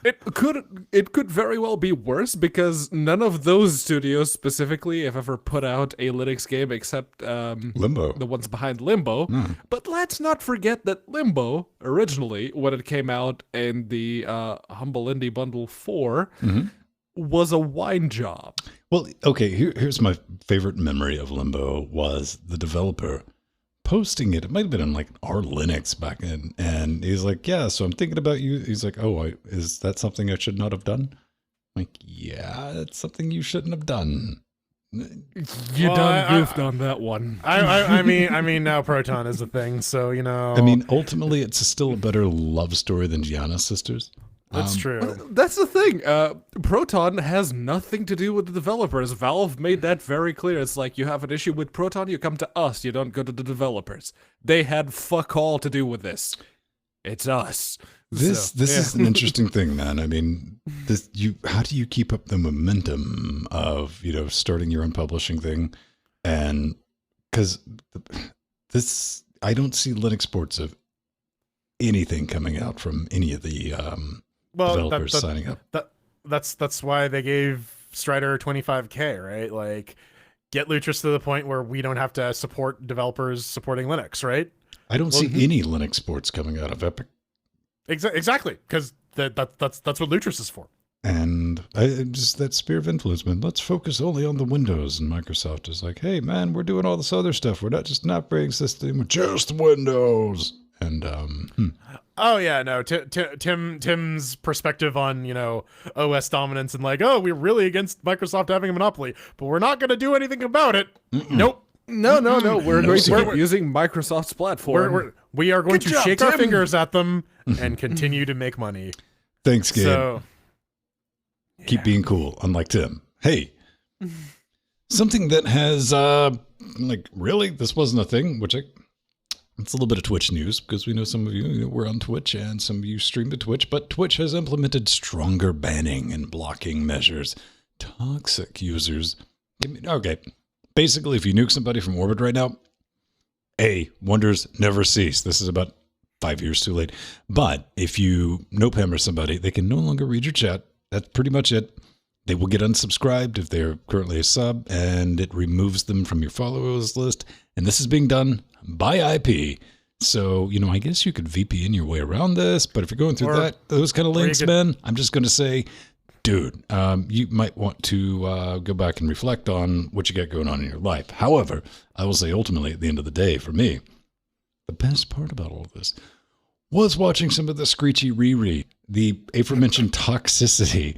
C: It could very well be worse, because none of those studios specifically have ever put out a Linux game except
A: Limbo.
C: the ones behind Limbo. But let's not forget that Limbo, originally, when it came out in the Humble Indie Bundle 4, was a wine job.
A: Well, okay, here's my favorite memory of Limbo was the developer posting it. It might have been on like our Linux back in, and he's like, yeah, so I'm thinking about you. He's like, oh, is that something I should not have done? I'm like, yeah, that's something you shouldn't have done.
C: You
B: Well,
C: done
B: I-
C: goofed on that one.
B: I mean now Proton is a thing, so you know.
A: I mean, ultimately, it's still a better love story than Gianna's sisters.
B: that's true.
C: That's the thing. Proton has nothing to do with the developers. Valve made that very clear. It's like, you have an issue with Proton, you come to us. You don't go to the developers. They had fuck all to do with this. It's us.
A: This
C: So, yeah.
A: is an interesting thing, man. I mean, how do you keep up the momentum of starting your own publishing thing, and because I don't see Linux sports of anything coming out from any of the developers signing up.
B: That's why they gave Strider 25K, right? Like, get Lutris to the point where we don't have to support developers supporting Linux, right?
A: I don't see any Linux sports coming out of Epic.
B: Exactly, because that's what Lutris is for.
A: And just that sphere of influence, man. Let's focus only on the Windows. And Microsoft is like, hey, man, we're doing all this other stuff. We're not just an operating system, we're just Windows. And
B: Oh yeah, no. Tim's perspective on OS dominance and like, oh, we're really against Microsoft having a monopoly, but we're not going to do anything about it. Nope.
C: No. We're going to
A: secret.
C: keep using Microsoft's platform.
B: We are going
C: Good
B: to
C: job,
B: shake our
C: Tim.
B: fingers at them and continue to make money.
A: thanks, Gabe.
B: So
A: Keep being cool, unlike Tim. Hey, something that has, really, this wasn't a thing, which it's a little bit of Twitch news, because we know some of you were on Twitch and some of you stream to Twitch, but Twitch has implemented stronger banning and blocking measures. Toxic users. Okay. Basically, if you nuke somebody from orbit right now, wonders never cease. This is about 5 years too late. But if you no-pammer somebody, they can no longer read your chat. That's pretty much it. They will get unsubscribed if they're currently a sub, and it removes them from your followers list. And this is being done by IP. So, I guess you could VPN your way around this, but if you're going through those kind of links, man, I'm just going to say, dude, you might want to go back and reflect on what you got going on in your life. However, I will say ultimately at the end of the day, for me, the best part about all of this was watching some of the screechy Riri, the aforementioned toxicity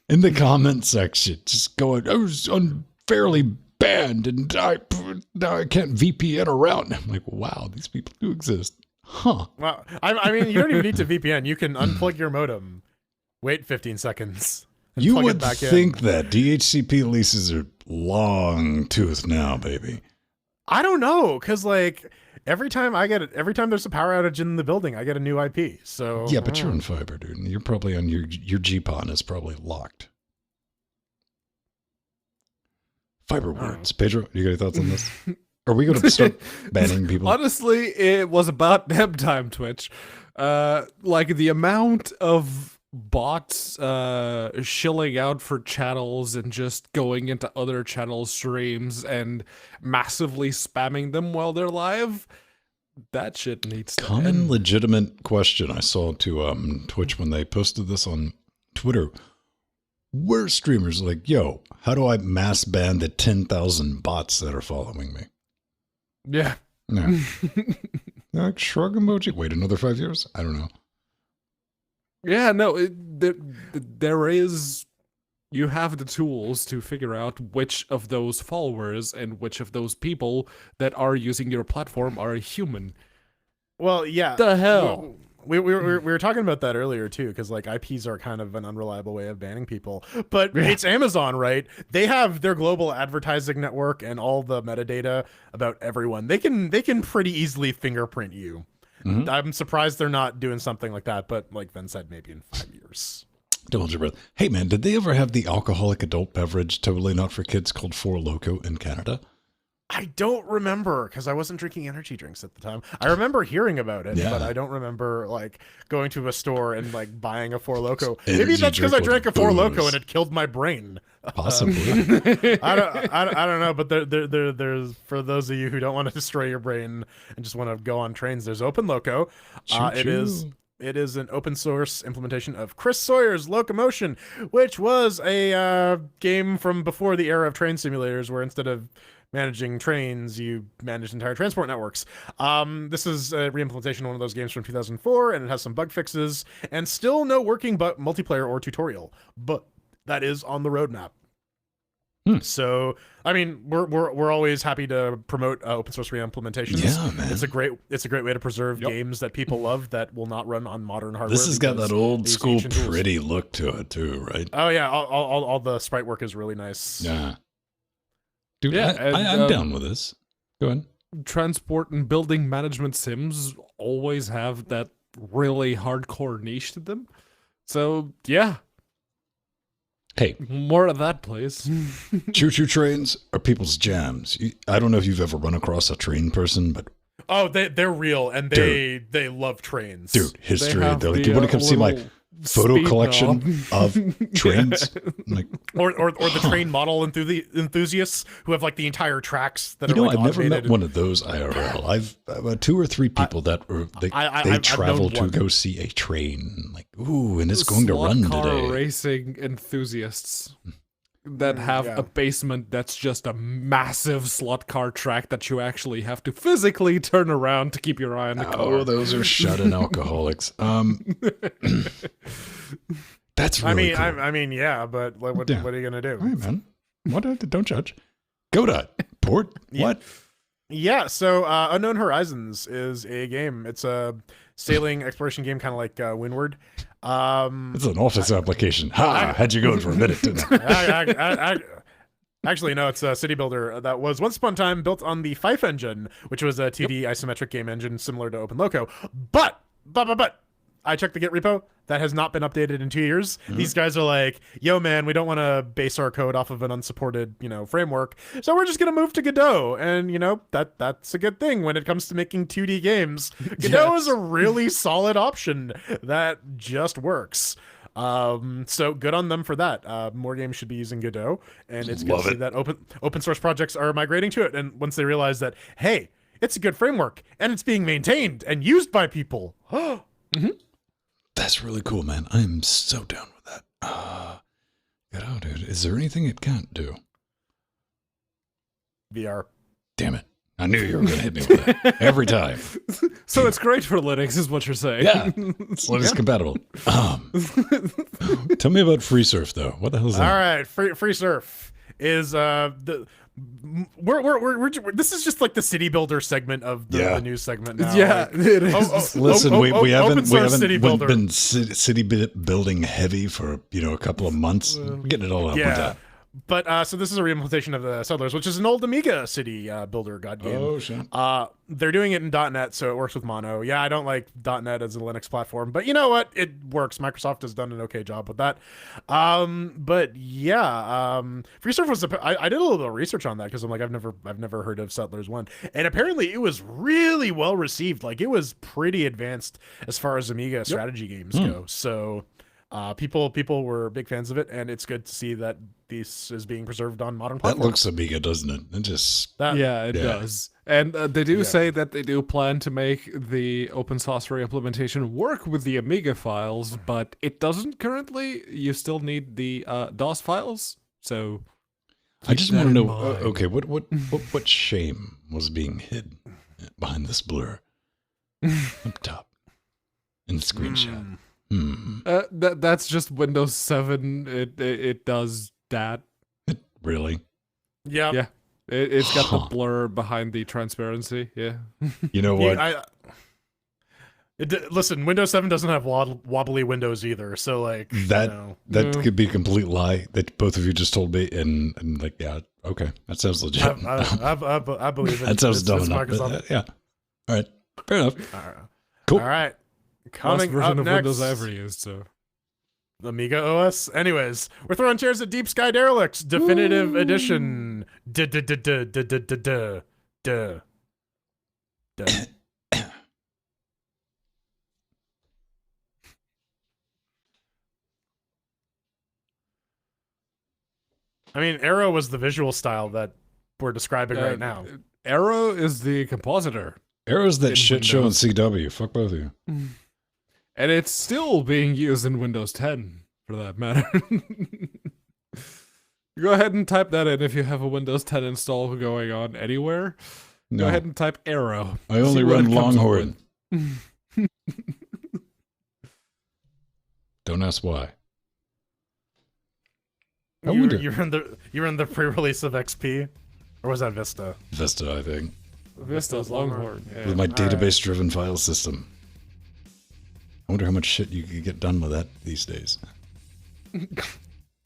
A: in the comment section, just going, I was unfairly banned and now I can't VPN around. I'm like, wow, these people do exist. Huh.
B: well, I mean, you don't even need to VPN. You can unplug your modem, wait 15 seconds,
A: You
B: plug it
A: would
B: back in.
A: think that DHCP leases are long tooth now, baby.
B: I don't know, because like every time there's a power outage in the building, I get a new IP. So
A: Yeah, but you're on fiber, dude. And you're probably on your GPON is probably locked. Fiber words. Pedro, you got any thoughts on this? Are we going to start banning people?
C: Honestly, it was about damn time, Twitch. Like the amount of bots shilling out for channels and just going into other channel streams and massively spamming them while they're live. That shit needs to
A: Common
C: end.
A: legitimate question I saw to Twitch when they posted this on Twitter. Were streamers like, yo, how do I mass ban the 10,000 bots that are following me?
C: Yeah.
A: Yeah. Like, shrug emoji. Wait another 5 years? I don't know.
C: Yeah, no, there is... You have the tools to figure out which of those followers and which of those people that are using your platform are human.
B: Well, yeah.
C: The hell?
B: We were talking about that earlier too, because like IPs are kind of an unreliable way of banning people. But it's Amazon, right? They have their global advertising network and all the metadata about everyone. They can pretty easily fingerprint you. Mm-hmm. I'm surprised they're not doing something like that. But like Ven said, maybe in 5 years.
A: Don't hold your breath. Hey man, did they ever have the alcoholic adult beverage totally not for kids called Four Loco in Canada?
B: I don't remember because I wasn't drinking energy drinks at the time. I remember hearing about it, but I don't remember like going to a store and like buying a Four Loco. Maybe that's because I drank a Four Loco and it killed my brain.
A: Possibly.
B: I don't know, but there's for those of you who don't want to destroy your brain and just want to go on trains, there's Open Loco. It is an open source implementation of Chris Sawyer's Locomotion, which was a game from before the era of train simulators, where instead of managing trains, you manage entire transport networks. This is a re-implementation of one of those games from 2004, and it has some bug fixes, and still no working multiplayer or tutorial, but that is on the roadmap. So, I mean, we're always happy to promote open source re-implementations.
A: Yeah, man.
B: It's a great way to preserve games that people love that will not run on modern hardware.
A: This has got that old school pretty look to it too, right?
B: Oh yeah, all the sprite work is really nice.
A: Yeah, dude,
C: yeah,
A: I'm down with this. Go ahead.
C: Transport and building management sims always have that really hardcore niche to them. So yeah.
A: Hey,
C: more of that, please.
A: Choo-choo trains are people's jams. I don't know if you've ever run across a train person, but
B: they're real and they love trains.
A: Dude, history. They're like, you want to come see my photo collection of trains? Like,
B: or the train model enthusiasts who have like the entire tracks that are like
A: I've never met one of those IRL. I've 2 or 3 people that were they travel to go see a train. Like, ooh, and it's going to run today.
C: Racing enthusiasts that have a basement that's just a massive slot car track that you actually have to physically turn around to keep your eye on the car.
A: Oh, those are shut-in alcoholics. That's really cool.
B: I mean, yeah, but what are you gonna do?
A: All right, man. Don't judge. Goda port. What?
B: Yeah. So, Unknown Horizons is a game. It's a sailing exploration game, kind of like Windward.
A: It's an office application. Had you going for a minute, didn't I?
B: Actually, no, it's a city builder that was once upon a time built on the Fife engine, which was a 2D isometric game engine similar to Open Loco. But I checked the Git repo. That has not been updated in 2 years. Mm-hmm. These guys are like, yo, man, we don't want to base our code off of an unsupported, framework. So we're just going to move to Godot. And, that's a good thing when it comes to making 2D games. Godot is a really solid option that just works. So good on them for that. More games should be using Godot. And it's good to see that open source projects are migrating to it. And once they realize that, hey, it's a good framework and it's being maintained and used by people.
C: Mm-hmm.
A: That's really cool, man. I'm so down with that. Godot, dude. Is there anything it can't do?
B: VR.
A: Damn it. I knew you were going to hit me with that every time.
C: So it's great for Linux, is what you're saying.
A: Yeah. It's Linux compatible. Tell me about FreeSurf, though. What the hell is that?
B: All right. FreeSurf is this is just like the city builder segment of the news segment now.
C: Yeah,
B: like,
C: it is.
A: Listen, we haven't
B: city builder.
A: been city building heavy for a couple of months. We're getting it all out.
B: Yeah. But so this is a reimplementation of the Settlers, which is an old Amiga city builder god game.
A: Oh shit.
B: They're doing it in .NET, so it works with Mono. Yeah, I don't like .NET as a Linux platform, but you know what? It works. Microsoft has done an okay job with that. But yeah, FreeSurf was. I did a little bit of research on that because I'm like I've never heard of Settlers 1, and apparently it was really well received. Like it was pretty advanced as far as Amiga strategy games go. So. People were big fans of it, and it's good to see that this is being preserved on modern platforms.
A: That looks Amiga, doesn't it? It just
C: it does. And they do say that they do plan to make the open source reimplementation work with the Amiga files, but it doesn't currently. You still need the DOS files. So
A: I just want to know. Okay, what shame was being hid behind this blur up top in the screenshot?
C: That's just Windows 7. It does that.
A: Really?
B: Yeah.
C: Yeah. It's got the blur behind the transparency. Yeah.
A: You know what?
B: Listen, Windows 7 doesn't have wobbly windows either, so like
A: that could be a complete lie that both of you just told me, and like okay, that sounds legit.
B: I believe it.
A: That sounds dumb enough. Yeah. All right. Fair enough. Cool.
B: All right.
C: Coming
B: Last version
C: up
B: of
C: next,
B: Windows
C: I ever used. So
B: Amiga OS. Anyways, we're throwing chairs at Deep Sky Derelicts Definitive Edition. I mean, Arrow was the visual style that we're describing right now.
C: Arrow is the compositor.
A: Arrow's that shit show in CW. Fuck both of you.
C: And it's still being used in Windows 10, for that matter. Go ahead and type that in if you have a Windows 10 install going on anywhere.
A: No.
C: Go ahead and type Arrow.
A: I only run Longhorn. Don't ask why.
B: You're in the pre-release of XP, or was that Vista?
A: Vista, I think.
C: Vista's Longhorn. Yeah.
A: With my database-driven file system. I wonder how much shit you could get done with that these days.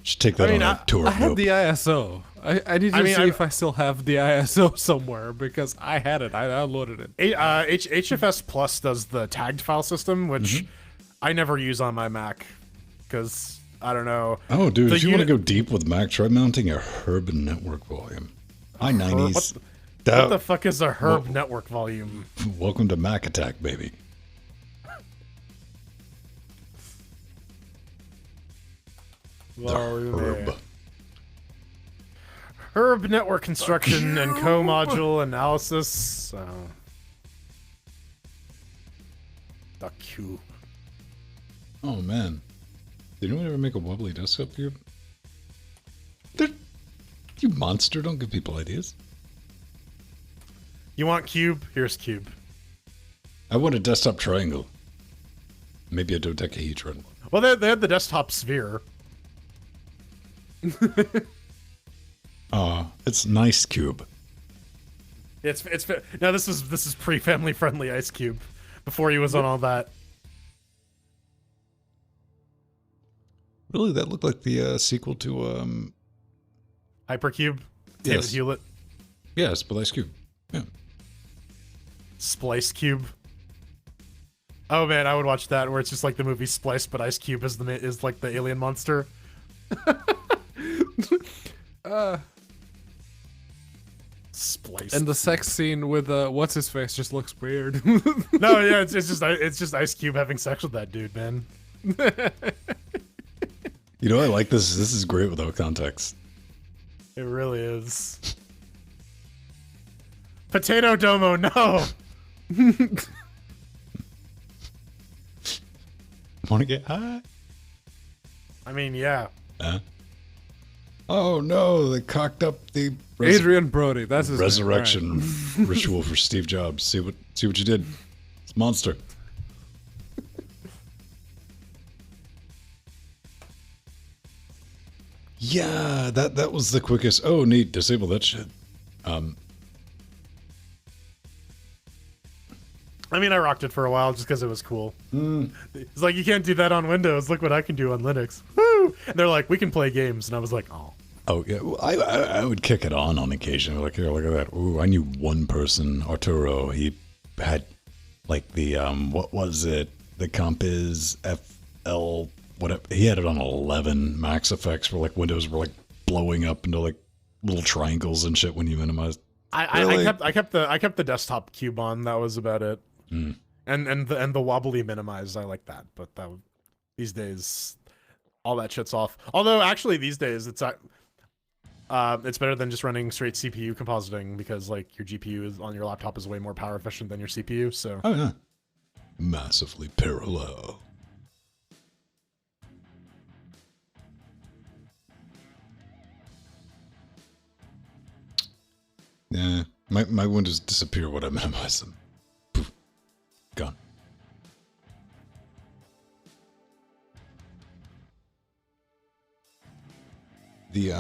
A: Should take that on a tour.
C: I had the ISO. I need to see if I still have the ISO somewhere because I had it. I downloaded it.
B: HFS Plus does the tagged file system, which I never use on my Mac because I don't know.
A: Oh, dude, if you want to go deep with Mac, try mounting a Herb network volume. i90s.
B: What the fuck is a Herb network volume?
A: Welcome to Mac Attack, baby.
B: Herb network construction and co-module analysis. The cube.
A: Oh man, did anyone ever make a wobbly desktop cube? You monster! Don't give people ideas.
B: You want cube? Here's cube.
A: I want a desktop triangle. Maybe a dodecahedron.
B: Well, they had the desktop sphere.
A: It's nice cube.
B: It's now this is pre-family friendly Ice Cube before he was on all that.
A: Really, that looked like the sequel to
B: Hypercube. David Hewlett.
A: Yes, but Ice Cube. Yeah.
B: Splice Cube. Oh man, I would watch that where it's just like the movie Splice, but Ice Cube is like the alien monster. Splice.
C: And the sex scene with what's his face just looks weird.
B: No, yeah, it's just Ice Cube having sex with that dude, man.
A: You know, I like this. This is great without context.
B: It really is. Potato Domo, no.
A: Want to get high?
B: I mean, yeah.
A: Oh no, they cocked up the
C: Adrian Brody. That's his
A: resurrection
C: name, right.
A: ritual for Steve Jobs. See what you did. It's a monster. Yeah, that was the quickest. Oh, neat. Disable that shit.
B: I mean, I rocked it for a while just because it was cool. It's like, you can't do that on Windows. Look what I can do on Linux. Woo! And they're like, we can play games. And I was like, oh.
A: Oh, yeah. Well, I would kick it on occasion. Like, here, look at that. Ooh, I knew one person, Arturo. He had, like, the, what was it? The comp is FL, whatever. He had it on 11 max effects where, like, windows were, like, blowing up into, like, little triangles and shit when you minimized.
B: I kept the desktop cube on. That was about it. And the wobbly minimize, I like that, but these days all that shit's off. Although actually these days it's better than just running straight CPU compositing because like your GPU is on your laptop is way more power efficient than your CPU. So
A: oh yeah, massively parallel. Yeah, my windows disappear when I minimize them. Poof. Gone. The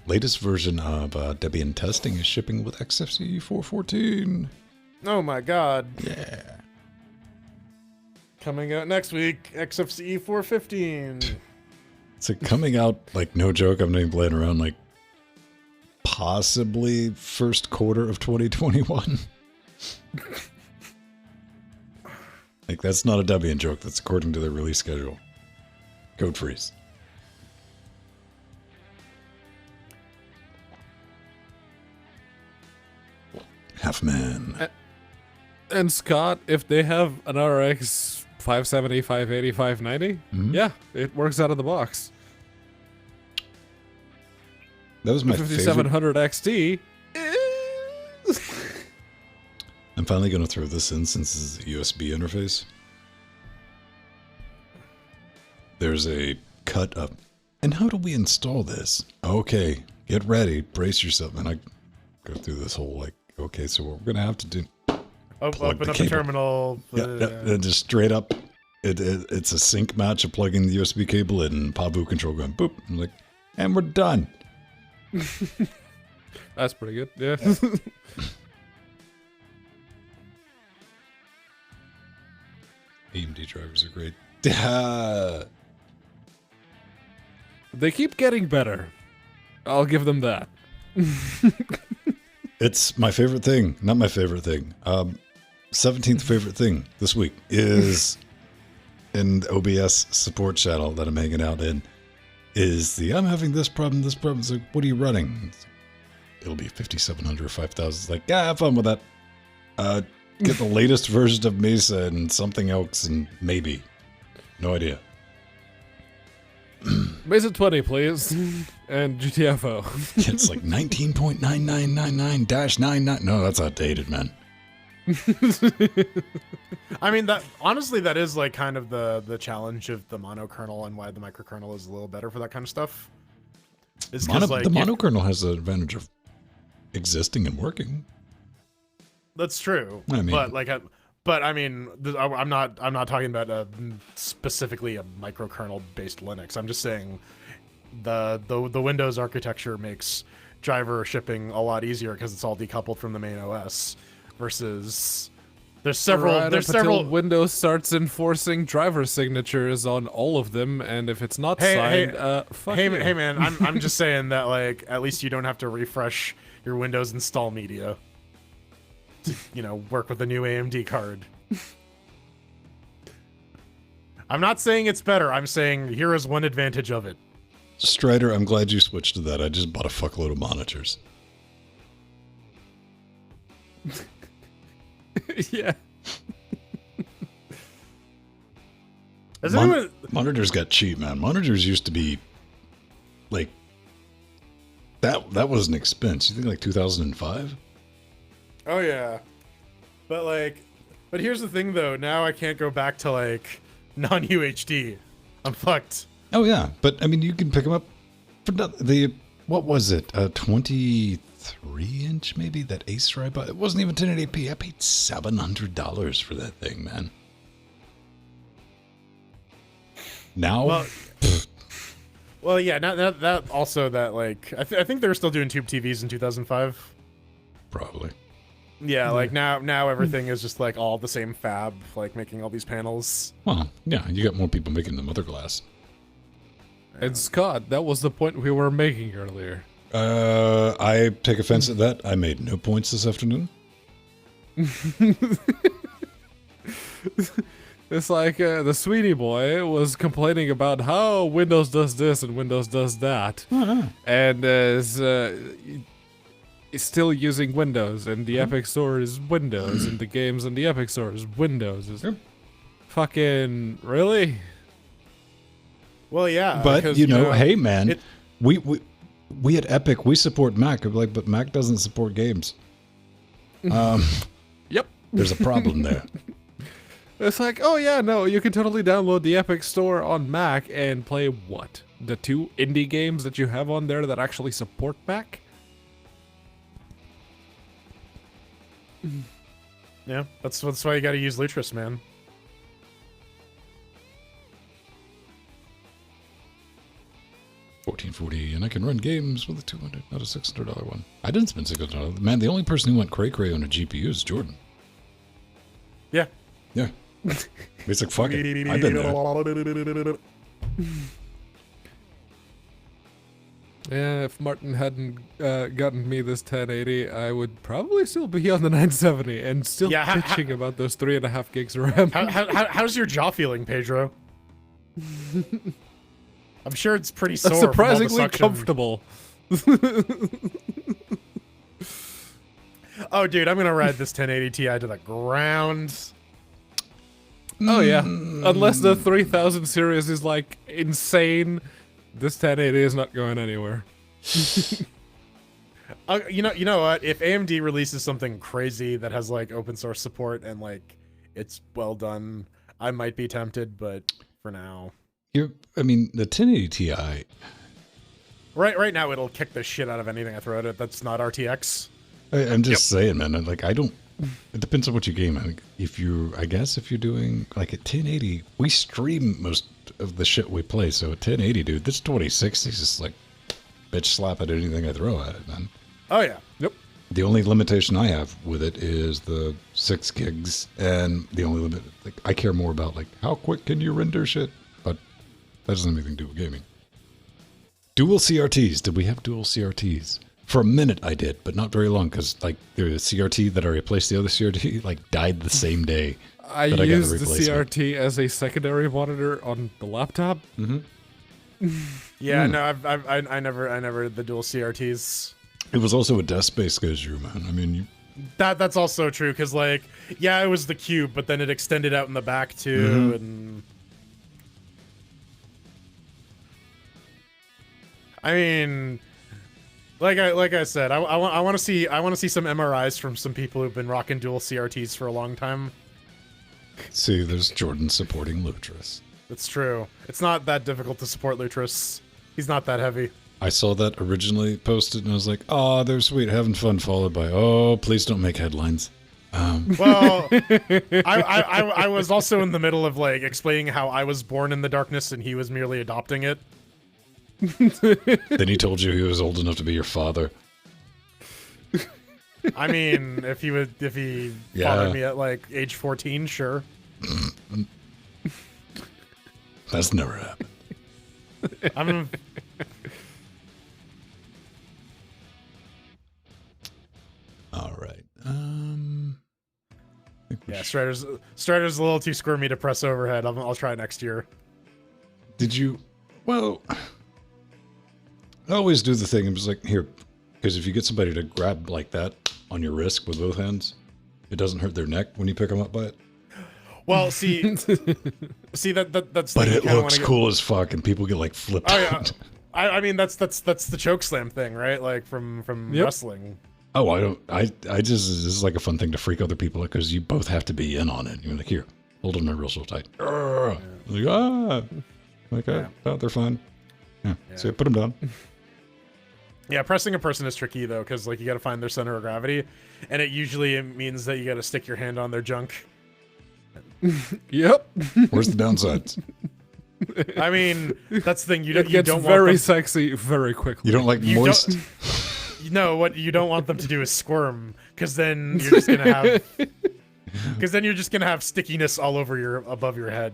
A: latest version of Debian testing is shipping with XFCE 4.14.
B: oh my god,
A: Yeah.
B: coming out next week, XFCE 4.15.
A: It's like coming out, like, no joke, I'm not even playing around, like, possibly first quarter of 2021. Like, that's not a Debian joke. That's according to their release schedule. Code freeze. Half man.
C: And Scott, if they have an RX 570, 580, 590, yeah, it works out of the box.
A: That was my
C: The
A: favorite.
C: 5700 XT.
A: I'm finally going to throw this in since this is a USB interface. There's a cut up. And how do we install this? Okay, get ready. Brace yourself. And I go through this whole, like, okay, so what we're going to have to do...
B: Open
A: the
B: up
A: cable.
B: a terminal.
A: Yeah, just straight up. It's a sync match of plugging the USB cable in and Pavu control going boop. I'm like, and we're done.
C: That's pretty good. Yeah.
A: AMD drivers are great.
C: They keep getting better. I'll give them that.
A: It's my favorite thing. Not my favorite thing. 17th favorite thing this week is in the OBS support channel that I'm hanging out in is the I'm having this problem. It's like, what are you running? It'll be 5700 or 5000. It's like, yeah, have fun with that. Get the latest version of Mesa and something else and maybe. No idea.
C: Mesa 20, please. And GTFO.
A: It's like 19.9999-99. No, that's outdated, man.
B: I mean, that honestly, that is like kind of the challenge of the monokernel and why the microkernel is a little better for that kind of stuff. Is because like
A: the monokernel has the advantage of existing and working.
B: That's true.
A: I mean,
B: I'm not talking about specifically a microkernel based Linux. I'm just saying the Windows architecture makes driver shipping a lot easier because it's all decoupled from the main OS. Versus, there's several.
C: Windows starts enforcing driver signatures on all of them, and if it's not signed, fuck you.
B: Hey man, I'm just saying that like at least you don't have to refresh your Windows install media to, work with the new AMD card. I'm not saying it's better. I'm saying here is one advantage of it.
A: Strider, I'm glad you switched to that. I just bought a fuckload of monitors.
C: Yeah.
A: Monitors got cheap, man. Monitors used to be like that was an expense. You think like 2005?
B: Oh yeah. But here's the thing though, now I can't go back to like non-UHD. I'm fucked.
A: Oh yeah, but I mean you can pick them up for what was it? 23-inch maybe, that Ace Stripe. It wasn't even 1080p. I paid $700 for that thing, man. Now
B: Well, yeah, that also that like I think they were still doing tube TVs in 2005.
A: Probably.
B: Yeah, like now everything is just like all the same fab, like making all these panels.
A: Well, yeah, you got more people making the mother glass.
C: And Scott, that was the point we were making earlier.
A: I take offense at that. I made no points this afternoon.
C: It's like the sweetie boy was complaining about how Windows does this and Windows does that, and is still using Windows, and the Epic Store is Windows, and the games in the Epic Store is Windows. Fucking really?
B: Well, yeah,
A: But
B: because,
A: you know, hey man, we at Epic we support Mac. Like, but Mac doesn't support games.
C: Yep.
A: There's a problem there.
C: It's like, oh yeah, no, you can totally download the Epic Store on Mac and play what? The 2 indie games that you have on there that actually support Mac?
B: Yeah, that's why you got to use Lutris, man.
A: $14.40, and I can run games with a $200, not a $600 one. I didn't spend $600. Man, the only person who went cray-cray on a GPU is Jordan.
B: Yeah.
A: Yeah. He's like, fuck it. I've been there.
C: Yeah, if Martin hadn't gotten me this 1080, I would probably still be on the 970 and still bitching about those 3.5 gigs of RAM.
B: How's your jaw feeling, Pedro? I'm sure it's pretty sore.
C: Surprisingly comfortable.
B: Oh, dude, I'm gonna ride this 1080 Ti to the ground.
C: Oh yeah, unless the 3000 series is like insane, this 1080 is not going anywhere.
B: You know what? If AMD releases something crazy that has like open source support and like it's well done, I might be tempted, but for now,
A: I mean, the 1080 Ti.
B: Right now, it'll kick the shit out of anything I throw at it that's not RTX.
A: I'm just saying, man. Like, I don't. It depends on what you game. I guess if you're doing like at 1080, we stream most of the shit we play. So at 1080, dude, this 2060 is just like bitch slap at anything I throw at it, man.
B: Oh yeah.
C: Yep.
A: The only limitation I have with it is the 6 gigs, and the only limit, like, I care more about like how quick can you render shit, but that doesn't have anything to do with gaming. Dual CRTs. Did we have dual CRTs? For a minute I did, but not very long, because like the CRT that I replaced the other CRT like died the same day.
C: I used the CRT as a secondary monitor on the laptop.
A: Mm-hmm.
B: Yeah, no, I never the dual CRTs.
A: It was also a desk-based schedule, man. I mean,
B: that's also true, because like, yeah, it was the cube, but then it extended out in the back too, and I mean, like I said, I want to see some MRIs from some people who've been rocking dual CRTs for a long time.
A: see, there's Jordan supporting Lutris.
B: It's true. It's not that difficult to support Lutris. He's not that heavy.
A: I saw that originally posted, and I was like, "Oh, they're sweet, having fun." Followed by, "Oh, please don't make headlines."
B: Well, I was also in the middle of like explaining how I was born in the darkness and he was merely adopting it.
A: Then he told you he was old enough to be your father.
B: I mean, if he fathered me at like age 14, sure.
A: That's never happened.
B: I'm.
A: All right.
B: Yeah, Strider's a little too squirmy to press overhead. I'll try next year.
A: Did you? Well, I always do the thing. I'm just like, here, because if you get somebody to grab like that on your wrist with both hands, it doesn't hurt their neck when you pick them up by it.
B: Well, see that's.
A: But it looks cool as fuck, and people get like flipped out.
B: I mean, that's the choke slam thing, right? Like from wrestling.
A: Oh, I just, this is like a fun thing to freak other people out, because you both have to be in on it. You're like, here, hold on real tight. Yeah. Like, okay, oh, they're fine. Yeah. So put them down.
B: Yeah, pressing a person is tricky though, because like you got to find their center of gravity, and it usually means that you got to stick your hand on their junk.
C: Yep.
A: Where's the downsides?
B: I mean, that's the thing. You
C: It
B: don't. You
C: gets
B: don't
C: very
B: want
C: sexy very quickly.
A: You don't like
B: You
A: moist?
B: them, no, what you don't want them to do is squirm, because then you're just gonna have. Because then you're just gonna have stickiness all over above your head.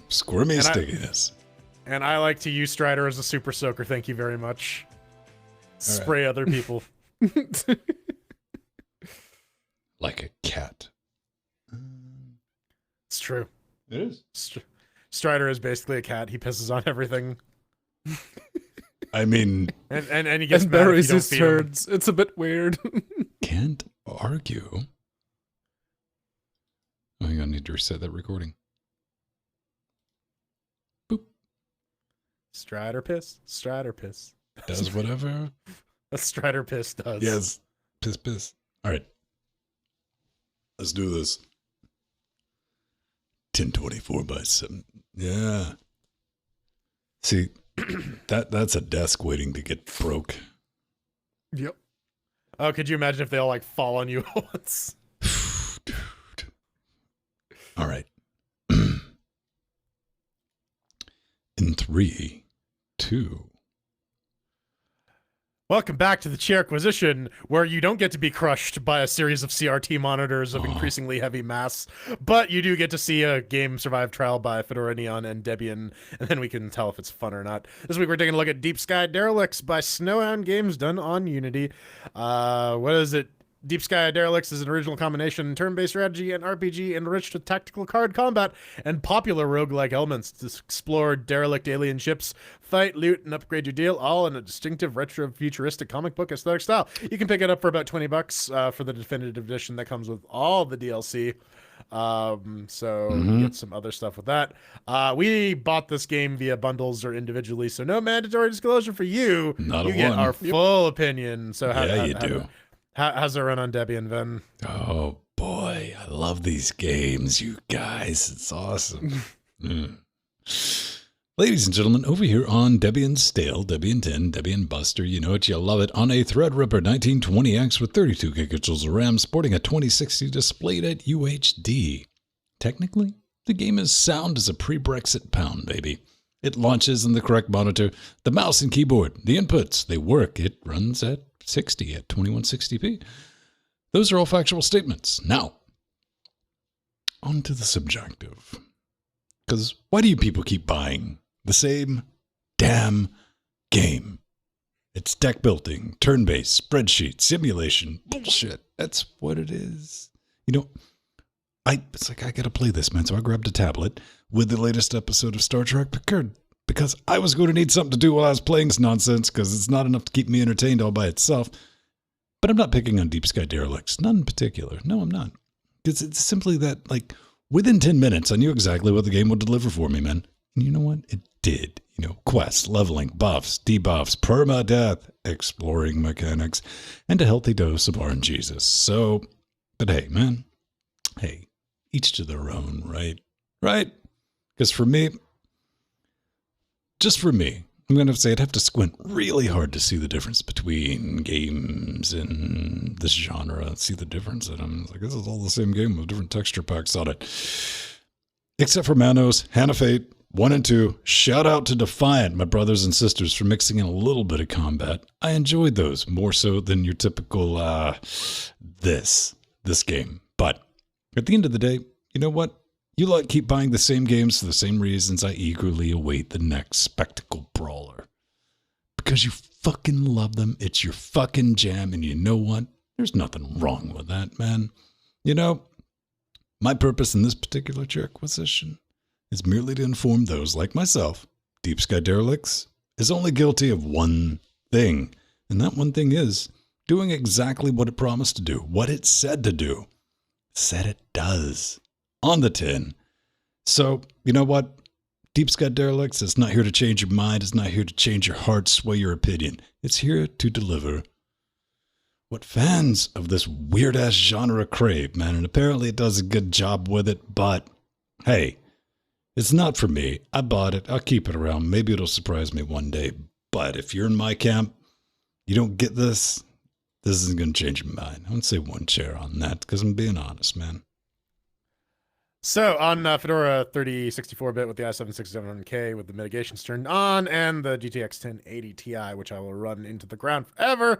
A: Squirmy
B: And
A: stickiness.
B: And I like to use Strider as a super soaker. Thank you very much. Spray other people.
A: Like a cat.
B: It's true.
A: It is.
B: Strider is basically a cat. He pisses on everything,
A: I mean,
B: and he gets
C: And
B: mad if
C: buries
B: you don't
C: his
B: feed him.
C: turds. It's a bit weird.
A: can't argue. Oh, hang on, I need to reset that recording. Boop.
B: Strider piss. Strider piss.
A: Does whatever.
B: A Strider piss does.
A: Yes. Piss. All right. Let's do this. 1024 by 7. Yeah. See, that's a desk waiting to get broke.
C: Yep.
B: Oh, could you imagine if they all like fall on you at once?
A: Dude. All right. In 3, 2.
B: Welcome back to the Chairquisition, where you don't get to be crushed by a series of CRT monitors of increasingly heavy mass, but you do get to see a game survive trial by Fedora Neon and Debian, and then we can tell if it's fun or not. This week we're taking a look at Deep Sky Derelicts by Snowin Games, done on Unity. What is it? Deep Sky Derelicts is an original combination turn-based strategy and RPG enriched with tactical card combat and popular roguelike elements to explore derelict alien ships, fight, loot, and upgrade your deal, all in a distinctive retro-futuristic comic book aesthetic style. You can pick it up for about $20 for the definitive edition that comes with all the DLC. You get some other stuff with that. We bought this game via bundles or individually, so no mandatory disclosure for you.
A: Not
B: you
A: a
B: get
A: one.
B: our full opinion. So
A: You do.
B: How's it run on Debian, Ven?
A: Oh boy, I love these games, you guys. It's awesome. Ladies and gentlemen, over here on Debian Stale, Debian 10, Debian Buster, you know it, you love it, on a Threadripper 1920X with 32 gigajoules of RAM, sporting a 2060 displayed at UHD. Technically, the game is sound as a pre-Brexit pound, baby. It launches in the correct monitor, the mouse and keyboard, the inputs, they work. It runs at 60 at 2160p. Those are all factual statements. Now, on to the subjective. Because why do you people keep buying the same damn game? It's deck building, turn-based, spreadsheet, simulation, bullshit. That's what it is. You know, it's like, I gotta play this, man. So I grabbed a tablet with the latest episode of Star Trek Picard, because I was going to need something to do while I was playing this nonsense, because it's not enough to keep me entertained all by itself. But I'm not picking on Deep Sky Derelicts. None in particular. No, I'm not. It's simply that, like, within 10 minutes, I knew exactly what the game would deliver for me, man. And you know what? It did. You know, quests, leveling, buffs, debuffs, permadeath, exploring mechanics, and a healthy dose of RNGesus. So, but hey, man. Hey, each to their own, right? Right? Because for me, just for me, I'm going to say I'd have to squint really hard to see the difference between games in this genre. See the difference. And I'm like, this is all the same game with different texture packs on it. Except for Manos, Hannah Fate, 1 and 2. Shout out to Defiant, my brothers and sisters, for mixing in a little bit of combat. I enjoyed those more so than your typical, this game. But at the end of the day, you know what? You like keep buying the same games for the same reasons I eagerly await the next spectacle brawler. Because you fucking love them, it's your fucking jam, and you know what? There's nothing wrong with that, man. You know, my purpose in this particular Chairquisition is merely to inform those like myself, Deep Sky Derelicts is only guilty of one thing, and that one thing is doing exactly what it promised to do, what it said to do. Said it does. On the tin. So, you know what? Deep Sky Derelicts is not here to change your mind. It's not here to change your heart, sway your opinion. It's here to deliver what fans of this weird-ass genre crave, man. And apparently it does a good job with it. But, hey, it's not for me. I bought it. I'll keep it around. Maybe it'll surprise me one day. But if you're in my camp, you don't get this, this isn't going to change your mind. I wouldn't say one chair on that because I'm being honest, man.
B: So on Fedora 3064-bit with the i7-6700K with the mitigations turned on and the GTX 1080 Ti, which I will run into the ground forever.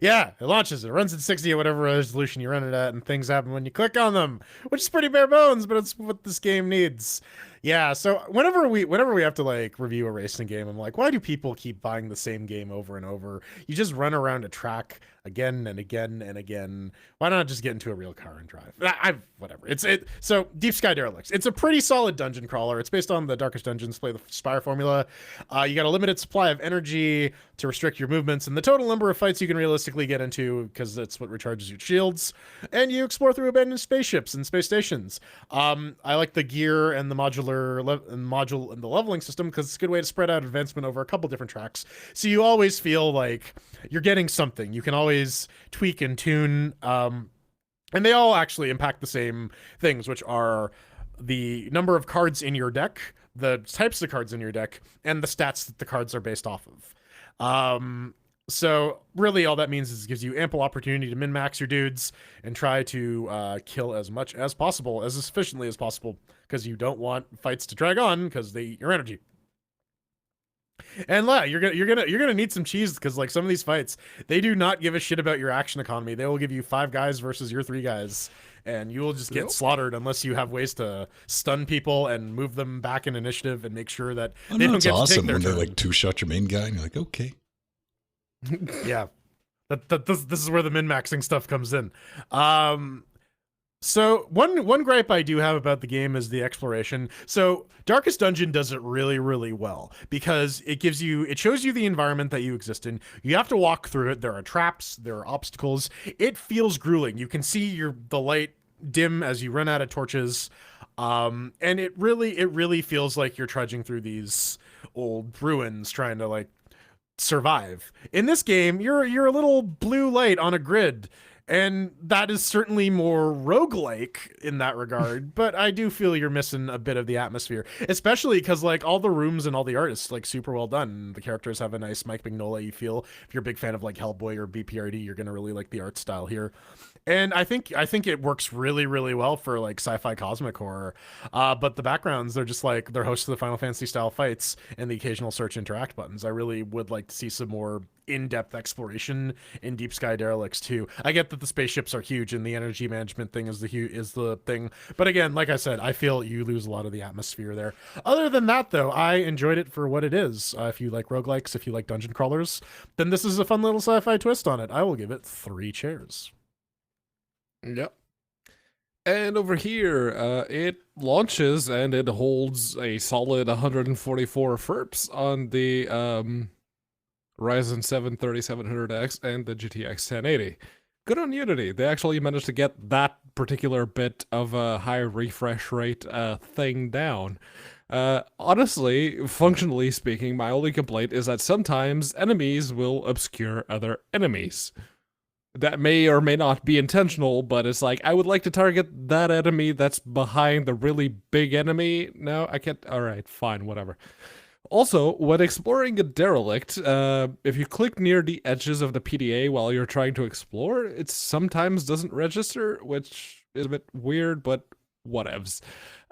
B: Yeah, it launches. It runs at 60 at whatever resolution you run it at, and things happen when you click on them, which is pretty bare bones, but it's what this game needs. Yeah, so whenever we have to like review a racing game, I'm like, why do people keep buying the same game over and over? You just run around a track again and again and again. Why not just get into a real car and drive? Whatever. So Deep Sky Derelicts. It's a pretty solid dungeon crawler. It's based on the Darkest Dungeons Play the Spire formula. You got a limited supply of energy to restrict your movements and the total number of fights you can realistically get into, because that's what recharges your shields. And you explore through abandoned spaceships and space stations. I like the gear and the module and the leveling system because it's a good way to spread out advancement over a couple different tracks. So you always feel like you're getting something. You can always tweak and tune. And they all actually impact the same things, which are the number of cards in your deck, the types of cards in your deck, and the stats that the cards are based off of. So really all that means is it gives you ample opportunity to min-max your dudes and try to kill as much as possible, as efficiently as possible, because you don't want fights to drag on because they eat your energy. And you're gonna need some cheese, because like some of these fights, they do not give a shit about your action economy. They will give you 5 guys versus your 3 guys, and you will just get slaughtered unless you have ways to stun people and move them back in initiative and make sure that they don't get to take their turn.
A: They like 2-shot your main guy and you're like, okay.
B: Yeah, this is where the min-maxing stuff comes in. So one gripe I do have about the game is the exploration. So Darkest Dungeon does it really, really well because it shows you the environment that you exist in. You have to walk through it. There are traps, there are obstacles. It feels grueling. You can see the light dim as you run out of torches. And it really feels like you're trudging through these old ruins trying to like survive. In this game, you're a little blue light on a grid. And that is certainly more roguelike in that regard, but I do feel you're missing a bit of the atmosphere, especially because like all the rooms and all the art is like super well done. The characters have a nice Mike Mignola feel. If you're a big fan of like Hellboy or BPRD, you're gonna really like the art style here. And I think it works really, really well for like sci-fi cosmic horror. But the backgrounds, they're just like they're hosts of the Final Fantasy style fights and the occasional search interact buttons. I really would like to see some more in-depth exploration in Deep Sky Derelicts too. I get that the spaceships are huge and the energy management thing is the thing, but again, like I said, I feel you lose a lot of the atmosphere there. Other than that though, I enjoyed it for what it is. If you like roguelikes, if you like dungeon crawlers, then this is a fun little sci-fi twist on it. I will give it 3 chairs.
C: Yep. And over here, it launches and it holds a solid 144 FERPs on the Ryzen 7 3700X and the GTX 1080. Good on Unity. They actually managed to get that particular bit of a high refresh rate thing down. Honestly, functionally speaking, my only complaint is that sometimes enemies will obscure other enemies. That may or may not be intentional, but it's like, I would like to target that enemy that's behind the really big enemy. No, I can't. All right, fine, whatever. Also, when exploring a derelict, if you click near the edges of the PDA while you're trying to explore, it sometimes doesn't register, which is a bit weird, but whatevs.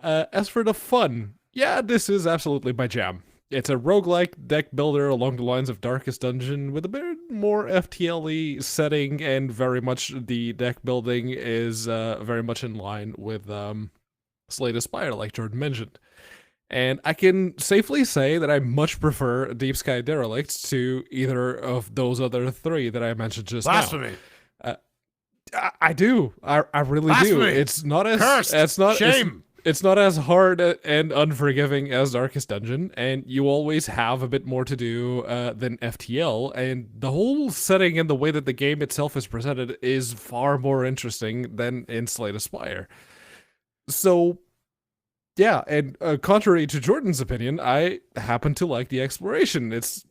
C: As for the fun, yeah, this is absolutely my jam. It's a roguelike deck builder along the lines of Darkest Dungeon with a bit more FTL-y setting, and very much the deck building is very much in line with Slay the Spire, like Jordan mentioned. And I can safely say that I much prefer Deep Sky Derelicts to either of those other 3 that I mentioned just
B: Blasphemy.
C: Now. I do. I really
B: Blasphemy.
C: do. It's not as
B: Cursed.
C: It's not
B: Shame.
C: It's not as hard and unforgiving as Darkest Dungeon, and you always have a bit more to do than FTL, and the whole setting and the way that the game itself is presented is far more interesting than in Slay the Spire. So, yeah, and contrary to Jordan's opinion, I happen to like the exploration. It's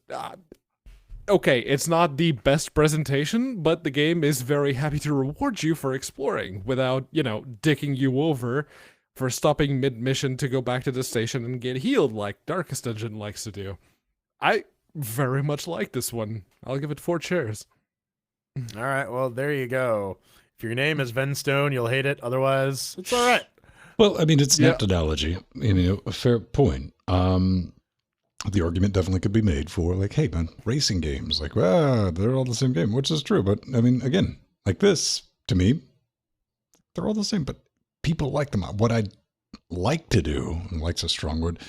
C: okay, it's not the best presentation, but the game is very happy to reward you for exploring without, dicking you over for stopping mid-mission to go back to the station and get healed like Darkest Dungeon likes to do. I very much like this one. I'll give it 4 chairs.
B: All right, well, there you go. If your name is Venstone, you'll hate it. Otherwise, it's all right.
A: Well, I mean, it's an apt analogy. You know, a fair point. The argument definitely could be made for like, hey, man, racing games, like, well, they're all the same game, which is true. But I mean, again, like this, to me, they're all the same, but people like them. What I like to do, and like's a strong word,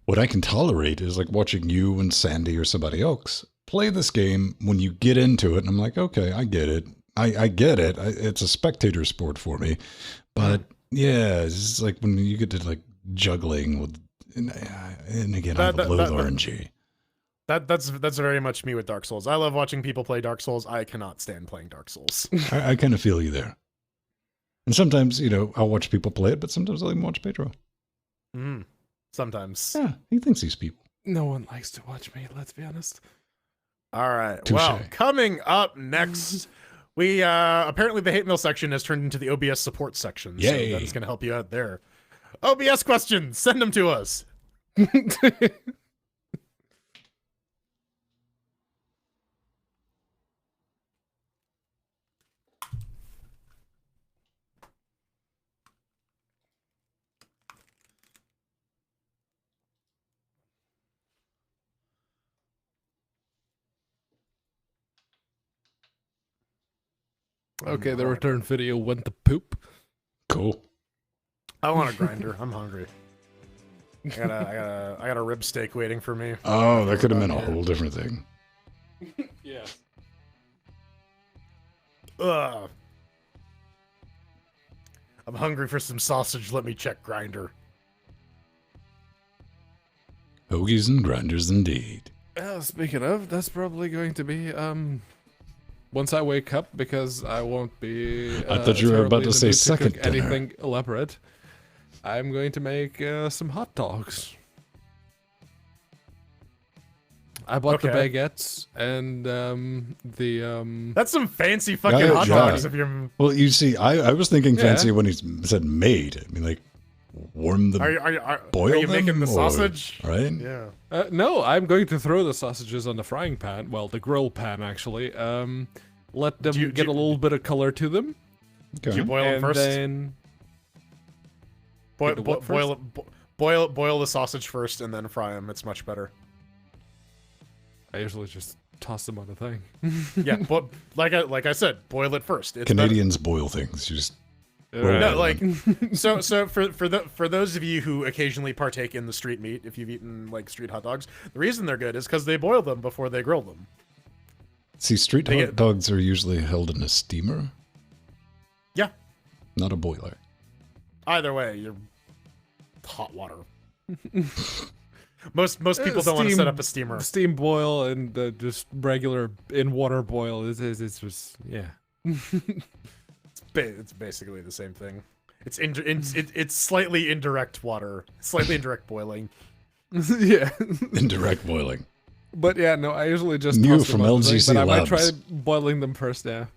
A: what I can tolerate is like watching you and Sandy or somebody else play this game when you get into it. And I'm like, okay, I get it. I get it. It's a spectator sport for me. But yeah, it's just like when you get to like juggling with, and again, I loathe RNG.
B: That's very much me with Dark Souls. I love watching people play Dark Souls. I cannot stand playing Dark Souls.
A: I kind of feel you there. And sometimes, you know, I'll watch people play it, but sometimes I'll even watch Pedro.
B: Sometimes.
A: Yeah, he thinks he's people.
C: No one likes to watch me, let's be honest.
B: All right.
A: Touché.
B: Well, coming up next, we apparently the hate mail section has turned into the OBS support section.
A: Yay.
B: So that's going to help you out there. OBS questions, send them to us.
C: Okay, the return video went to poop.
A: Cool.
B: I want a grinder. I'm hungry. I got a rib steak waiting for me.
A: Oh, that could have been a whole different thing.
C: Yeah.
B: Ugh. I'm hungry for some sausage. Let me check grinder.
A: Hoagies and grinders indeed.
C: Speaking of, that's probably going to be once I wake up, because I won't be.
A: I thought you were about to say second dinner.
C: Anything elaborate. I'm going to make some hot dogs. I bought the baguettes and the.
B: That's some fancy fucking hot dogs. If you're.
A: Well, you see, I was thinking fancy when he said made. I mean, like warm them.
B: Are you making the sausage?
A: Right?
B: Yeah.
C: No, I'm going to throw the sausages on the frying pan. Well, the grill pan actually. Let them get a little bit of color to them.
A: Okay.
B: Do you boil them first?
C: Then
B: boil the sausage first and then fry them. It's much better.
C: I usually just toss them on the thing.
B: Yeah, but like I said, boil it first. It's
A: Canadians boil things. You just
B: no, like so for those of you who occasionally partake in the street meat, if you've eaten like street hot dogs, the reason they're good is because they boil them before they grill them.
A: See, street hot dogs are usually held in a steamer.
B: Yeah.
A: Not a boiler.
B: Either way, you're hot water. Most people don't want to set up a steamer.
C: Steam boil and just regular in water boil it's just
B: It's basically the same thing. It's slightly indirect water, slightly indirect boiling.
C: Yeah.
A: Indirect boiling.
C: But yeah, no, I usually just
A: New
C: toss them
A: from
C: on the thing,
A: LGC
C: but I might
A: Labs.
C: try boiling them first now.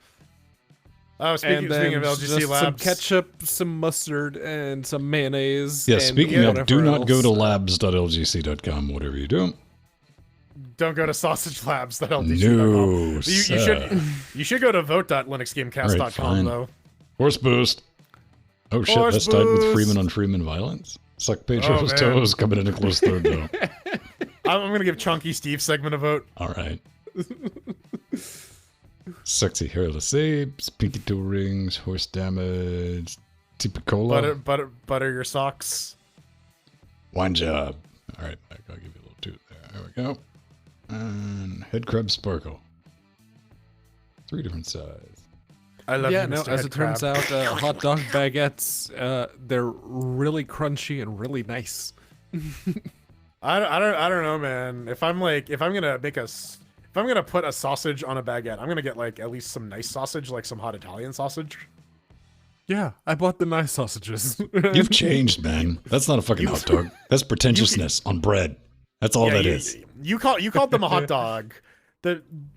B: Oh, speaking of LGC
C: just
B: Labs,
C: some ketchup, some mustard, and some mayonnaise.
A: Yeah,
C: and
A: speaking of, do not go to
C: else.
A: labs.lgc.com, whatever you do.
B: don't go to sausagelabs.lgc.com.
A: No,
B: you should go to vote.linuxgamecast.com though.
A: Horse boost. Oh shit,
B: Horse
A: that's tied with
B: boost.
A: Freeman on Freeman violence. Suck Pedro's
B: man.
A: toes, coming in a close third though.
B: I'm gonna give Chunky Steve segment a vote.
A: All right. Sexy hairless apes, pinky toe rings, horse damage, Tipicola.
B: Butter your socks.
A: Wine job. All right, I'll give you a little toot there. There we go. And head crab sparkle. 3 different sizes.
B: I love
C: Yeah,
B: you,
C: no,
B: Mr.
C: as
B: Head
C: it turns
B: Crab.
C: out, hot dog baguettes, they're really crunchy and really nice.
B: I don't know, man. If I'm gonna put a sausage on a baguette, I'm gonna get like at least some nice sausage, like some hot Italian sausage.
C: Yeah, I bought the nice sausages.
A: You've changed, man. That's not a fucking hot dog. That's pretentiousness on bread. That's all that is.
B: You called them a hot dog.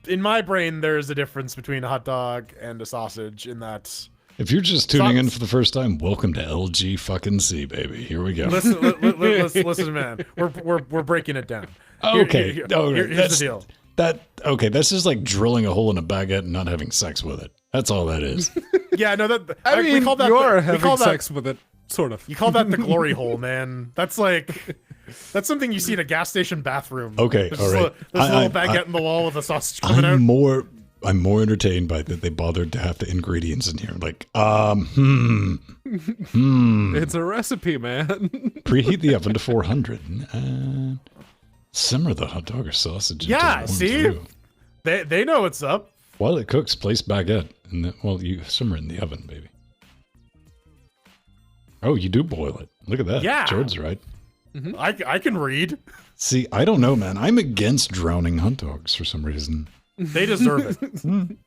B: In my brain, there's a difference between a hot dog and a sausage. In that,
A: If you're just tuning in for the first time, welcome to LG fucking C, baby. Here we go.
B: listen, man. We're breaking it down.
A: Okay.
B: Here's
A: That's
B: the deal.
A: That's just like drilling a hole in a baguette and not having sex with it. That's all that is.
B: Yeah, no,
C: I mean,
B: we call that
C: you are having sex with it. Sort of.
B: You call that the glory hole, man. That's something you see in a gas station bathroom.
A: Okay,
B: There's
A: all right.
B: There's a little baguette in the wall with a sausage coming out.
A: I'm more entertained by that they bothered to have the ingredients in here. Like,
C: It's a recipe, man.
A: preheat the oven to 400 and simmer the hot dog or sausage.
B: Yeah,
A: until
B: see?
A: warm through.
B: They know what's up.
A: While it cooks, place baguette. And you simmer it in the oven, baby. Oh, you do boil it. Look at that.
B: Yeah.
A: George's right.
B: I can read.
A: See, I don't know, man. I'm against drowning hot dogs for some reason.
B: They deserve it.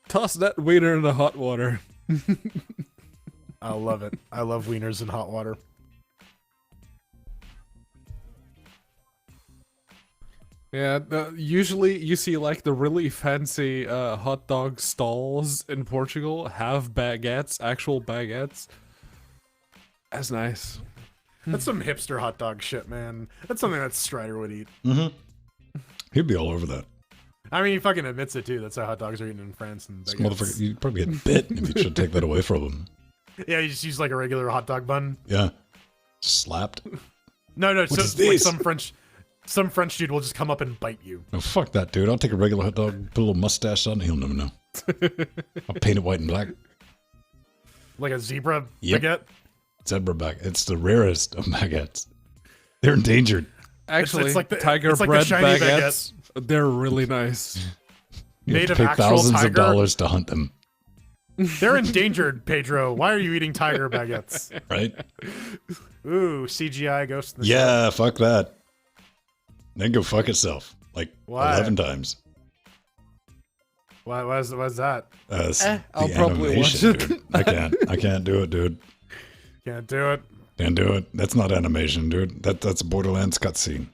C: Toss that wiener in the hot water.
B: I love it. I love wieners in hot water.
C: Yeah, usually you see like the really fancy hot dog stalls in Portugal have baguettes, actual baguettes. That's nice.
B: That's some hipster hot dog shit, man. That's something that Strider would eat.
A: He'd be all over that.
B: I mean, he fucking admits it too. That's how hot dogs are eaten in France. And
A: This motherfucker, you'd probably get bit if you should take that away from him.
B: yeah, you just use like a regular hot dog bun.
A: Yeah. Slapped.
B: No.
A: What is
B: So like
A: this?
B: some French dude will just come up and bite you.
A: Oh, fuck that, dude. I'll take a regular hot dog, put a little mustache on it, he'll never know. I'll paint it white and black.
B: Like a zebra
A: Yep.
B: baguette.
A: Zebra baguette. It's the rarest of baguettes. They're endangered.
C: Actually,
B: it's like the-
C: tiger
B: it's like the
C: bread
B: shiny
C: baguettes, they're really nice.
A: You
B: Made
A: have
B: of
A: to pay
B: actual
A: thousands
B: tiger?
A: of dollars to hunt them,
B: They're endangered, Pedro. Why are you eating tiger baguettes?
A: right?
B: Ooh, CGI ghost in the shell.
A: Yeah, fuck that. Then go fuck itself. Like
B: Why?
A: 11 times.
B: Why is that?
A: The
C: I'll probably watch
A: animation,
C: it.
A: dude. I can't do it, dude.
B: Can't do it.
A: Can't do it. That's not animation, dude. That's a Borderlands cutscene.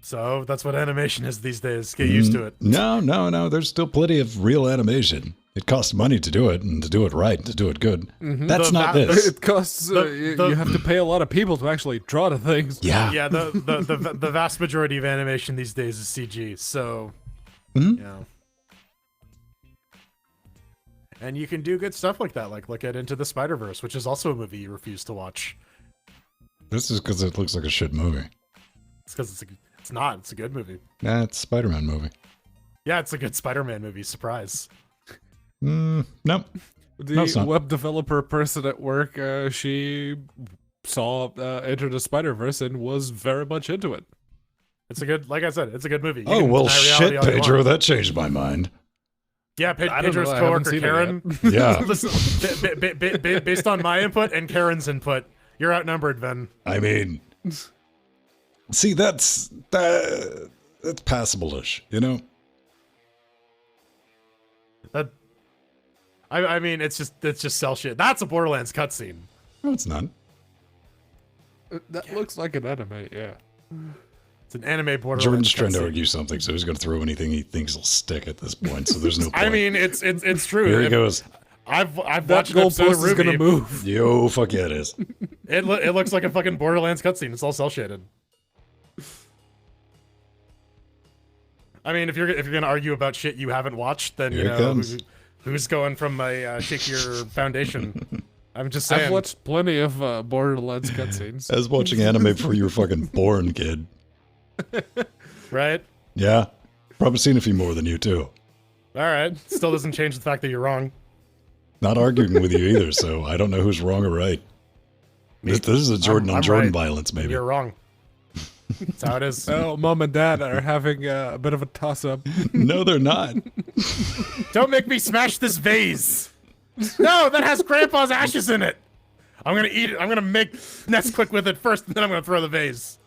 B: So that's what animation is these days. Get used to it.
A: No. There's still plenty of real animation. It costs money to do it, and to do it right, and to do it good. That's
B: The
A: not
B: va-
A: this.
C: It costs. You have to pay a lot of people to actually draw the things.
A: Yeah.
B: Yeah, the vast majority of animation these days is CG. So,
A: Mhm.
B: yeah. And you can do good stuff like that, like look at Into the Spider-Verse, which is also a movie you refuse to watch.
A: This is because it looks like a shit movie.
B: It's because it's not. It's a good movie.
A: Nah, it's a Spider-Man movie.
B: Yeah, it's a good Spider-Man movie. Surprise.
A: Nope. No, it's
C: The
A: not.
C: web developer person at work, she saw Enter the Spider-Verse and was very much into it.
B: It's a good, like I said, it's a good movie. You
A: Oh,
B: can
A: well,
B: deny reality
A: shit,
B: all you
A: Pedro.
B: want.
A: That changed my mind.
B: Yeah,
C: I don't
B: Pedro's
C: know, I haven't
B: coworker
C: seen it
B: Karen.
A: Yeah.
B: Listen, based on my input and Karen's input, you're outnumbered, Ven.
A: I mean, see, that's passable-ish, you know?
B: That, I mean, it's just sell shit. That's a Borderlands cutscene.
A: No, it's not.
C: That looks like an anime, yeah.
B: It's an anime Borderlands.
A: Jordan's trying to
B: cutscene.
A: argue something, so he's going to throw anything he thinks will stick at this point, so there's no point.
B: I mean, it's true.
A: Here he goes.
B: I've
C: That
B: watched an episode of
C: goalpost is gonna
B: Ruby.
C: move.
A: Yo, fuck yeah, it is.
B: It looks like a fucking Borderlands cutscene. It's all cell shaded. I mean, if you're gonna argue about shit you haven't watched, then
A: Here
B: you
A: it
B: know
A: comes.
B: who's going from a shakier foundation. I'm just saying.
C: I've watched plenty of Borderlands cutscenes.
A: I was watching anime before you were fucking born, kid.
B: Right?
A: Yeah. Probably seen a few more than you, too.
B: All right. Still doesn't change the fact that you're wrong.
A: Not arguing with you either, so I don't know who's wrong or right. This is a Jordan
B: I'm
A: on Jordan
B: right.
A: violence, maybe.
B: You're wrong. That's how it is.
C: Oh, mom and dad are having a bit of a toss-up.
A: No, they're not.
B: Don't make me smash this vase. No, that has Grandpa's ashes in it. I'm gonna eat it. I'm gonna make Nesquik with it first, and then I'm gonna throw the vase.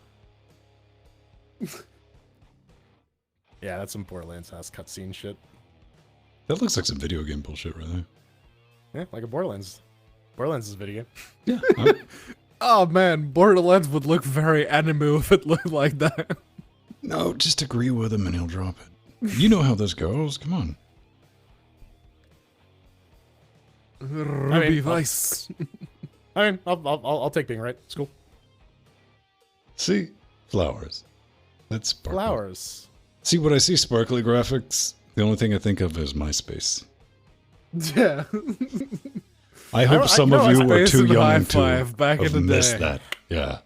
B: Yeah, that's some Borderlands ass cutscene shit.
A: That looks like some video game bullshit right there.
B: Yeah, like a Borderlands. Borderlands is a video game.
A: Yeah.
C: Oh man, Borderlands would look very anime if it looked like that.
A: No, just agree with him and he'll drop it. You know how this goes. Come on.
C: Ruby Vice.
B: I mean, I'll take being right. It's cool.
A: See? Flowers. That's sparkly.
B: Flowers.
A: See, when I see sparkly graphics, the only thing I think of is MySpace.
C: Yeah.
A: I hope some of you were
C: Space
A: too
C: and
A: young
C: High
A: to
C: Five back
A: have
C: in the
A: missed
C: day.
A: that. Yeah.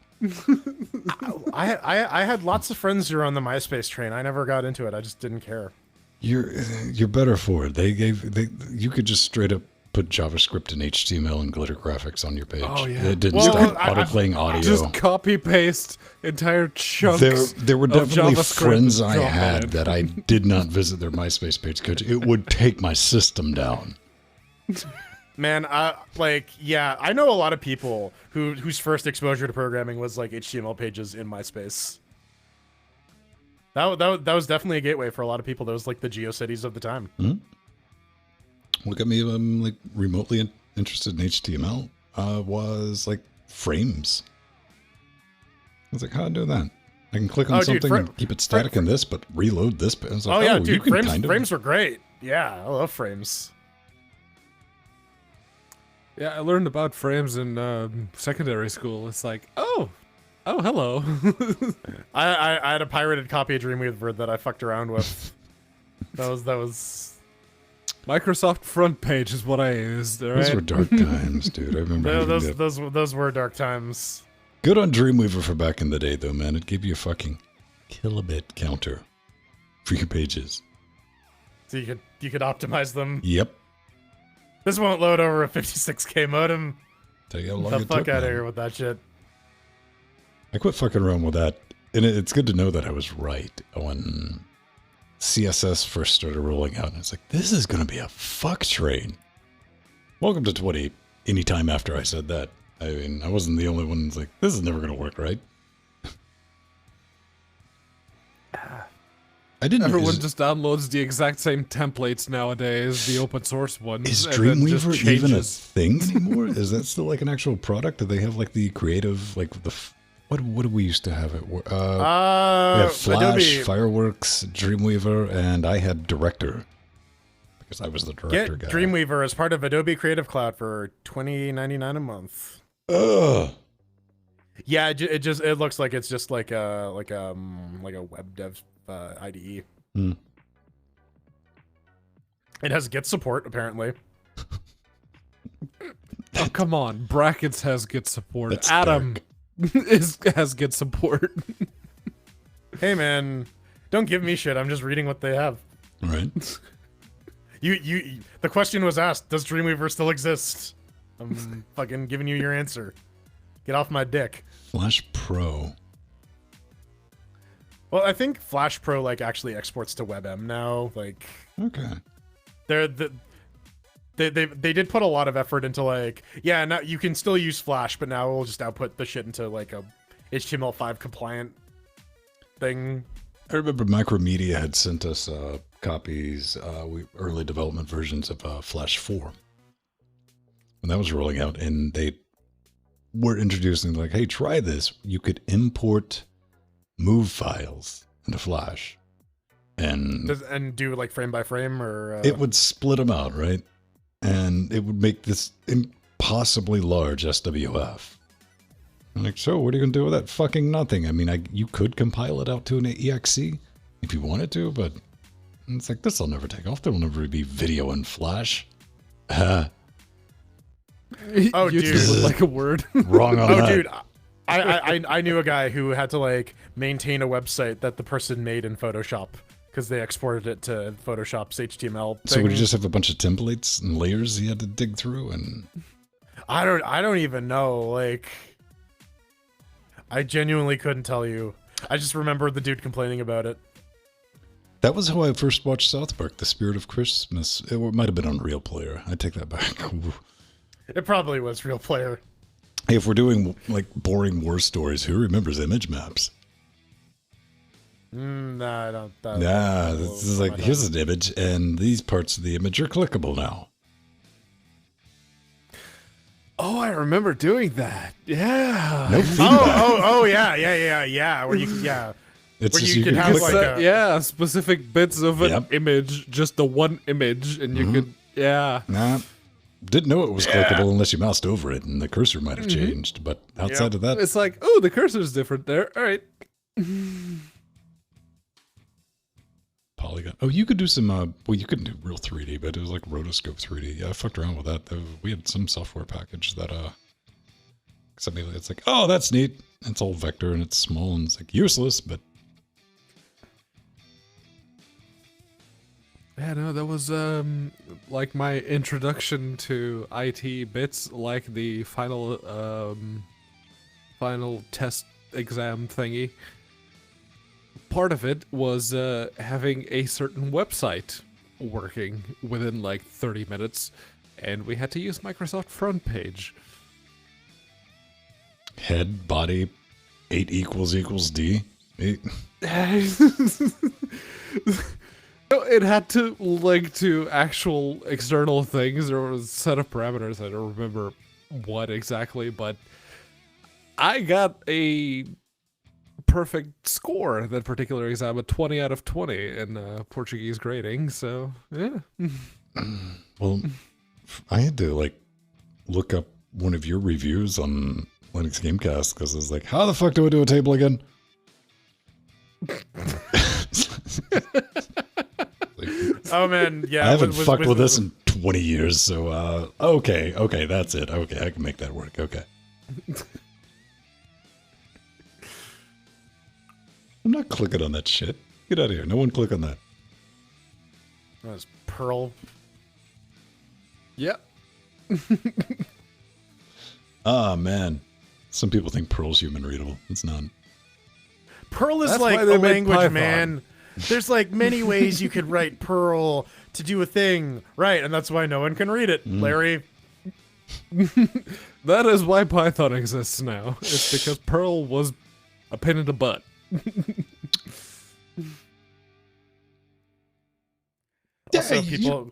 B: I had lots of friends who were on the MySpace train. I never got into it. I just didn't care.
A: You're better for it. You could just straight up put JavaScript and HTML and glitter graphics on your page.
C: Oh, yeah.
A: It didn't
B: Well,
A: start
B: I-
A: auto-playing audio.
C: Just copy paste entire chunks.
A: There were
C: of
A: definitely
C: JavaScript
A: friends
C: and
A: I
C: drop
A: had
C: in.
A: that I did not visit their MySpace page because it would take my system down.
B: Man, I know a lot of people whose first exposure to programming was like HTML pages in MySpace. That was definitely a gateway for a lot of people. That was like the GeoCities of the time.
A: What got me like remotely interested in HTML was like frames. I was like, how do I do that? I can click on
B: Oh, dude,
A: something and keep it static in this, but reload this. I was like,
B: Oh yeah,
A: you
B: dude,
A: can
B: frames were great. Yeah, I love frames.
C: Yeah, I learned about frames in secondary school. It's like, oh, hello.
B: I had a pirated copy of Dreamweaver that I fucked around with. That was
C: Microsoft front page is what I used. All
A: Those
C: right?
A: were dark times, dude. I remember having that.
B: those were dark times.
A: Good on Dreamweaver for back in the day, though, man. It gave you a fucking kilobit counter for your pages.
B: So you could optimize them.
A: Yep.
B: This won't load over a 56K modem.
A: Tell you how long
B: The
A: it
B: fuck
A: took,
B: out of
A: man.
B: here with that shit.
A: I quit fucking around with that. And it's good to know that I was right when CSS first started rolling out. And it's like, this is going to be a fuck train. Welcome to 20. Anytime after I said that. I mean, I wasn't the only one who's like, this is never going to work, right? I didn't.
C: Everyone just downloads the exact same templates nowadays, the open source ones.
A: Is
C: and then just
A: Dreamweaver even a
C: changes.
A: thing anymore? Is that still like an actual product? Do they have like the creative, like what do we used to have it? We had Flash,
B: Adobe,
A: Fireworks, Dreamweaver, and I had Director because I was the Director
B: get
A: guy.
B: Dreamweaver as part of Adobe Creative Cloud for $20.99 a month.
A: Ugh.
B: Yeah, it looks like it's just like a web dev IDE.
A: Hmm.
B: It has Git support apparently.
C: Oh, come on. Brackets has Git support.
A: That's
C: Atom has Git support.
B: Hey man, don't give me shit. I'm just reading what they have.
A: Right.
B: The question was asked, does Dreamweaver still exist? I'm fucking giving you your answer. Get off my dick.
A: Flash Pro.
B: Well, I think Flash Pro like actually exports to WebM now. Like
A: Okay.
B: they did put a lot of effort into like, yeah, now you can still use Flash, but now we'll just output the shit into like a HTML5 compliant thing.
A: I remember Micromedia had sent us copies, early development versions of Flash 4. When that was rolling out, and they were introducing like, hey, try this. You could import move files into Flash. And
B: Do like frame by frame or
A: it would split them out, right? And it would make this impossibly large SWF. I'm like, so what are you going to do with that? Fucking nothing. I mean, you could compile it out to an EXE if you wanted to, but it's like, this will never take off. There will never be video in Flash.
B: Oh,
C: YouTube
B: dude.
C: would like a word.
A: Wrong on
B: Oh,
A: that.
B: dude, I knew a guy who had to like maintain a website that the person made in Photoshop because they exported it to Photoshop's HTML thing.
A: So would you just have a bunch of templates and layers you had to dig through? And
B: I don't even know. Like, I genuinely couldn't tell you. I just remember the dude complaining about it.
A: that was how I first watched South Park, The Spirit of Christmas. It might have been on Real Player. I take that back. Ooh.
B: It probably was Real Player.
A: Hey, if we're doing like boring war stories, who remembers image maps?
B: Nah, I don't.
A: Nah, this is like, here's an image, and these parts of the image are clickable now.
C: Oh, I remember doing that. Yeah.
A: No feedback.
B: Oh, yeah. Where you yeah.
A: It's
B: where
A: just
B: you
A: you
B: could
A: can
B: have,
A: click
B: like,
A: it.
C: Yeah, specific bits of an
A: Yep.
C: image, just the one image, and you could, yeah.
A: Nah, didn't know it was clickable unless you moused over it, and the cursor might have changed. But outside of that,
C: It's like, oh, the cursor's different there. All right.
A: polygon. Oh, you could do some, well, you couldn't do real 3D, but it was like rotoscope 3D. Yeah, I fucked around with that. We had some software package that, something it's like, oh, that's neat. It's all vector and it's small and it's like useless, but.
C: Yeah, no, that was like my introduction to IT bits, like the final test exam thingy. Part of it was having a certain website working within like 30 minutes, and we had to use Microsoft Front Page.
A: Head, body, 8 equals D. 8.
C: It had to link to actual external things. There was a set of parameters. I don't remember what exactly, but I got a perfect score that particular exam, a 20 out of 20 in Portuguese grading. So, yeah.
A: Well, I had to like look up one of your reviews on Linux Gamecast because I was like, how the fuck do I do a table again?
B: Oh man, yeah.
A: I haven't fucked with this in 20 years, so okay, that's it. Okay, I can make that work. Okay. I'm not clicking on that shit. Get out of here. No one click on that.
B: That was Perl.
C: Yep.
A: Ah, man. Some people think Perl's human readable. It's not.
B: Perl is
C: That's
B: like
C: why
B: a
C: they made
B: language,
C: Python.
B: man. There's like many ways you could write Perl to do a thing, right? And that's why no one can read it, Larry.
C: That is why Python exists now. It's because Perl was a pain in the butt.
B: Also, people.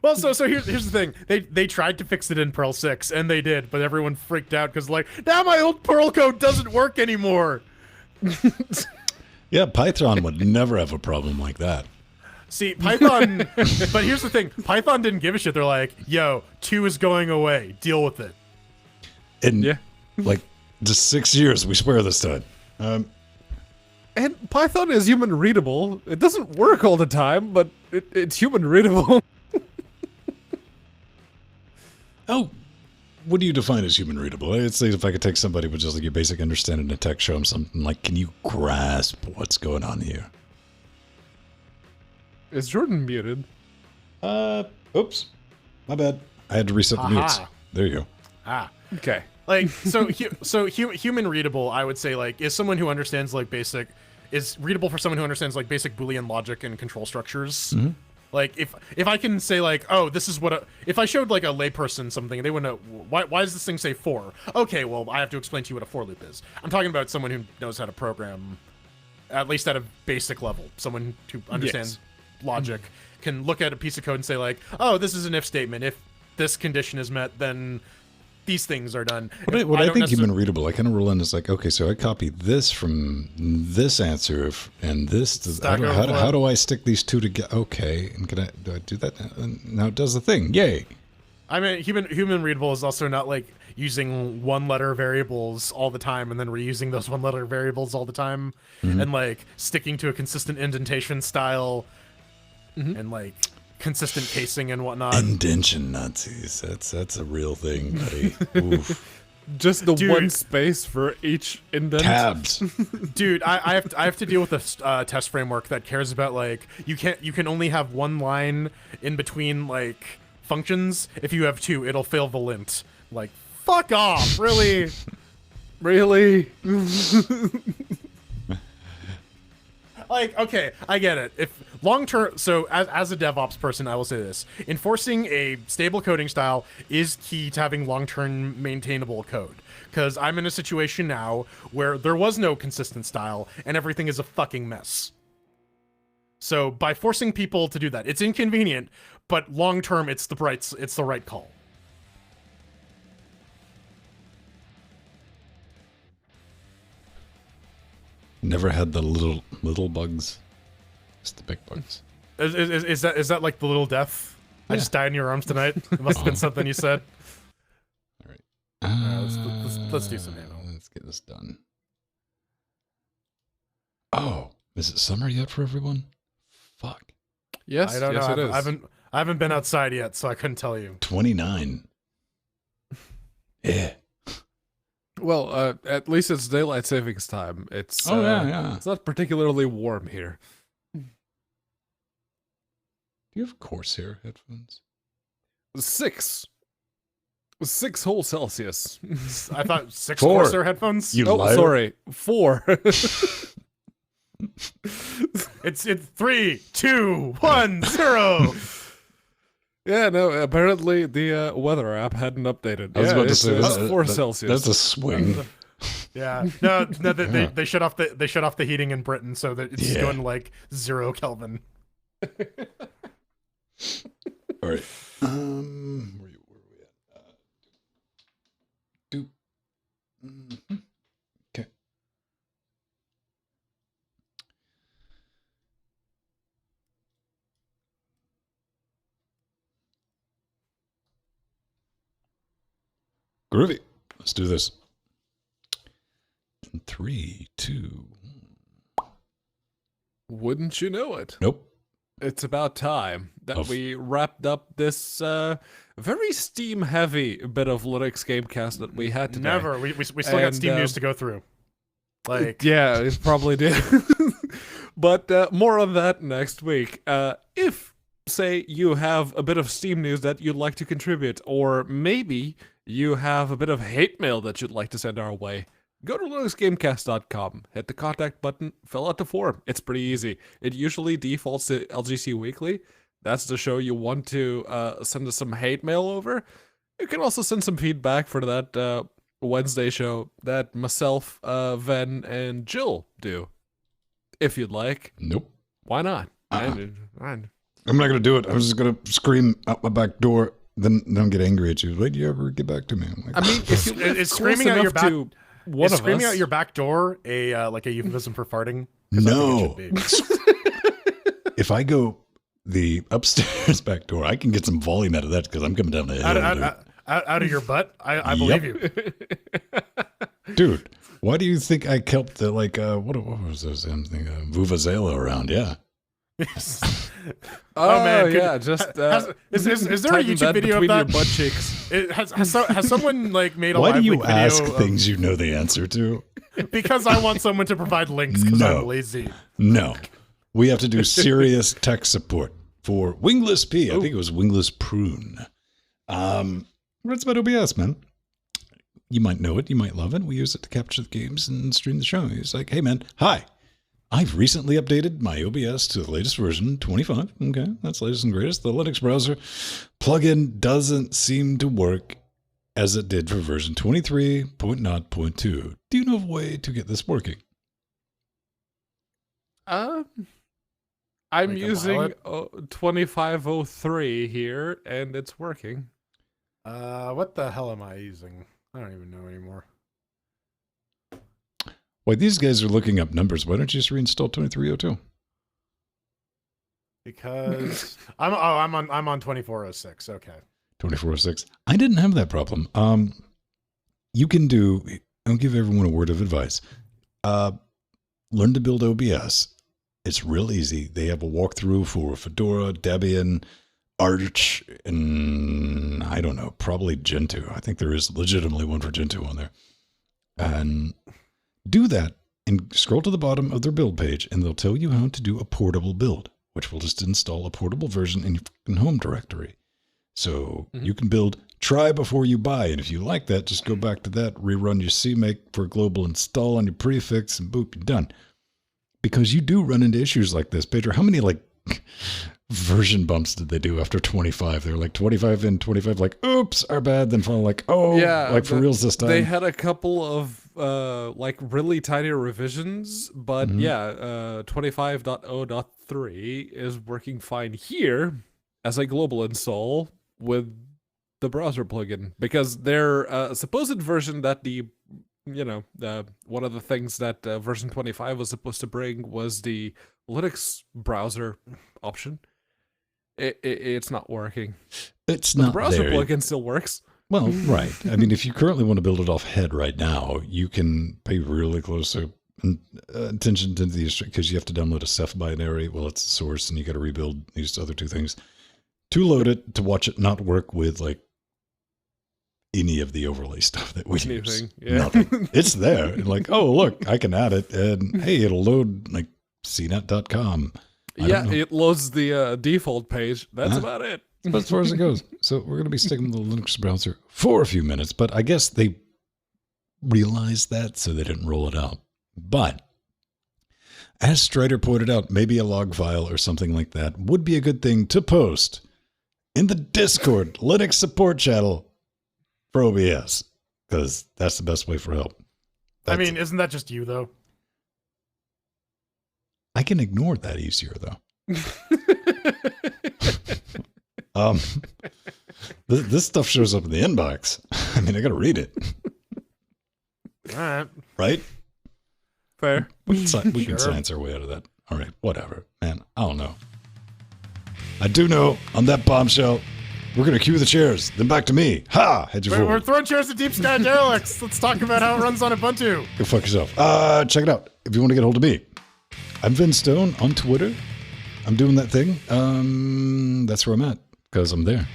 B: Well, so here's the thing. They tried to fix it in Perl 6, and they did, but everyone freaked out because like, now my old Perl code doesn't work anymore.
A: Yeah, Python would never have a problem like that.
B: See, Python, but here's the thing. Python didn't give a shit. They're like, yo, 2 is going away. Deal with it.
A: In
C: Yeah.
A: like just 6 years, we swear this time.
C: And Python is human readable. It doesn't work all the time, but it's human readable.
A: Oh, what do you define as human readable? It's like if I could take somebody with just like your basic understanding of text, show them something like, can you grasp what's going on here?
C: Is Jordan muted?
A: Oops. My bad. I had to reset the
B: Aha.
A: mutes. There you go.
B: Ah.
C: Okay.
B: Like, human readable, I would say, like, is someone who understands, like, is readable for someone who understands, like, basic Boolean logic and control structures.
A: Mm-hmm.
B: Like, if I can say, like, oh, this is what if I showed, like, a layperson something, they wouldn't know, why does this thing say for? Okay, well, I have to explain to you what a for loop is. I'm talking about someone who knows how to program, at least at a basic level. Someone who understands logic can look at a piece of code and say, like, oh, this is an if statement. If this condition is met, then these things are done.
A: What I think human readable, I kind of roll in as like, okay, so I copy this from this answer and this. How do I stick these two together? Okay, and do I do that? Now it does the thing. Yay.
B: I mean, human readable is also not like using one-letter variables all the time and then reusing those one-letter variables all the time, and like sticking to a consistent indentation style, and like consistent casing and whatnot.
A: Indentation Nazis. That's a real thing, buddy. Oof.
C: Just the one space for each indent.
A: Tabs.
B: Dude, I have to deal with a test framework that cares about like you can only have one line in between like functions. If you have two, it'll fail the lint. Like, fuck off, really?
C: Really?
B: Like, okay, I get it. If long-term, so as a DevOps person, I will say this. Enforcing a stable coding style is key to having long-term maintainable code. Because I'm in a situation now where there was no consistent style and everything is a fucking mess. So by forcing people to do that, it's inconvenient, but long-term, it's the right call.
A: Never had the little bugs. Just the big bugs.
B: Is that like the little death? I just died in your arms tonight. It must have been something you said.
A: All right.
B: Let's do some ammo.
A: Let's get this done. Oh, is it summer yet for everyone? Fuck.
C: Yes,
B: I don't
C: yes,
B: know.
C: it is.
B: I haven't been outside yet, so I couldn't tell you.
A: 29. Yeah.
C: Well, at least it's daylight savings time. It's
A: yeah.
C: It's not particularly warm here.
A: Do you have Corsair headphones?
C: 6 whole Celsius.
B: I thought 6
A: 4.
B: Corsair headphones.
A: You
C: Oh,
A: liar.
C: sorry, 4.
B: It's 3, 2, 1, 0.
C: Yeah, no. Apparently, the weather app hadn't updated.
A: I was about to
C: it's,
A: say
C: it's
A: that-
C: 4
A: that-
C: Celsius.
A: That's a swing.
B: Yeah. No.
A: Yeah.
B: They shut off the heating in Britain, so that it's
A: Yeah.
B: going like 0 Kelvin.
A: All right. Where were we at? Okay. Groovy. Let's do this. 3, 2.
C: Wouldn't you know it?
A: Nope.
C: It's about time that
A: Of-
C: we wrapped up this very Steam-heavy bit of Linux Gamecast that we had today.
B: Never. We still got
C: And,
B: Steam news to go through. Like,
C: Yeah, it probably did. But more on that next week. If, say, you have a bit of Steam news that you'd like to contribute, or maybe you have a bit of hate mail that you'd like to send our way, go to linuxgamecast.com, hit the contact button, fill out the form. It's pretty easy. It usually defaults to LGC Weekly. That's the show you want to send us some hate mail over. You can also send some feedback for that Wednesday show that myself, Ven, and Jill do. If you'd like.
A: Nope.
C: Why not?
A: I'm not going to do it. I'm just going to scream out my back door, then get angry at you. Wait, do you ever get back to me? I'm like,
C: I mean, if you live
B: Is
C: close
B: screaming out your
C: enough
B: back-
C: to one
B: is
C: of
B: screaming
C: us,
B: out your back door like a euphemism for farting? 'Cause I
A: no.
B: think it should be.
A: If I go the upstairs back door, I can get some volume out of that because I'm coming down the hill.
B: Out of your butt? I believe you.
A: Dude, why do you think I kept the, like, what was those damn thing? Vuvuzela around, yeah.
C: Oh,
B: man,
C: yeah, just
B: is there a
C: tighten
B: YouTube
C: that
B: video of
C: between
B: that?
C: your butt cheeks.
B: Has someone like made a
A: Why do
B: live
A: you
B: leak video
A: ask
B: of-
A: things you know the answer to?
B: Because I want someone to provide links because
A: No.
B: I'm lazy.
A: No. We have to do serious tech support for Wingless P. I think it was Wingless Prune. It's about OBS, man. You might know it. You might love it. We use it to capture the games and stream the show. He's like, hey, man, hi. I've recently updated my OBS to the latest version, 25. Okay, that's latest and greatest. The Linux browser plugin doesn't seem to work as it did for version 23.0.2. Do you know of a way to get this working?
C: I'm
B: Like
C: using 2503 here, and it's working.
B: What the hell am I using? I don't even know anymore.
A: Wait, these guys are looking up numbers. Why don't you just reinstall 2302?
B: Because I'm on 2406. Okay.
A: 2406. I didn't have that problem. You can do, I'll give everyone a word of advice. Learn to build OBS. It's real easy. They have a walkthrough for Fedora, Debian, Arch, and I don't know, probably Gentoo. I think there is legitimately one for Gentoo on there. And do that and scroll to the bottom of their build page, and they'll tell you how to do a portable build, which will just install a portable version in your home directory. So you can build try before you buy. And if you like that, just go back to that, rerun your CMake for a global install on your prefix, and boop, you're done. Because you do run into issues like this. Pedro, how many like version bumps did they do after 25? They were like 25 and 25, like, oops, our bad. Then finally like, oh,
C: Yeah,
A: like for reals this time.
C: They had a couple of like really tiny revisions, but yeah, 25.0.3 is working fine here as a global install with the browser plugin, because their supposed version that one of the things that version 25 was supposed to bring was the Linux browser option. It's not working.
A: It's
C: But
A: not
C: the browser
A: there.
C: plugin still works.
A: Well, right. I mean, if you currently want to build it off head right now, you can pay really close attention to these because you have to download a Ceph binary. Well, it's the source, and you got to rebuild these other two things to load it, to watch it not work with like any of the overlay stuff that we use.
C: Yeah.
A: Nothing. It's there. And like, oh, look, I can add it, and hey, it'll load like cnet.com.
C: Yeah, it loads the default page. That's about it.
A: But as far as it goes. So we're going to be sticking with the Linux browser for a few minutes, but I guess they realized that, so they didn't roll it out. But as Strider pointed out, maybe a log file or something like that would be a good thing to post in the Discord Linux support channel for OBS, because that's the best way for help.
B: I mean, isn't that just you, though?
A: I can ignore that easier, though. This stuff shows up in the inbox. I mean, I got to read it.
B: All right.
A: Right?
C: Fair.
A: We can science our way out of that. All right, whatever. Man, I don't know. I do know on that bombshell, we're going to cue the chairs, then back to me. Ha! Head you
B: We're
A: forward.
B: throwing chairs at Deep Sky Derelicts. Let's talk about how it runs on Ubuntu.
A: Go fuck yourself. Check it out if you want to get a hold of me. I'm Vin Stone on Twitter. I'm doing that thing. That's where I'm at, because I'm there.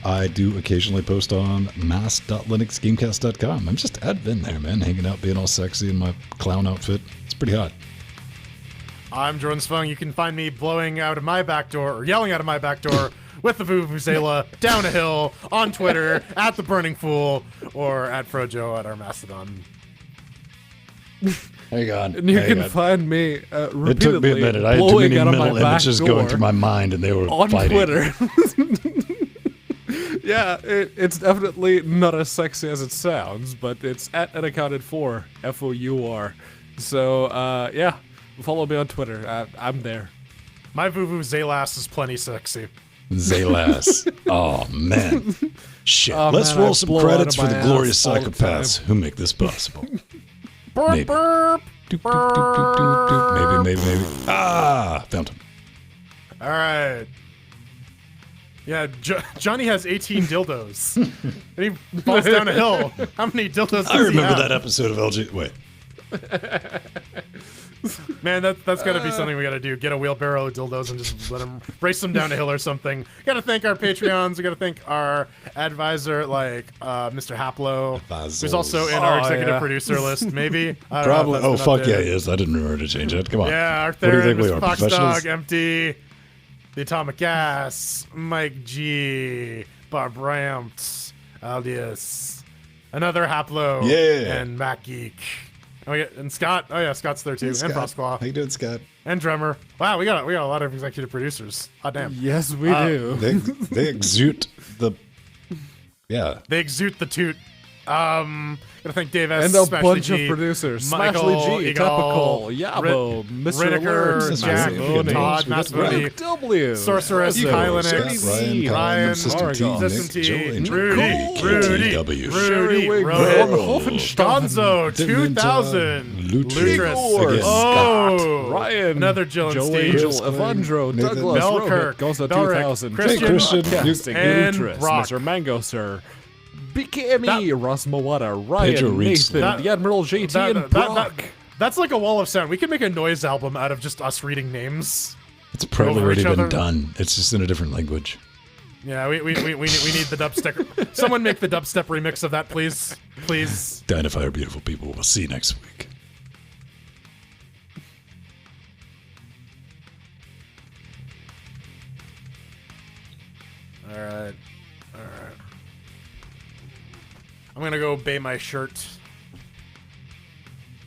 A: I do occasionally post on mass.linuxgamecast.com. I'm just at Vin there, man, hanging out, being all sexy in my clown outfit. It's pretty hot.
B: I'm Jordan Svung. You can find me blowing out of my back door, or yelling out of my back door, with the Vuvuzela, down a hill, on Twitter, at The Burning Fool, or at Frojo at our Mastodon.
A: Hang on.
C: And you can find me repeatedly
A: It took me a minute. I had too
C: blowing
A: many
C: out of my
A: mental
C: back
A: images
C: door
A: going through my mind, and they were
C: on
A: fighting.
C: Twitter. Yeah, it's definitely not as sexy as it sounds, but it's at unaccounted for, FOUR. So, yeah, follow me on Twitter. I'm there.
B: My Vuvuzelas is plenty sexy.
A: Zelas. Oh, man. Shit.
C: Oh,
A: Let's
C: man, I
A: roll some
C: blow
A: credits
C: out
A: for
C: of
A: the
C: my
A: glorious
C: ass all the
A: psychopaths
C: time.
A: who make this possible.
B: Burp,
A: Maybe.
B: burp.
A: Doop, doop, doop, doop, doop, doop. Maybe. Ah, found him.
B: All right. Yeah, Johnny has 18 dildos. And he falls down a hill. How many dildos does
A: I
B: he
A: remember
B: have?
A: that episode of LG. Wait.
B: Man, that's got to be something we got to do. Get a wheelbarrow of dildos and just let them race them down a hill or something. Got to thank our Patreons. We got to thank our advisor, like Mr. Haplo, who's also in our executive producer list. Maybe. I don't know
A: Probably.
B: if
A: Oh,
B: that's been
A: fuck yeah,
B: updated.
A: he is. I didn't remember to change it. Come on.
B: Yeah, our
A: What do you
B: third,
A: think we
B: Mr.
A: are?
B: Fox
A: Professionals?
B: Dog, Empty, the Atomic Gas, Mike G, Bob Ramps, Aldius, another Haplo,
A: Yeah.
B: and Mac Geek. And Scott. Oh yeah, Scott's there too.
A: Hey,
B: And
A: Scott.
B: Frostclaw.
A: How you doing, Scott?
B: And drummer. Wow, we got a lot of executive producers. Hot damn.
C: Yes, we do.
A: They exude the... Yeah.
B: They exude the toot. Gotta thank Dave S.
C: And a
B: Smashley
C: bunch
B: G,
C: of producers.
B: Michael,
C: Smashley G,
B: Eagle,
C: Typical, Yabo, Mr.
B: Rittaker,
C: Alert,
B: Jack,
C: Mazzoni,
B: Todd,
A: We got
B: Mazzoni,
C: Luke W,
B: Sorceress,
C: Eagle,
B: Kylan
A: Scott,
B: X,
A: Ryan,
B: Ryan,
A: System T,
C: Oregon,
A: Nick,
B: System
A: Joe,
B: T,
A: Angel,
B: Rudy,
A: Rudy,
B: Rudy,
C: Sherry Wig,
B: Rohit,
C: Von Hoffenstein,
B: Gonzo,
A: Dementa,
B: 2000,
A: Lutris,
B: Lutris,
A: again,
B: oh,
C: Ryan,
B: another Jill and
C: Joe
B: Steve,
C: Angel,
A: Chris,
C: Evandro,
A: Nathan,
C: Douglas,
B: Melkirk,
C: Rohit, Gonzo
B: Belric,
C: 2000,
B: Christian,
C: Podcasting,
B: and
C: Lutris,
B: Brock.
C: Mr. Mango, Sir, BKME,
B: That-
C: Ross Mawada,
A: Pedro
C: Ryan,
A: Reeds.
C: Nathan, the Admiral JT, and Brock.
B: That's like a wall of sound. We could make a noise album out of just us reading names.
A: It's probably
B: Over
A: already
B: each
A: been
B: other.
A: done. It's just in a different language.
B: Yeah, we need the dubstep. Someone make the dubstep remix of that, please. Please.
A: Dynafire, beautiful people. We'll see you next week.
B: All right. I'm gonna go bay my shirt.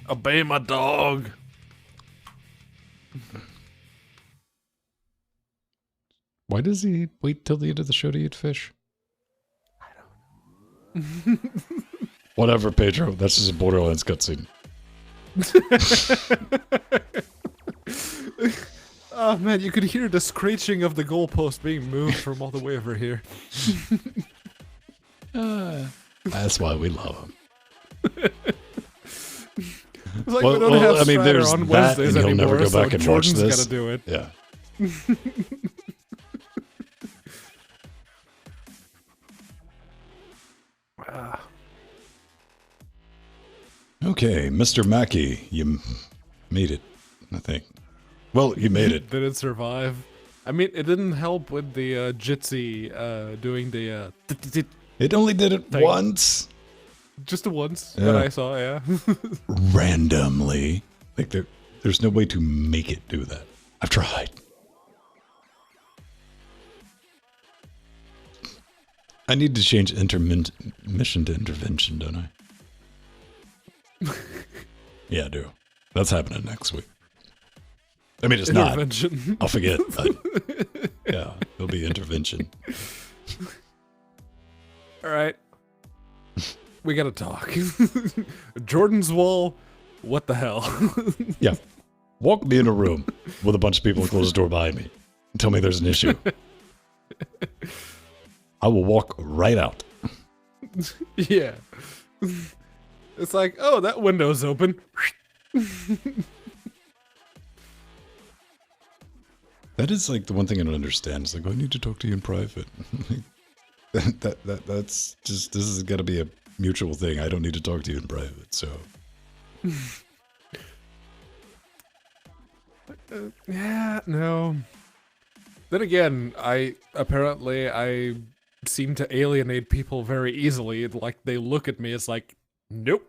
C: Obey my dog.
A: Why does he wait till the end of the show to eat fish? I don't know. Whatever, Pedro. That's just a Borderlands cutscene.
C: Oh man, you could hear the screeching of the goalpost being moved from all the way over here.
A: That's why we love him.
C: It's like we don't have Strider
A: there's
C: on
A: that,
C: Wednesdays
A: and he'll
C: anymore,
A: never go
C: so
A: back and watch
C: Jordan's
A: this.
C: gotta do it.
A: Yeah. Okay, Mr. Mackey, you made it, I think. Well, you made it.
C: Did it survive? I mean, it didn't help with the Jitsi doing the
A: It only did it
C: thing.
A: once.
C: Just the once
A: Yeah.
C: that I saw, yeah.
A: Randomly. Like, there's no way to make it do that. I've tried. I need to change intermission to intervention, don't I? Yeah, I do. That's happening next week. I mean, it's not.
C: Intervention.
A: I'll forget. Yeah, it'll be intervention.
C: All right. We gotta talk. Jordan's wall, what the hell?
A: Yeah. Walk me in a room with a bunch of people and close the door behind me and tell me there's an issue. I will walk right out.
C: Yeah. It's like, oh, that window's open.
A: That is like the one thing I don't understand. It's like, I need to talk to you in private. That's just, this is got to be a mutual thing. I don't need to talk to you in private, so.
C: Yeah, no. Then again, I seem to alienate people very easily. Like, they look at me, it's like, nope.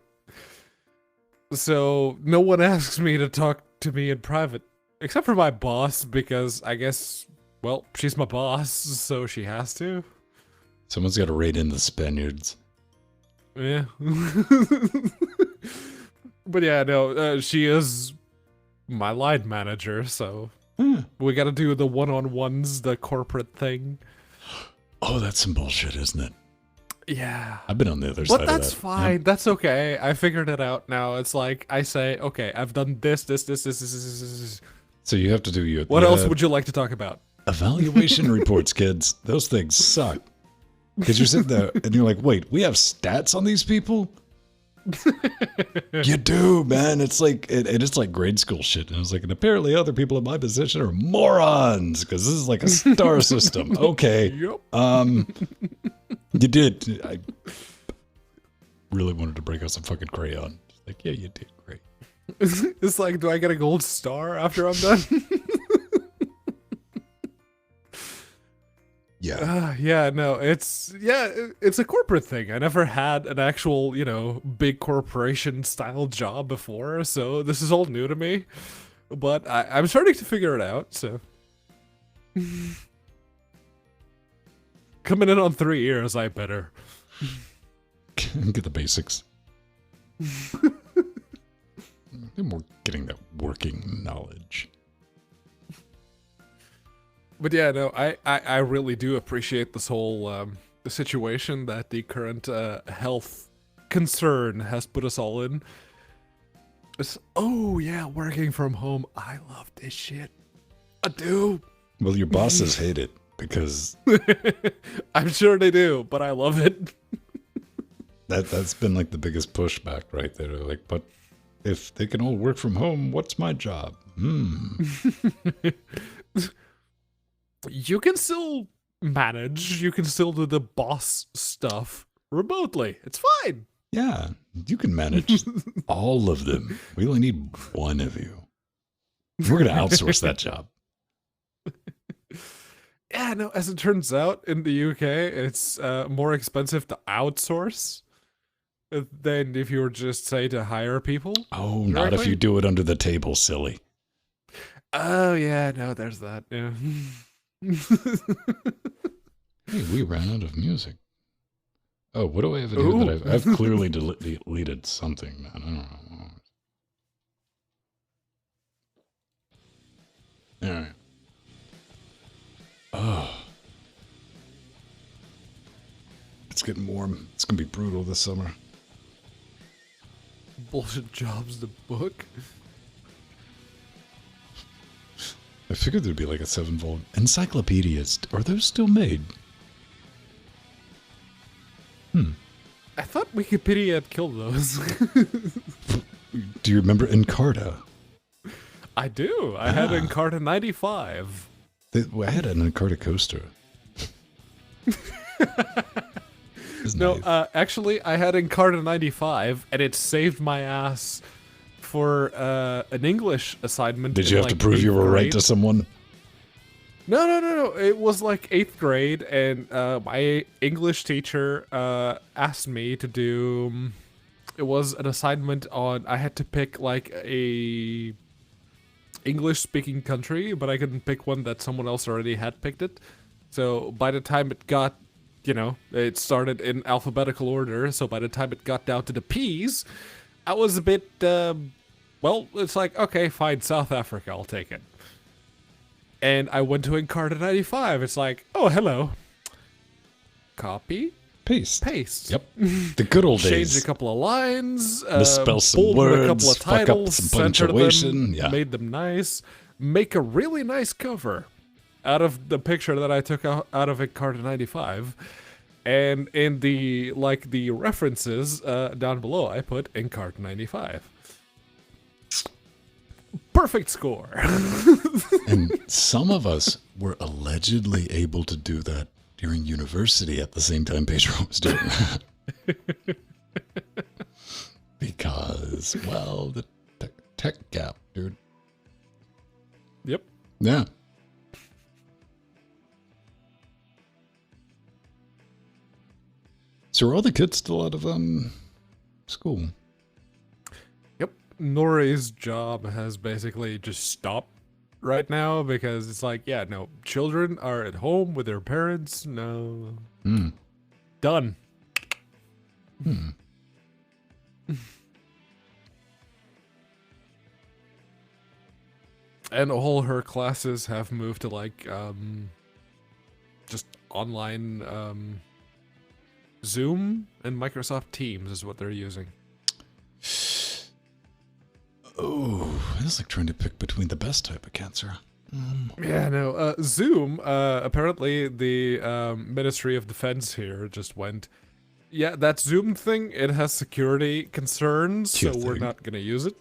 C: So, no one asks me to talk to me in private. Except for my boss, because I guess, well, she's my boss, so she has to.
A: Someone's got to rate in the Spaniards.
C: Yeah. But yeah, no, she is my line manager, so we gotta do the one-on-ones, the corporate thing.
A: Oh, that's some bullshit, isn't it?
C: Yeah.
A: I've been on the other side of that.
C: But that's fine.
A: Yeah.
C: That's okay. I figured it out now. It's like, I say, okay, I've done this.
A: So you have to do your...
C: What else would you like to talk about?
A: Evaluation reports, kids. Those things suck. Because you're sitting there and you're like, wait, we have stats on these people? You do, man. It's like, it's like grade school shit. And it's like, and apparently other people in my position are morons because this is like a star system. Okay.
C: Yep.
A: You did. I really wanted to break out some fucking crayon. Like, yeah, you did great.
C: It's like, do I get a gold star after I'm done?
A: Yeah.
C: Yeah, no, it's a corporate thing. I never had an actual, big corporation style job before, so this is all new to me. But I'm starting to figure it out, so. Coming in on 3 years, I better.
A: Get the basics. They're more getting that working knowledge.
C: But yeah, no, I really do appreciate this whole situation that the current health concern has put us all in. Oh yeah, working from home. I love this shit. I do.
A: Well, your bosses hate it because
C: I'm sure they do, but I love it.
A: that's been like the biggest pushback right there. They're like, but if they can all work from home, what's my job?
C: You can still manage. You can still do the boss stuff remotely. It's fine.
A: Yeah, you can manage all of them. We only need one of you. We're going to outsource that job.
C: Yeah, no, as it turns out, in the UK, it's more expensive to outsource than if you were just, say, to hire people.
A: Oh, not if you do it under the table, silly.
C: Oh, yeah, no, there's that, yeah.
A: Hey, we ran out of music. Oh, what do I have in here that I've clearly deleted something, man. I don't know. All right. Oh. It's getting warm. It's going to be brutal this summer.
C: Bullshit Jobs, the book.
A: I figured there'd be like a 7-volume encyclopedias. Are those still made?
C: I thought Wikipedia had killed those.
A: Do you remember Encarta?
C: I do. I had Encarta 95.
A: I had an Encarta coaster.
C: No,
A: nice.
C: actually, I had Encarta 95, and it saved my ass for an English assignment.
A: Did you have to prove you were right to someone?
C: No. It was like 8th grade, and my English teacher asked me to do. It was an assignment on. I had to pick like a English-speaking country, but I couldn't pick one that someone else already had picked it. So by the time it got, it started in alphabetical order. So by the time it got down to the P's, I was a bit. Well, it's like, okay, fine, South Africa, I'll take it. And I went to Encarta 95. It's like, oh, hello. Copy. Paste.
A: Yep. The good old days.
C: Change a couple of lines.
A: Misspell some
C: bold
A: words.
C: A couple of
A: fuck
C: titles,
A: up some punctuation.
C: them, made them nice. Make a really nice cover out of the picture that I took out of Encarta 95. And in the references down below, I put Encarta 95. Perfect score.
A: And some of us were allegedly able to do that during university at the same time Pedro was doing that. Because, well, the tech gap, dude.
C: Yep.
A: Yeah. So are all the kids still out of school?
C: Yep. Nori's job has basically just stopped right now because it's like, yeah, no, children are at home with their parents. No. Done. And all her classes have moved to like just online Zoom and Microsoft Teams is what they're using.
A: Oh, it's like trying to pick between the best type of cancer.
C: Yeah, no. Zoom, apparently the Ministry of Defense here just went, yeah, that Zoom thing, it has security concerns, so we're not going to use it.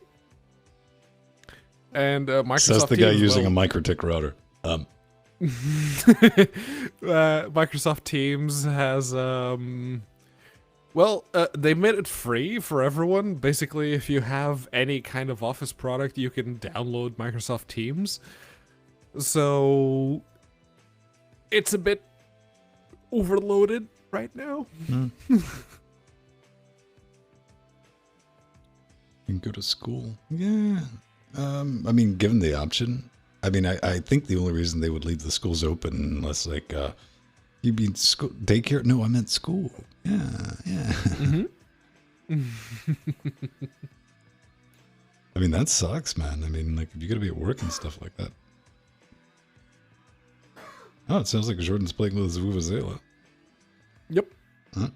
C: And Microsoft
A: Says the guy using a MikroTik router.
C: Microsoft Teams has, they made it free for everyone. Basically, if you have any kind of Office product, you can download Microsoft Teams. So, it's a bit overloaded right now.
A: You can go to school. Yeah. I mean, given the option, I mean, I think the only reason they would leave the schools open unless, like, you mean school, daycare? No, I meant school. Yeah. I mean, that sucks, man. I mean, like, if you gotta be at work and stuff like that. Oh, it sounds like Jordan's playing with his Vuvuzela.
C: Yep.
A: Huh?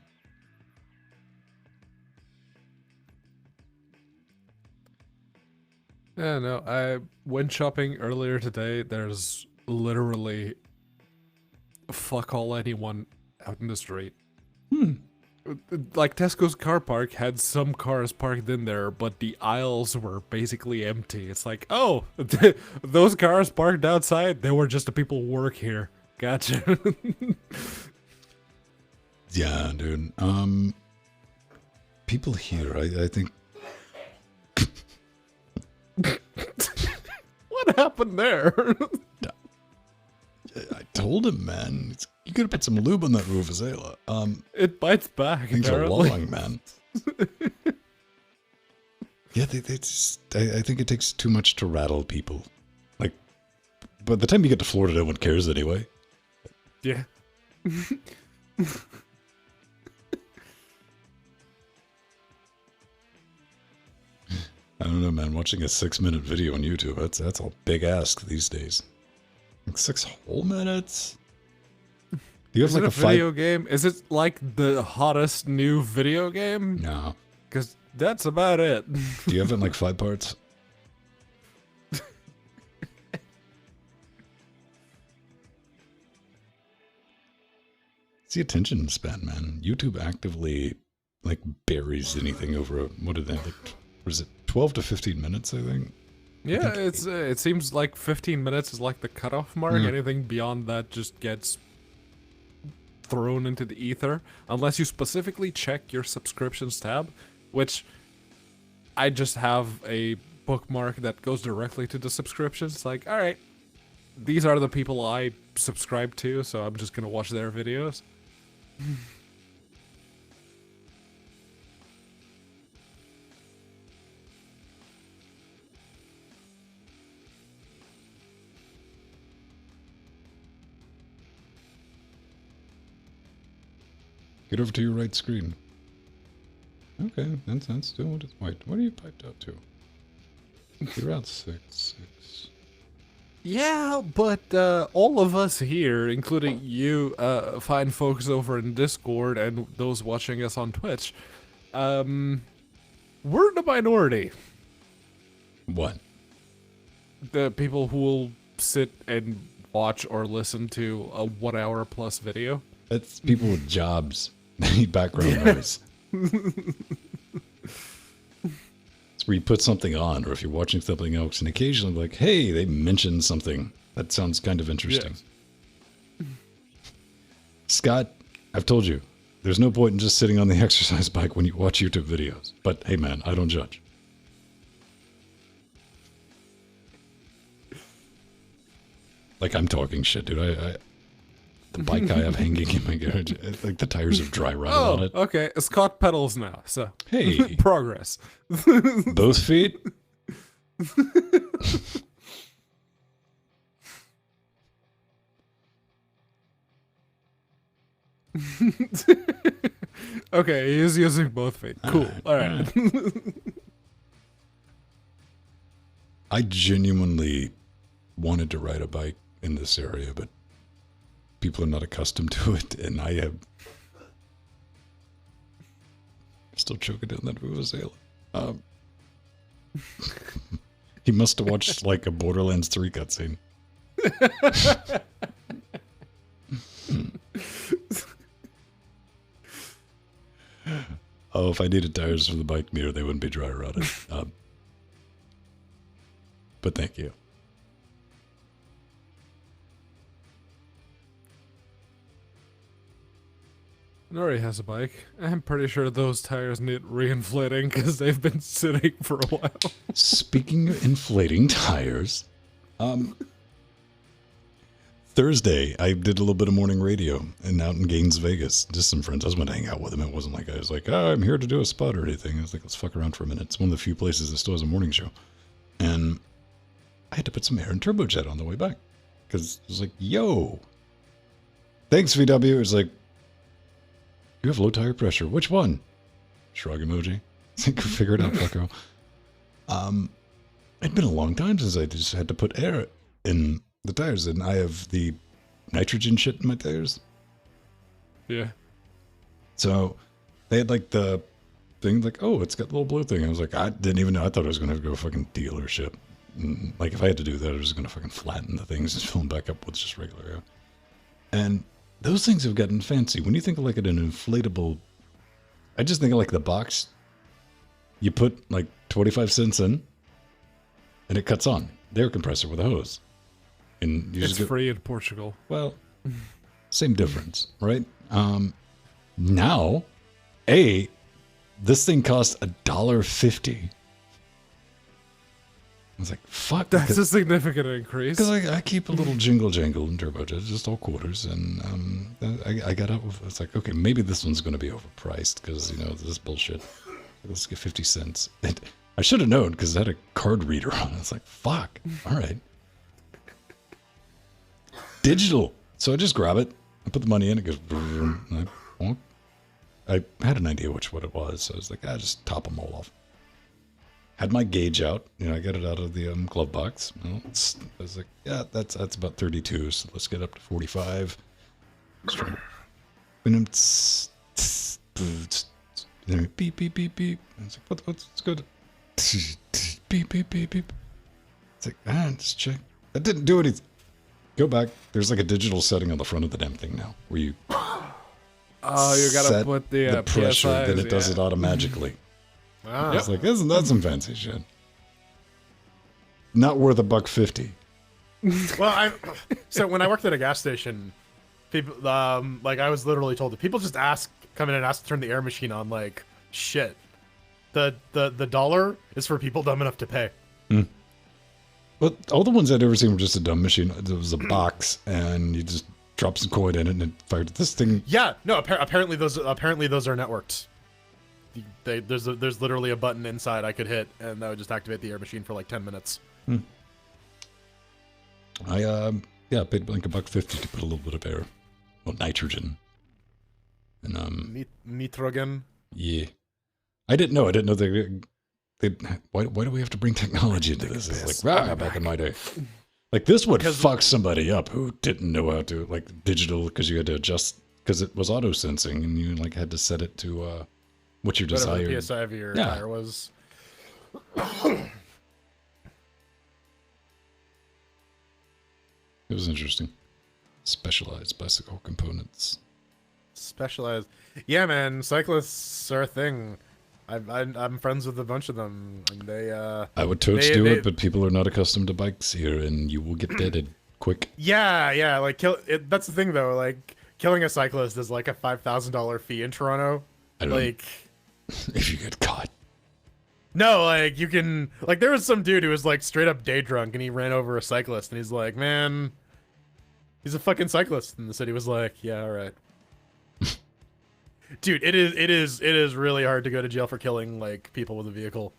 C: Yeah, no, I went shopping earlier today. There's literally fuck all anyone out in the street. Like Tesco's car park had some cars parked in there, but the aisles were basically empty. It's like, oh, those cars parked outside, they were just the people who work here. Gotcha.
A: Yeah, dude. People here, I think.
C: What happened there?
A: I told him, man. You could have put some lube on that Vuvuzela.
C: It bites back.
A: Things are
C: apparently.
A: long, man. Yeah, they just, I think it takes too much to rattle people. Like, by the time you get to Florida, no one cares anyway.
C: Yeah.
A: I don't know, man. Watching a 6-minute video on YouTube, that's a big ask these days. Like 6 whole minutes? Do you have
C: Is
A: like
C: it
A: a
C: video game? Is it like the hottest new video game?
A: No.
C: Because that's about it.
A: Do you have it in like 5 parts? It's the attention span, man. YouTube actively like buries anything over what are they like? What is it? 12 to 15 minutes, I think.
C: Yeah, it seems like 15 minutes is like the cutoff mark. Anything beyond that just gets thrown into the ether, unless you specifically check your subscriptions tab, which I just have a bookmark that goes directly to the subscriptions. Like, all right, these are the people I subscribe to, so I'm just gonna watch their videos.
A: Get over to your right screen. Okay, that's doing what it's right. What are you piped out to? You're out 6.
C: Yeah, but all of us here, including you fine folks over in Discord and those watching us on Twitch, we're the minority.
A: What?
C: The people who will sit and watch or listen to a 1 hour plus video.
A: That's people with jobs. They need background noise. It's where you put something on, or if you're watching something else, and occasionally like, hey, they mentioned something. That sounds kind of interesting. Yes. Scott, I've told you, there's no point in just sitting on the exercise bike when you watch YouTube videos. But hey man, I don't judge. Like, I'm talking shit, dude. The bike I have hanging in my garage, like the tires have dry rotted on it.
C: Okay, Scott pedals now, so
A: hey,
C: progress.
A: Both feet.
C: Okay, he is using both feet. Cool. All right.
A: I genuinely wanted to ride a bike in this area, but people are not accustomed to it, and I am still choking down that Vuvuzela. He must have watched like a Borderlands 3 cutscene. Oh, if I needed tires for the bike meter, they wouldn't be dry rotted. But thank you.
C: Nori has a bike. I'm pretty sure those tires need re-inflating because they've been sitting for a while.
A: Speaking of inflating tires, Thursday I did a little bit of morning radio and out in Gaines, Vegas. Just some friends. I was going to hang out with them. It wasn't like I was like, oh, I'm here to do a spot or anything. I was like, let's fuck around for a minute. It's one of the few places that still has a morning show. And I had to put some air and turbojet on the way back. Because it was like, yo, thanks VW. It was like, you have low tire pressure. Which one? Shrug emoji. Figure it out, fucko. It'd been a long time since I just had to put air in the tires, and I have the nitrogen shit in my tires.
C: Yeah.
A: So they had like the thing, like, oh, it's got the little blue thing. I was like, I didn't even know. I thought I was going to go fucking dealership. And like, if I had to do that, I was going to fucking flatten the things and fill them back up with just regular air. And those things have gotten fancy. When you think of like an inflatable, I just think of like the box. You put like 25 cents in, and it cuts on. The air compressor with a hose. And you
C: it's free in Portugal.
A: Well, same difference, right? Now, this thing costs $1.50. I was like, fuck.
C: That's a significant increase.
A: Because I keep a little jingle jangle in turbojet, just all quarters, and I got up with, it's like, okay, maybe this one's going to be overpriced because, you know, this is bullshit. Let's get 50 cents. I should have known because it had a card reader on it. It's like, fuck. All right. Digital. So I just grab it. I put the money in. It goes. I had an idea what it was. So I was like, just top them all off. Had my gauge out. You know, I got it out of the glove box. Well, I was like, yeah, that's about 32. So let's get up to 45. Beep, beep, beep, beep. I was like, what's good? Beep, beep, beep, beep. It's like, just check. That didn't do anything. Go back. There's like a digital setting on the front of the damn thing now where you
C: you gotta put the
A: pressure,
C: PSIs,
A: then it does it automatically.
B: Ah.
A: It's like, isn't that some fancy shit? Not worth $1.50.
B: Well, so when I worked at a gas station, people like I was literally told that people just come in and ask to turn the air machine on like shit. the dollar is for people dumb enough to pay.
A: But all the ones I'd ever seen were just a dumb machine. There was a box, and you just drop some coin in it, and it fired this thing.
B: Yeah, no. Apparently those are networked. There's literally a button inside I could hit, and that would just activate the air machine for like 10 minutes.
A: I paid like $1.50 to put a little bit of air, well, nitrogen, and
B: Nitrogen.
A: Yeah, I didn't know they why do we have to bring technology into this? It's like back in my day, like this would fuck somebody up who didn't know how to like digital, because you had to adjust, because it was auto sensing and you like had to set it to what your desired.
B: Whatever the PSI of your tire was.
A: It was interesting. Specialized bicycle components.
B: Specialized. Yeah, man. Cyclists are a thing. I'm friends with a bunch of them, and they.
A: I would totes do it, but people are not accustomed to bikes here, and you will get deaded quick.
B: Yeah. Like that's the thing, though. Like killing a cyclist is like a $5,000 fee in Toronto. Like,
A: if you get caught.
B: No, like you can. Like there was some dude who was like straight up day drunk, and he ran over a cyclist, and he's like, "Man, he's a fucking cyclist." And the city was like, "Yeah, all right." Dude, it is really hard to go to jail for killing like people with a vehicle.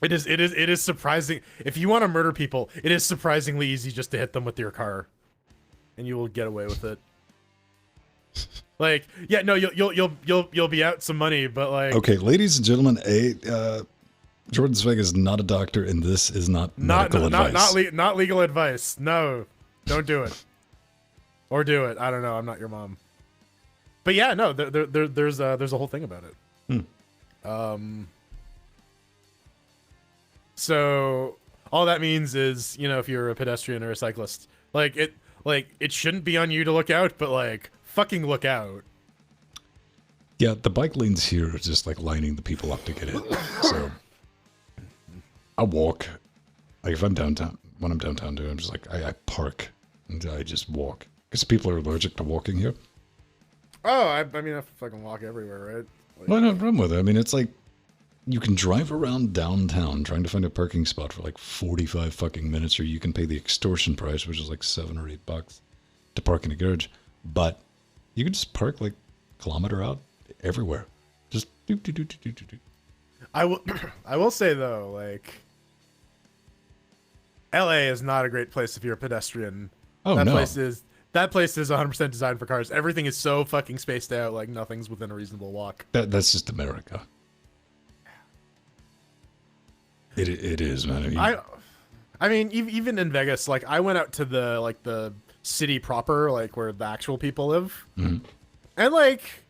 B: It is surprising. If you want to murder people, it is surprisingly easy just to hit them with your car, and you will get away with it. Like, yeah, no, you'll be out some money, but like.
A: Okay, ladies and gentlemen, Jordan Zweig is not a doctor, and this is not medical advice.
B: Not legal advice. No, don't do it. Or do it. I don't know. I'm not your mom. But yeah, no. There's a whole thing about it. So all that means is, you know, if you're a pedestrian or a cyclist, it shouldn't be on you to look out, but like fucking look out.
A: Yeah, the bike lanes here are just like lining the people up to get in. So I walk. Like if I'm downtown, when I'm downtown, dude, I'm just like I park and I just walk. Because people are allergic to walking here.
B: Oh, I mean, I fucking walk everywhere, right? Like,
A: well, I have no problem with it. I mean, it's like, you can drive around downtown trying to find a parking spot for like 45 fucking minutes, or you can pay the extortion price, which is like $7 or $8 to park in a garage. But you can just park like a kilometer out everywhere. Just do.
B: I will say though, like, LA is not a great place if you're a pedestrian.
A: Oh,
B: that
A: no.
B: That place is 100% designed for cars. Everything is so fucking spaced out, like nothing's within a reasonable walk.
A: That's just America. It is, man.
B: I mean, even in Vegas, like I went out to the city proper, like where the actual people live, and like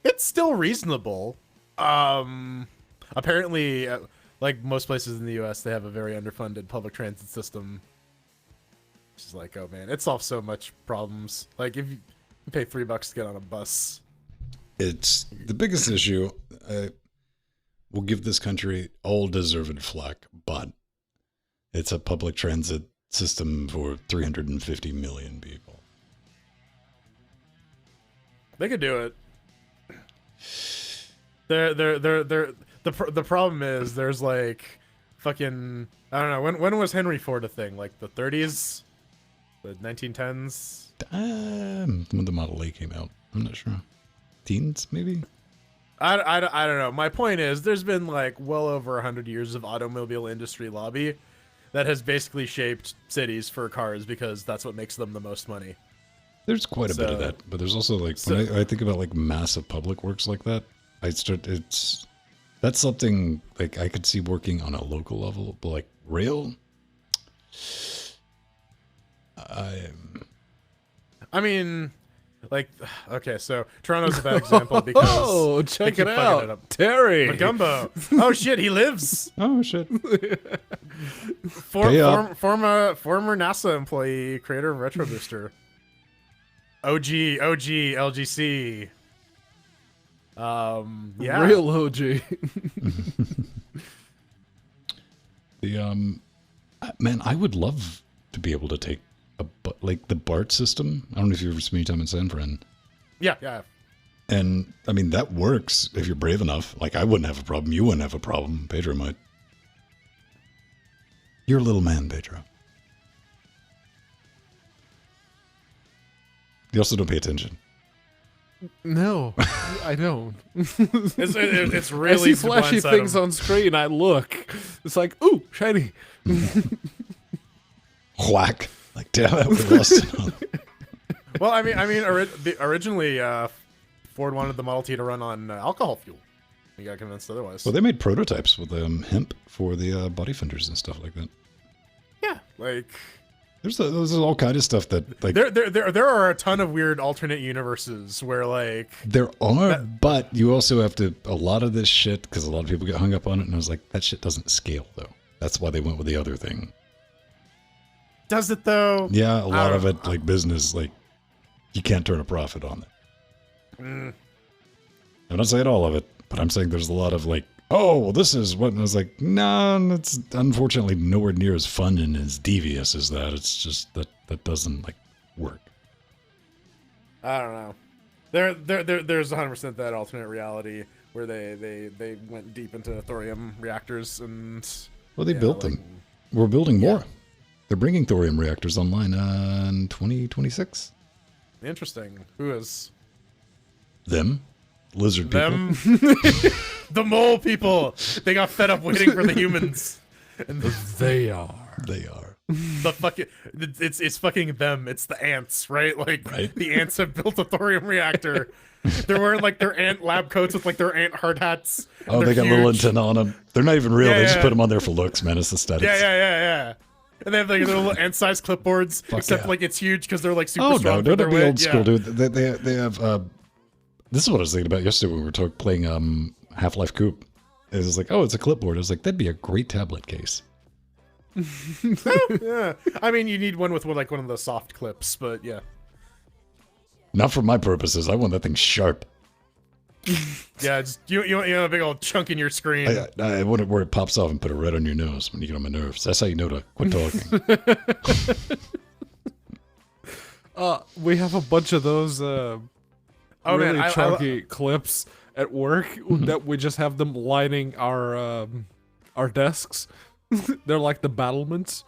B: it's still reasonable. Apparently, like most places in the U.S., they have a very underfunded public transit system. It's like, oh man, it solves so much problems. Like if you pay $3 to get on a bus,
A: it's the biggest issue. We'll give this country all deserved flack, but it's a public transit system for 350 million people.
B: They could do it. The problem is there's like fucking, I don't know, when was Henry Ford a thing? Like the 30s? The 1910s?
A: When the Model A came out. I'm not sure. Teens, maybe?
B: I don't know. My point is, there's been like well over 100 years of automobile industry lobby that has basically shaped cities for cars because that's what makes them the most money.
A: There's quite a bit of that, but there's also like, when I think about like massive public works like that, that's something like I could see working on a local level, but like rail,
B: I mean, like, okay, so Toronto's a bad example because
C: oh, check it out, Terry
B: Magumbo. Oh shit, he lives.
A: Oh shit.
B: Former NASA employee, creator of Retro Booster. OG LGC. Yeah,
C: real OG.
A: Man, I would love to be able to take like the BART system. I don't know if you've ever spent any time in San Fran.
B: Yeah.
A: And, I mean, that works if you're brave enough. Like, I wouldn't have a problem. You wouldn't have a problem. Pedro might. You're a little man, Pedro. You also don't pay attention.
C: No, I don't.
B: It's really
C: I see
B: easy to
C: flashy
B: blindside
C: things
B: him.
C: on screen. I look. It's like, ooh, shiny.
A: Whack. Like, damn it, we lost it.
B: Well, originally Ford wanted the Model T to run on alcohol fuel. You got convinced otherwise.
A: Well, they made prototypes with hemp for the body fenders and stuff like that.
B: Yeah, like
A: There's all kind of stuff that like
B: there are a ton of weird alternate universes where like
A: there are, but you also have to a lot of this shit because a lot of people get hung up on it, and I was like, that shit doesn't scale though. That's why they went with the other thing.
B: does it though?
A: Yeah, a lot of it like business, like you can't turn a profit on it. I'm not saying all of it, but I'm saying there's a lot of like, oh, well, this is what, and I was like, no, it's unfortunately nowhere near as fun and as devious as that. It's just that doesn't like work.
B: I don't know. There's 100% that alternate reality where they went deep into thorium reactors and
A: Well, they built them. We're building more.
B: Yeah.
A: They're bringing thorium reactors online in 2026.
B: Interesting. Who is
A: Them, lizard people.
B: them? The mole people. They got fed up waiting for the humans. And
C: They are.
A: They are.
B: the fucking it's fucking them. It's the ants, right? Like
A: Right.
B: the ants have built a thorium reactor. They're wearing like their ant lab coats with like their ant hard hats.
A: Oh,
B: They're
A: they got little
B: huge.
A: antenna on them. They're not even real.
B: Yeah,
A: They just
B: yeah.
A: put them on there for looks, man. It's aesthetics.
B: Yeah. And they have like their little ant-sized clipboards, except
A: yeah.
B: like it's huge because they're like super
A: Oh
B: strong.
A: no,
B: for
A: don't
B: their
A: be
B: weight.
A: old school,
B: Yeah.
A: dude. They have. This is what I was thinking about yesterday when we were playing Half-Life Coop. It was like, oh, it's a clipboard. I was like, that'd be a great tablet case.
B: Yeah. I mean, you need one with like one of the soft clips, but yeah.
A: Not for my purposes. I want that thing sharp.
B: Yeah, just, you want a big old chunk in your screen.
A: I want it where it pops off and put it right on your nose when you get on my nerves. That's how you know to quit talking.
C: We have a bunch of those
B: Oh,
C: really
B: man,
C: chunky clips at work that we just have them lining our desks. They're like the battlements.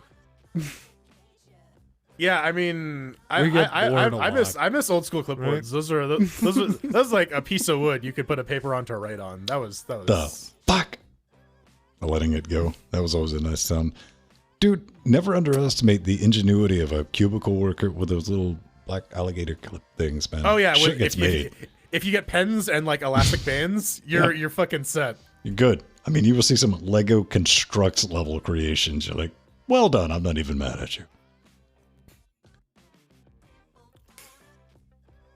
B: Yeah, I mean,
C: We get bored a
B: I miss
C: lot.
B: old school clipboards. Those are like a piece of wood you could put a paper on to write on. That was
A: The fuck? Letting it go. That was always a nice sound. Dude, never underestimate the ingenuity of a cubicle worker with those little black alligator clip things, man.
B: Oh yeah,
A: Shit gets made.
B: if you get pens and like elastic bands, you're fucking set.
A: You're good. I mean, you will see some Lego Constructs level creations. You're like, well done. I'm not even mad at you.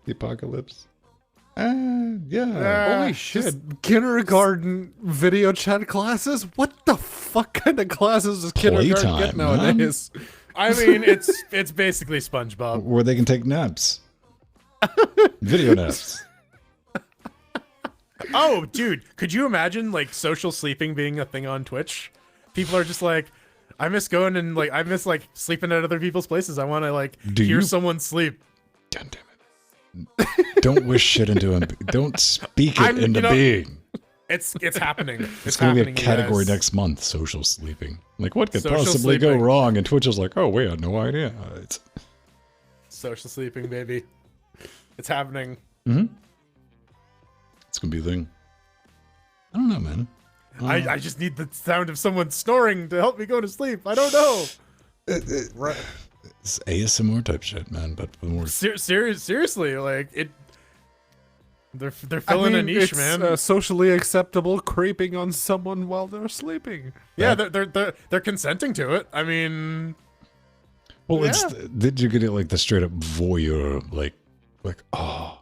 A: The apocalypse. Yeah.
C: Holy shit! Kindergarten video chat classes? What the fuck kind of classes does kindergarten
A: Playtime,
C: get nowadays?
B: I mean, it's basically SpongeBob.
A: Where they can take naps. Video naps.
B: Oh, dude, could you imagine like social sleeping being a thing on Twitch? People are just like, I miss going and like I miss like sleeping at other people's places. I want to like
A: Do
B: hear
A: you?
B: someone sleep.
A: God damn it. Don't wish shit into him. Don't speak it
B: I'm-
A: into
B: you know,
A: being.
B: It's happening.
A: It's going to be a
B: happening, you
A: category
B: guys.
A: next month, social sleeping. Like, what could
B: Social
A: possibly go
B: sleeping.
A: wrong? And Twitch is like, oh, we had no idea. It's
B: Social sleeping, baby. It's happening.
A: going to be a thing. I don't know, man.
B: I just need the sound of someone snoring to help me go to sleep. I don't know. Right.
A: It's ASMR type shit, man. But with more.
B: Seriously, like it. They're filling a niche,
C: it's,
B: man.
C: Socially acceptable creeping on someone while they're sleeping.
B: Yeah, they're consenting to it. I mean,
A: Well,
B: yeah.
A: it's did you get it like the straight up voyeur, like oh,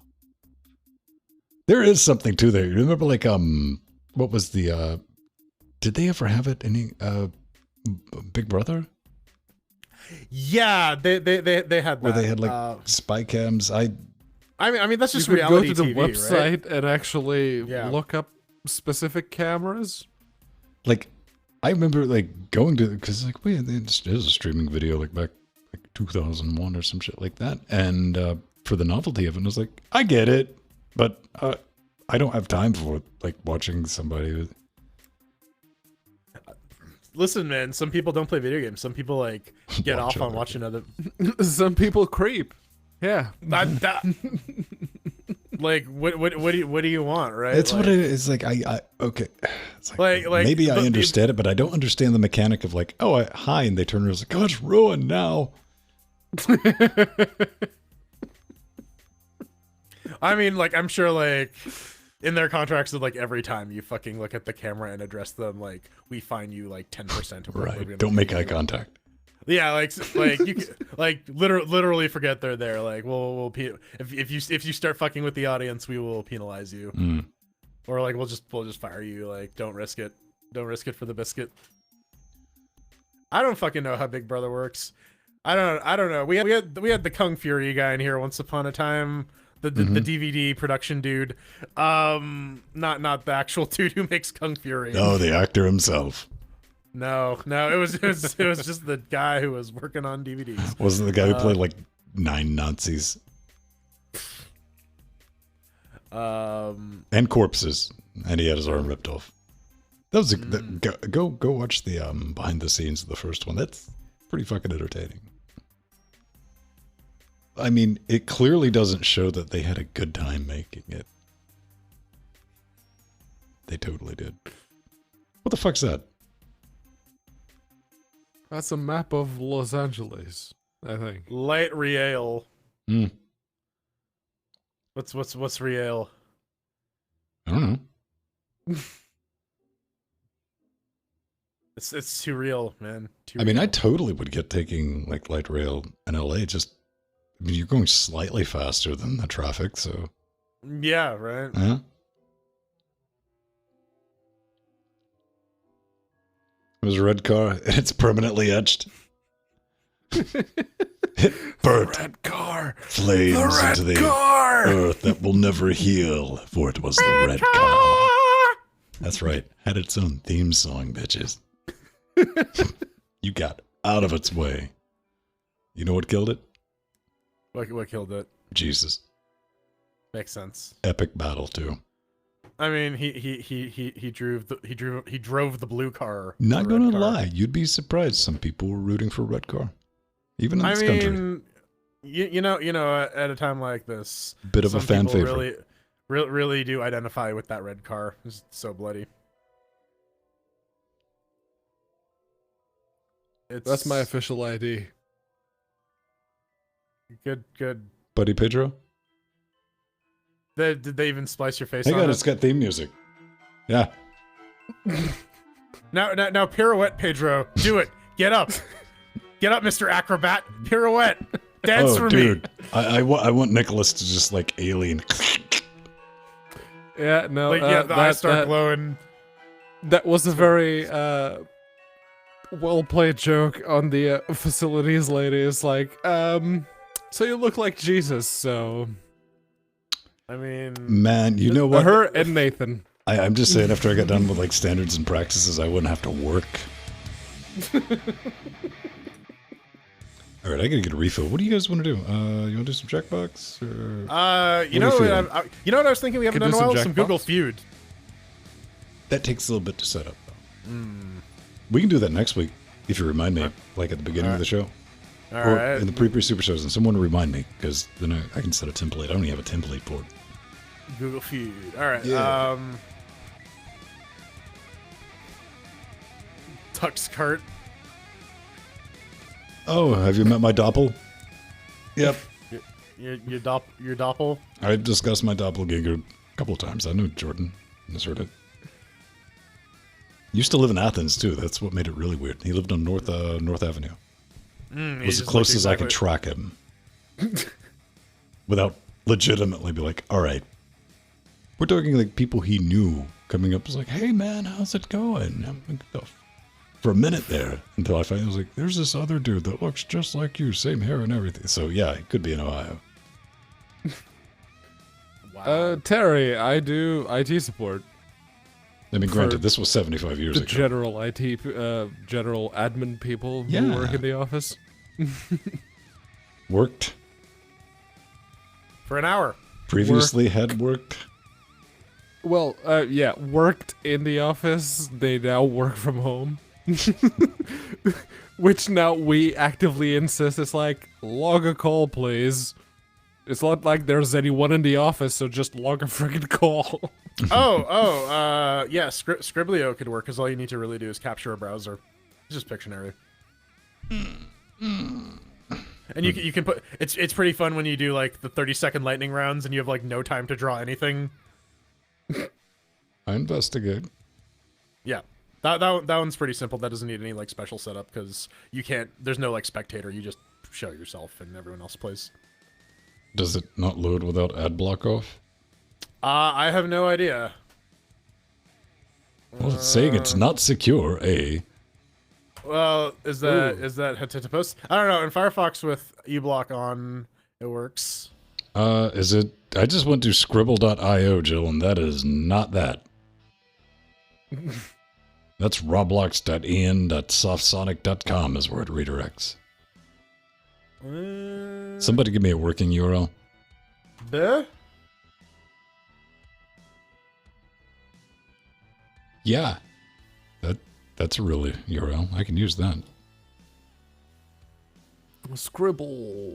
A: there is something to there. You remember like what was the did they ever have it any Big Brother
B: yeah, they had that.
A: where they had like spy cams?
B: I mean that's
C: You
B: just
C: could go
B: reality
C: to the
B: TV, right?
C: website and actually
B: Yeah.
C: look up specific cameras.
A: Like I remember like going to because like there's a streaming video like back like 2001 or some shit like that, and for the novelty of it, I was like, I get it. But I don't have time for like watching somebody.
B: Listen, man, some people don't play video games. Some people like get
A: Watch
B: off on
A: other
B: watching other.
C: Some people creep. Yeah.
B: Like what do you want, right?
A: It's
B: like,
A: what it is. Like I okay. It's
B: like
A: maybe I understand it, but I don't understand the mechanic of like, oh, hi, and they turn around, like, oh, it's ruined now.
B: I mean, like, I'm sure, like, in their contracts, that like every time you fucking look at the camera and address them, like, we fine you like 10% of what we're
A: Right.
B: gonna
A: Don't make
B: pay
A: eye
B: you.
A: contact.
B: Yeah, like you like literally forget they're there. Like, if you start fucking with the audience, we will penalize you, or like we'll just fire you. Like, don't risk it. Don't risk it for the biscuit. I don't fucking know how Big Brother works. I don't know. We had the Kung Fury guy in here once upon a time. The DVD production dude. Not the actual dude who makes Kung Fury.
A: No, the actor himself.
B: No, it was just the guy who was working on DVDs.
A: Wasn't the guy who played like 9 Nazis and corpses, and he had his arm ripped off. That was go watch the behind the scenes of the first one. That's pretty fucking entertaining. I mean, it clearly doesn't show that they had a good time making it. They totally did. What the fuck's that?
C: That's a map of Los Angeles, I think.
B: Light Real.
A: Hmm.
B: What's Real?
A: I don't know.
B: It's too real, man. Too
A: I mean,
B: real.
A: I totally would get taking like light rail in LA. Just, I mean, you're going slightly faster than the traffic, so.
B: Yeah, right.
A: Huh? It was a red car, and it's permanently etched. It burnt
C: Red car.
A: flames into the
C: car.
A: earth that will never heal, for it was the red car. That's right. Had its own theme song, bitches. You got out of its way. You know what killed it?
B: What killed it?
A: Jesus.
B: Makes sense.
A: Epic battle too.
B: I mean, he drove the blue car.
A: Not
B: the red
A: gonna
B: car.
A: lie, you'd be surprised. Some people were rooting for red car, even in
B: I
A: this
B: mean,
A: country.
B: you know, at a time like this,
A: Bit of a
B: some
A: fan
B: people
A: favorite.
B: really do identify with that red car. It's so bloody.
C: That's my official ID.
B: good.
A: Buddy Pedro.
B: Did they even splice your face
A: Hey,
B: on
A: God,
B: it?
A: it's got theme music. Yeah.
B: Now, pirouette, Pedro. Do it. Get up. Get up, Mr. Acrobat. Pirouette. Dance
A: Oh,
B: for
A: dude,
B: me.
A: I want Nicholas to just like alien.
C: Yeah, no.
B: Like, yeah, the eyes start glowing.
C: That was a very well played joke on the facilities lady. It's like, so you look like Jesus, so
B: I mean,
A: Man, you know what?
C: her and Nathan.
A: I'm just saying, after I got done with like standards and practices, I wouldn't have to work. All right, I gotta get a refill. What do you guys want to do? You want to do some checkbox? Or...
B: you know
A: What do you
B: what? You know what I was thinking we haven't
C: Could
B: done
C: do
B: in a while?
C: some
B: Some Google
C: Jackbox?
B: Feud.
A: That takes a little bit to set up, though. We can do that next week if you remind me, like at the beginning of the show,
B: All
A: or
B: right.
A: in the pre super shows. And someone remind me, because then I can set a template. I don't even have a template for it.
B: Google Feud. All right.
A: Yeah.
B: Tux Cart.
A: Oh, have you met my doppel? Yep.
B: Your doppel.
A: I've discussed my doppelganger a couple of times. I know Jordan has heard it. Used to live in Athens too. That's what made it really weird. He lived on North Avenue. It was the closest I could track him, without legitimately be like, all right. We're talking like people he knew coming up. Was like, hey man, how's it going? I'm like, for a minute there, until I finally was like, there's this other dude that looks just like you, same hair and everything. So yeah, it could be in Ohio.
B: Wow.
C: Terry, I do IT support.
A: I mean,
C: For
A: granted, this was 75 years
C: The
A: ago.
C: general IT, general admin people
A: Yeah.
C: who work in the office.
A: Worked.
B: For an hour.
A: Previously had worked.
C: Well, yeah, worked in the office. They now work from home. Which now we actively insist is like, log a call, please. It's not like there's anyone in the office, so just log a friggin' call.
B: Yeah, Scriblio could work, because all you need to really do is capture a browser. It's just Pictionary. And you can put, it's pretty fun when you do, like, the 30-second lightning rounds, and you have, like, no time to draw anything.
A: I investigate.
B: Yeah. That one's pretty simple. That doesn't need any, like, special setup, because you can't, there's no, like, spectator. You just show yourself, and everyone else plays.
A: Does it not load without ad block off?
B: I have no idea.
A: Well, it's saying it's not secure, A.
B: Well, is that post? I don't know. In Firefox with uBlock on, it works.
A: Is it? I just went to scribble.io, Jill, and that is not that. That's roblox.ian.softsonic.com is where it redirects. Somebody give me a working URL. Yeah. That's a really URL. I can use that.
C: Scribble.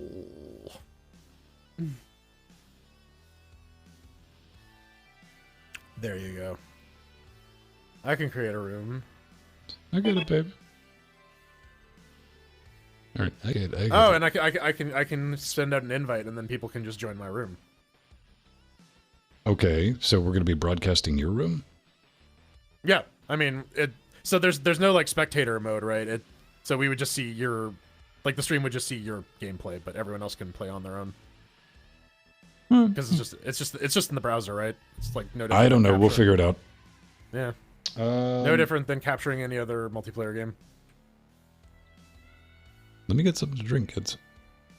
B: There you go. I can create a room.
A: I get it, baby. All right, I get it.
B: Oh, and I can send out an invite, and then people can just join my room.
A: Okay, so we're gonna be broadcasting your room.
B: Yeah, I mean it. So there's no like spectator mode, right? So we would just see your, like the stream would just see your gameplay, but everyone else can play on their own. Because it's just in the browser, right? It's like no.
A: I don't know. We'll figure it out.
B: Yeah. No different than capturing any other multiplayer game.
A: Let me get something to drink, kids.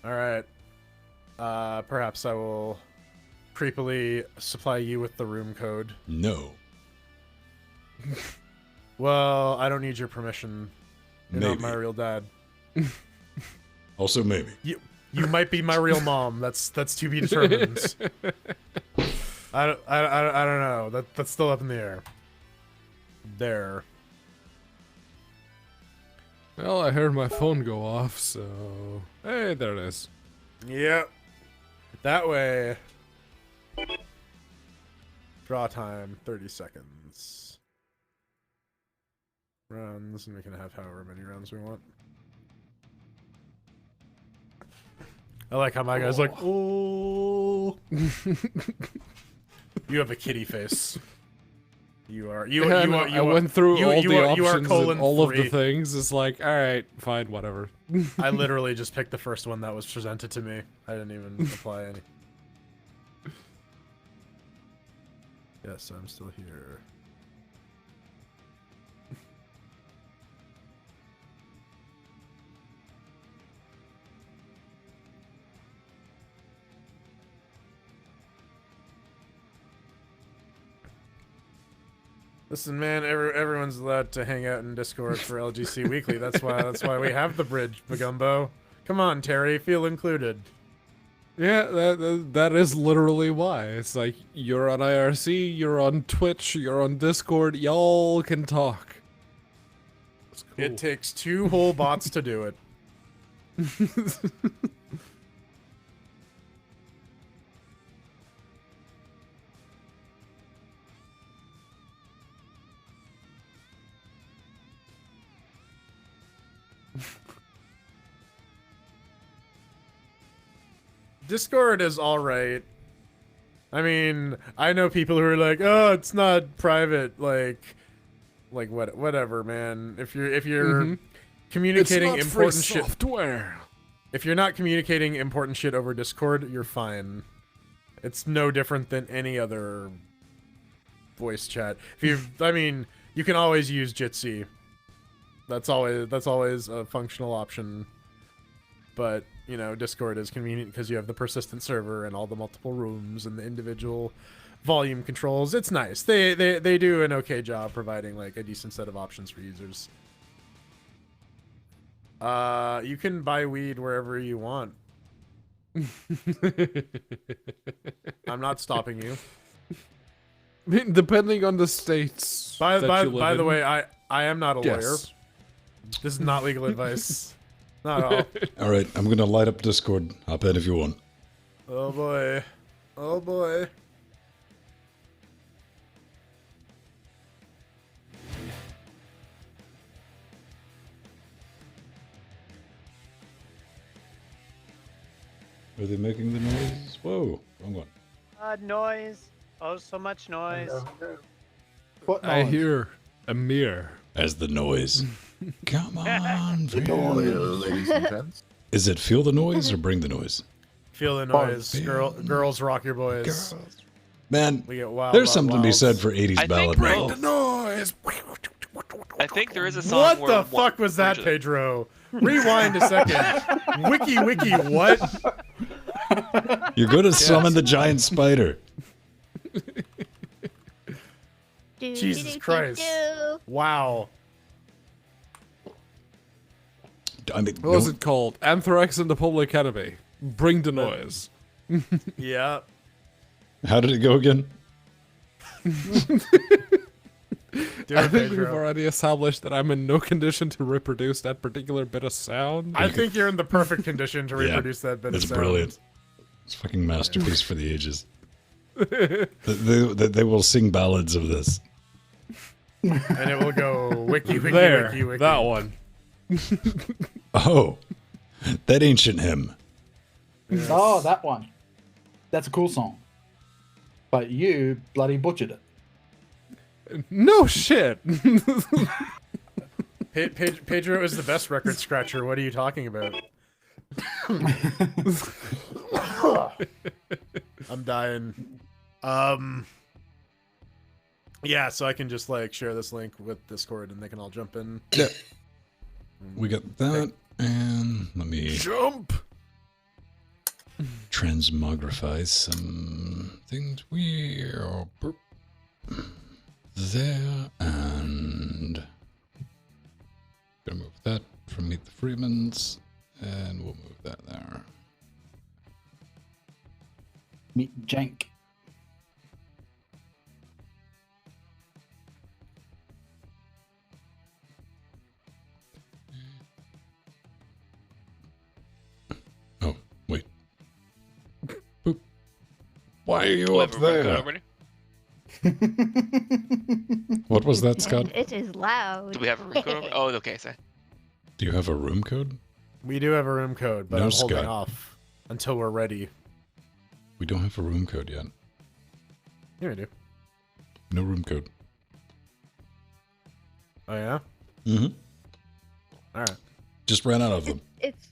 B: All right. Perhaps I will creepily supply you with the room code.
A: No.
B: Well, I don't need your permission. You're not my real dad.
A: Also, maybe.
B: You might be my real mom. That's to be determined. I don't know. That's still up in the air. There.
C: Well, I heard my phone go off, so... Hey, there it is.
B: Yep. That way. Draw time, 30 seconds. Rounds, and we can have however many rounds we want. I like how my guy's like, oh. You have a kitty face.
C: I went through all the options and all of the
B: 3.
C: things. It's like, all right, fine, whatever.
B: I literally just picked the first one that was presented to me. I didn't even apply any. Yes, I'm still here. Listen, man, everyone's allowed to hang out in Discord for LGC Weekly. That's why we have the bridge, Bagumbo. Come on, Terry, feel included.
C: Yeah, that is literally why. It's like, you're on IRC, you're on Twitch, you're on Discord, y'all can talk. That's cool.
B: It takes 2 whole bots to do it. Discord is alright. I mean, I know people who are like, "Oh, it's not private." Like whatever, man. If you're communicating important shit,
C: software.
B: If you're not communicating important shit over Discord, you're fine. It's no different than any other voice chat. I mean, you can always use Jitsi. That's always a functional option. But, you know, Discord is convenient because you have the persistent server and all the multiple rooms and the individual volume controls. It's nice. They do an okay job providing like a decent set of options for users. You can buy weed wherever you want. I'm not stopping you.
C: I mean, depending on the states.
B: By
C: that you live
B: the
C: in.
B: way, I am not a lawyer.
C: Yes.
B: This is not legal advice. Not at all.
A: All right, I'm gonna light up Discord. Hop in if you want.
B: Oh boy. Oh boy.
A: Are they making the noise? Whoa, wrong one.
D: Noise. Oh, so much noise.
E: What
C: I
E: noise?
C: hear a mirror.
A: As the noise. Come on,
E: ladies and gents.
A: Is it feel the noise or bring the noise?
B: Feel the noise.
A: Feel
B: Girls rock your boys.
A: Man,
B: We get wild.
A: there's
B: wild,
A: something to be
B: wild.
A: said for 80s
F: I
A: ballad
F: think
A: metal.
C: noise.
F: I think there is a song
B: What
F: where
B: the fuck was that,
F: where-
B: Pedro? Rewind a second. Wiki, what?
A: You're going to summon the giant spider.
B: Jesus Christ. Wow.
A: I mean,
C: What was it called? Anthrax in the Public Enemy. Bring the noise.
B: Yeah.
A: how did it go again?
B: Do
C: I
B: it,
C: think we've
B: Pedro.
C: already established that I'm in no condition to reproduce that particular bit of sound.
B: I think you're in the perfect condition to reproduce that bit
A: It's
B: of sound.
A: brilliant. It's a fucking masterpiece for the ages. They will sing ballads of this.
B: And it will go wiki,
C: there,
B: wiki, wiki.
C: that one.
A: Oh, that ancient hymn.
E: Oh, that one. That's a cool song. But you bloody butchered it.
C: No shit.
B: Pedro is the best record scratcher. What are you talking about? I'm dying. Yeah, so I can just like share this link with Discord and they can all jump in.
A: Yeah. We got that, and let me
C: Jump.
A: transmogrify some things. We are there, and gonna move that from Meet the Freemans, and we'll move that there.
E: Meet Jank.
A: Oh, wait. Boop. Why are you
F: Do we
A: up
F: have a room code
A: there?
F: already?
A: What was that, Scott?
G: And it is loud.
F: Do we have a room code already? Oh, okay, sorry.
A: Do you have a room code?
B: We do have a room code, but
A: No,
B: I'm holding
A: Scott.
B: off until we're ready.
A: We don't have a room code yet.
B: Yeah, we do.
A: No room code.
B: Oh yeah?
A: Mm-hmm.
B: Alright.
A: Just ran out of them.
G: It's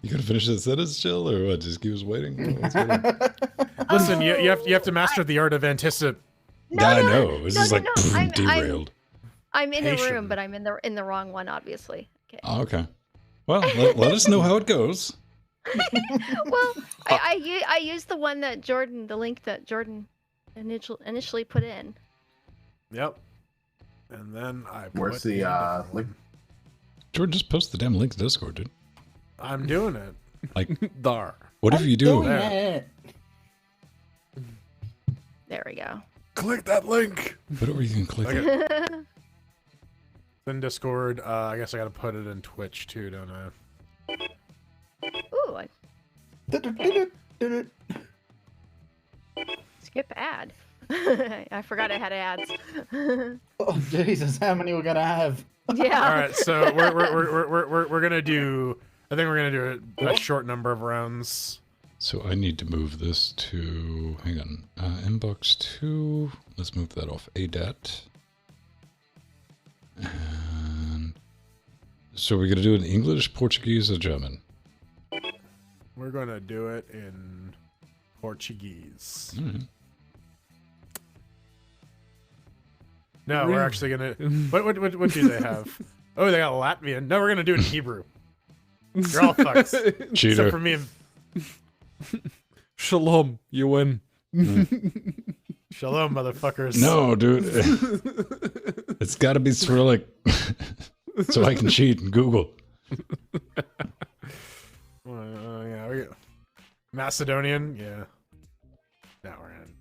A: You gotta finish that sentence, Jill, or what? Just keep us waiting? What's going on?
B: Listen, you have to master the art of anticip.
G: no,
A: I
G: no,
A: know. This
G: no,
A: is
G: no,
A: like
G: no.
A: boom, derailed.
G: I'm in the room,
B: Patient.
G: but I'm in the wrong one, obviously. Okay.
A: Oh, okay. Well, let us know how it goes.
G: Well, I used the one that Jordan, the link that Jordan initially put in.
B: Yep. And then I
H: Where's
B: put
H: the
B: in
H: link?
A: Jordan, just post the damn link to Discord, dude.
B: I'm doing it.
A: Like,
C: Dar.
A: whatever you do.
B: There.
G: There we go.
C: Click that link.
A: Whatever you can click.
B: Okay. Then Discord, I guess I gotta put it in Twitch too, don't I?
G: Ooh, skip ad. I forgot I had ads.
E: Oh, Jesus, how many we're going to have?
G: Yeah.
B: All right, so we're gonna do. I think we're gonna do a short number of rounds.
A: So I need to move this to, hang on, inbox 2. Let's move that off ADAT. And so we're going to do it in English, Portuguese, or German?
B: We're gonna do it in Portuguese.
A: Mhm.
B: No, we're actually gonna. What do they have? Oh, they got Latvian. No, we're gonna do it in Hebrew. You're all fucks. Except
A: Cheater.
B: for me.
C: Shalom. You win.
B: Shalom, motherfuckers.
A: No, dude. It's got to be Cyrillic. so I can cheat and Google.
B: Yeah, Macedonian. Yeah. Now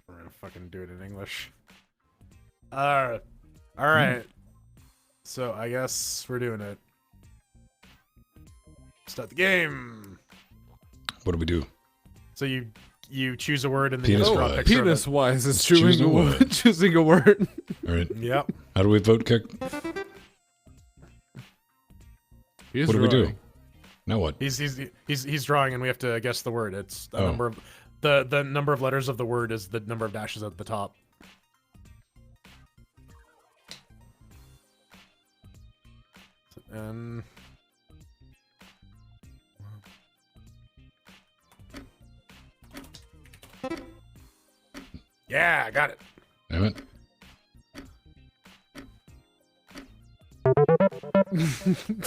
B: we're gonna fucking do it in English. All right. So I guess we're doing it. Start the game.
A: What do we do?
B: So you choose a word and then
A: Penis
B: you draw a
A: wise.
B: picture of it.
C: Penis wise is
A: Choose
C: choosing
A: a
C: a
A: word.
C: word. Choosing a word.
A: All right.
B: Yep.
A: How do we vote, Kick?
C: He's
A: What do we do?
C: drawing.
A: Now what?
B: He's drawing and we have to guess the word. It's the
A: Oh.
B: number of the number of letters of the word is the number of dashes at the top. And yeah, got it.
A: Damn it.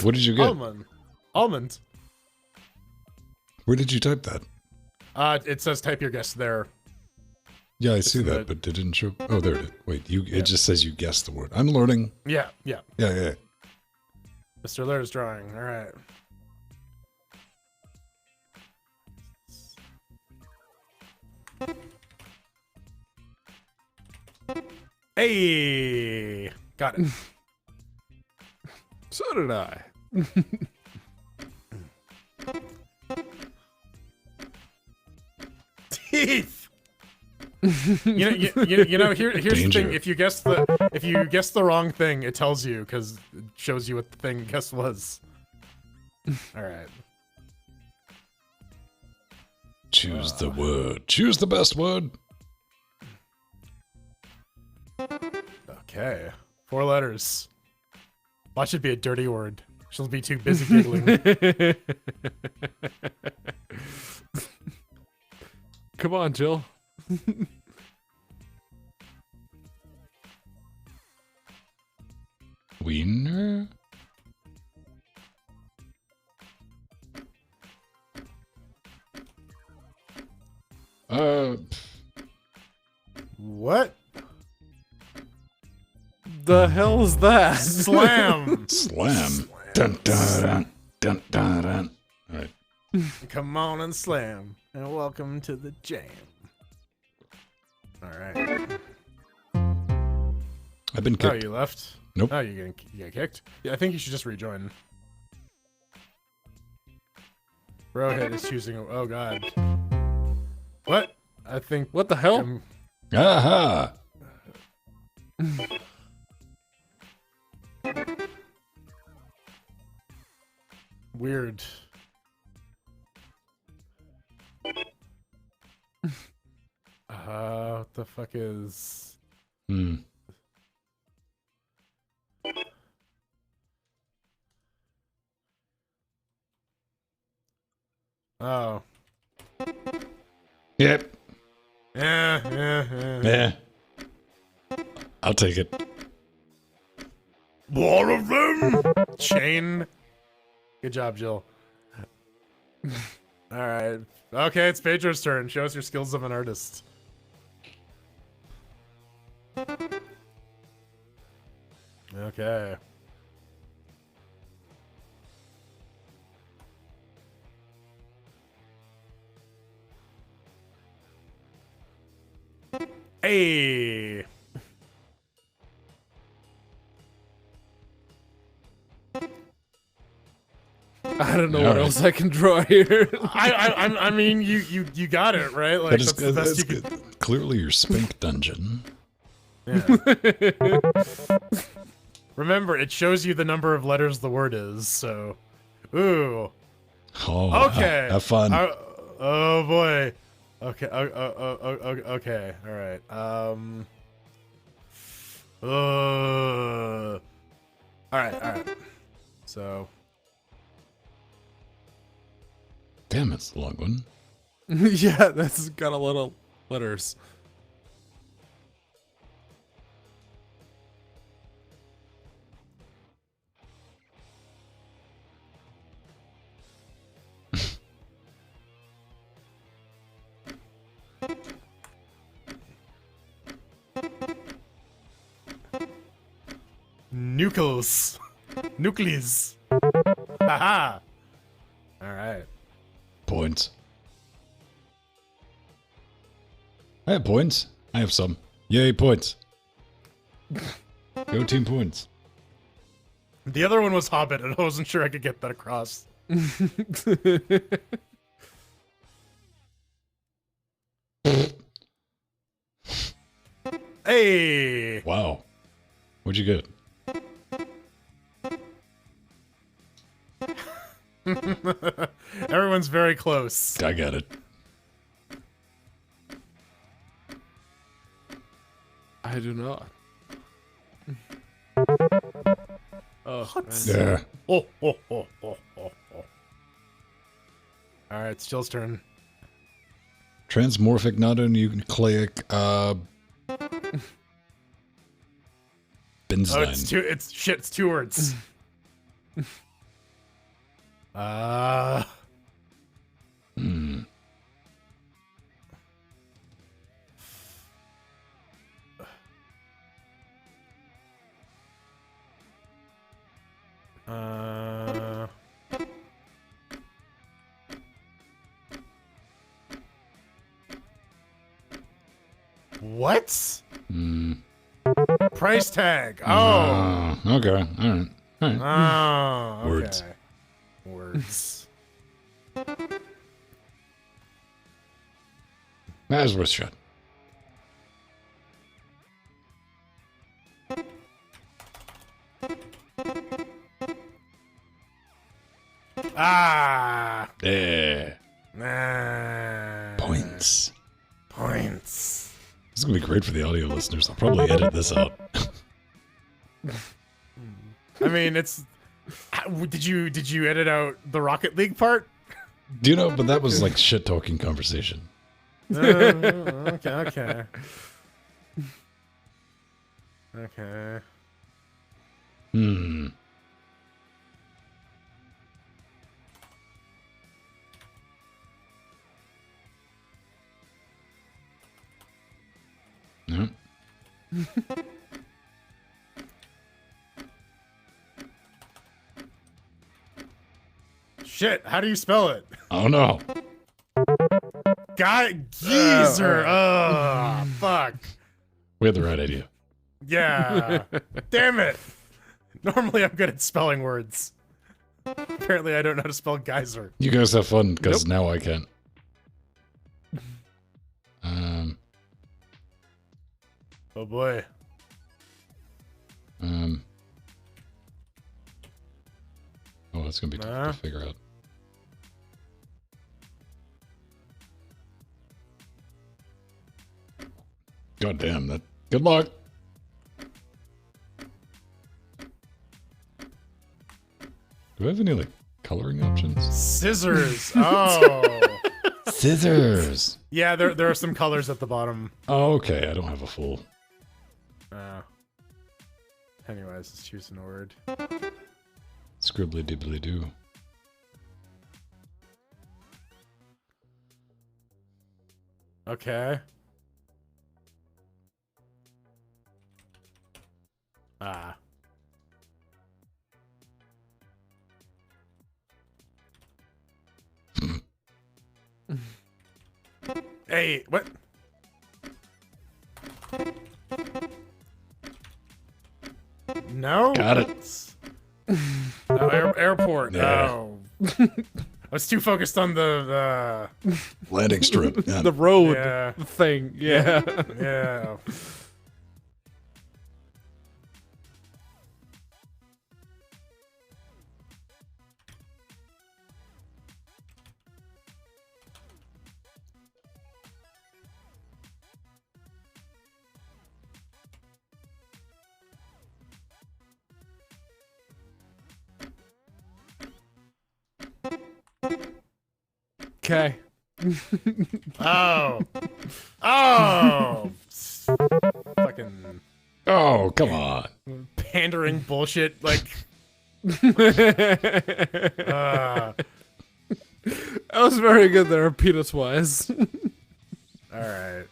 A: What did you get?
B: Almond.
A: Where did you type that?
B: It says type your guess there.
A: Yeah, I see
B: in
A: that,
B: the-
A: but it didn't show. Oh, there it is. Wait, you.
B: Yeah.
A: It just says you guessed the word. I'm learning.
B: Yeah.
A: Yeah.
B: Mr. Lair's drawing. All right. Hey, got it.
C: So did I.
B: Teeth. You know. Here's the
A: Danger.
B: thing. If you guess the wrong thing, it tells you because it shows you what the thing guess was. All right.
A: Choose the word. Choose the best word.
B: Okay. 4 letters. Watch it be a dirty word. She'll be too busy giggling.
C: Come on, Jill.
A: Wiener.
B: What?
C: The hell's that?
B: Slam.
A: Slam. Dun dun dun dun dun dun. All right.
B: Come on and slam. And welcome to the jam. All right.
A: I've been
B: Oh,
A: kicked.
B: you left?
A: Nope.
B: Oh, you get kicked? Yeah, I think you should just rejoin. Brohead is choosing. Oh God. What? I think.
C: What the hell?
A: Aha!
B: Weird. What the fuck is?
A: Hmm.
B: Oh.
A: Yep.
B: Yeah.
A: Yeah. I'll take it.
B: More of them. Chain. Good job, Jill. All right. Okay, it's Pedro's turn. Show us your skills of an artist. Okay. Hey.
C: I don't know
A: All
C: what
A: right.
C: else I can draw here.
B: I mean, you got it right. Like
A: That is
B: that's the best you could.
A: good. Clearly your spink dungeon.
B: Yeah. Remember, it shows you the number of letters the word is. So, ooh.
A: Oh,
B: Okay.
A: Have fun.
B: Oh boy. Okay. Okay. All right. All right. So.
A: Damn, it's a long one.
C: Yeah, that's got a lot of letters.
B: Nucleus. Nucleus. Haha. All right.
A: Points. I have points. I have some. Yay, points. Go team points.
B: The other one was Hobbit, and I wasn't sure I could get that across. Hey!
A: Wow. What'd you get?
B: Everyone's very close.
A: I got it.
C: I do not. Oh, nice.
A: Yeah.
B: Oh, oh, oh, oh, oh, oh. All right, it's Jill's turn.
A: Transmorphic, not nucleic, Benzine.
B: Oh, it's 2 words.
A: Hmm.
B: What?
A: Hmm.
B: Price tag. Oh.
A: Okay. All right. All right.
B: Oh. Okay.
A: Words.
B: Words.
A: That was worth a shot.
B: Ah.
A: Yeah.
B: Nah.
A: Points.
B: Points.
A: This is gonna be great for the audio listeners. I'll probably edit this out.
B: I mean, it's. Did you edit out the Rocket League part?
A: Do you know? But that was like shit talking conversation.
B: Okay. Okay.
A: Hmm. Yeah.
B: Shit, how do you spell it?
A: Oh no.
B: Geezer. Oh, fuck.
A: We had the right idea.
B: Yeah. Damn it. Normally I'm good at spelling words. Apparently I don't know how to spell geyser.
A: You guys have fun, because now I can't.
B: Oh boy.
A: Oh, that's gonna be tough to figure out. God damn that. Good luck. Do I have any like coloring options?
B: Scissors. Oh.
A: Scissors.
B: Yeah, there are some colors at the bottom.
A: Oh, okay. I don't have a full.
B: Anyways, let's choose an word.
A: Scribbly dibbly doo.
B: Okay. Ah. Hey, what? No?
A: Got it.
B: Oh, airport.
A: Yeah.
B: Oh. I was too focused on the
A: Landing strip. Yeah.
C: The road
B: yeah.
C: thing. Yeah.
B: Yeah.
C: Okay.
B: Oh. Oh. Fucking
A: Oh, come on.
B: pandering bullshit. Like.
C: That was very good there, penis wise.
B: All right.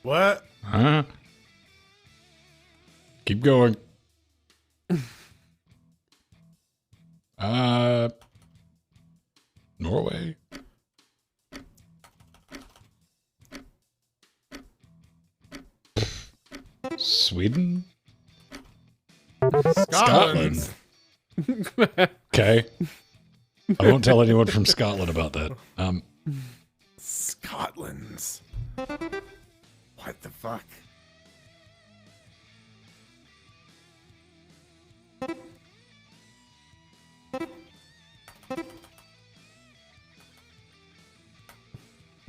B: What?
A: Huh? Keep going. Norway. Sweden? Scotland. Okay. I won't tell anyone from Scotland about that.
B: Scotland's. What the fuck?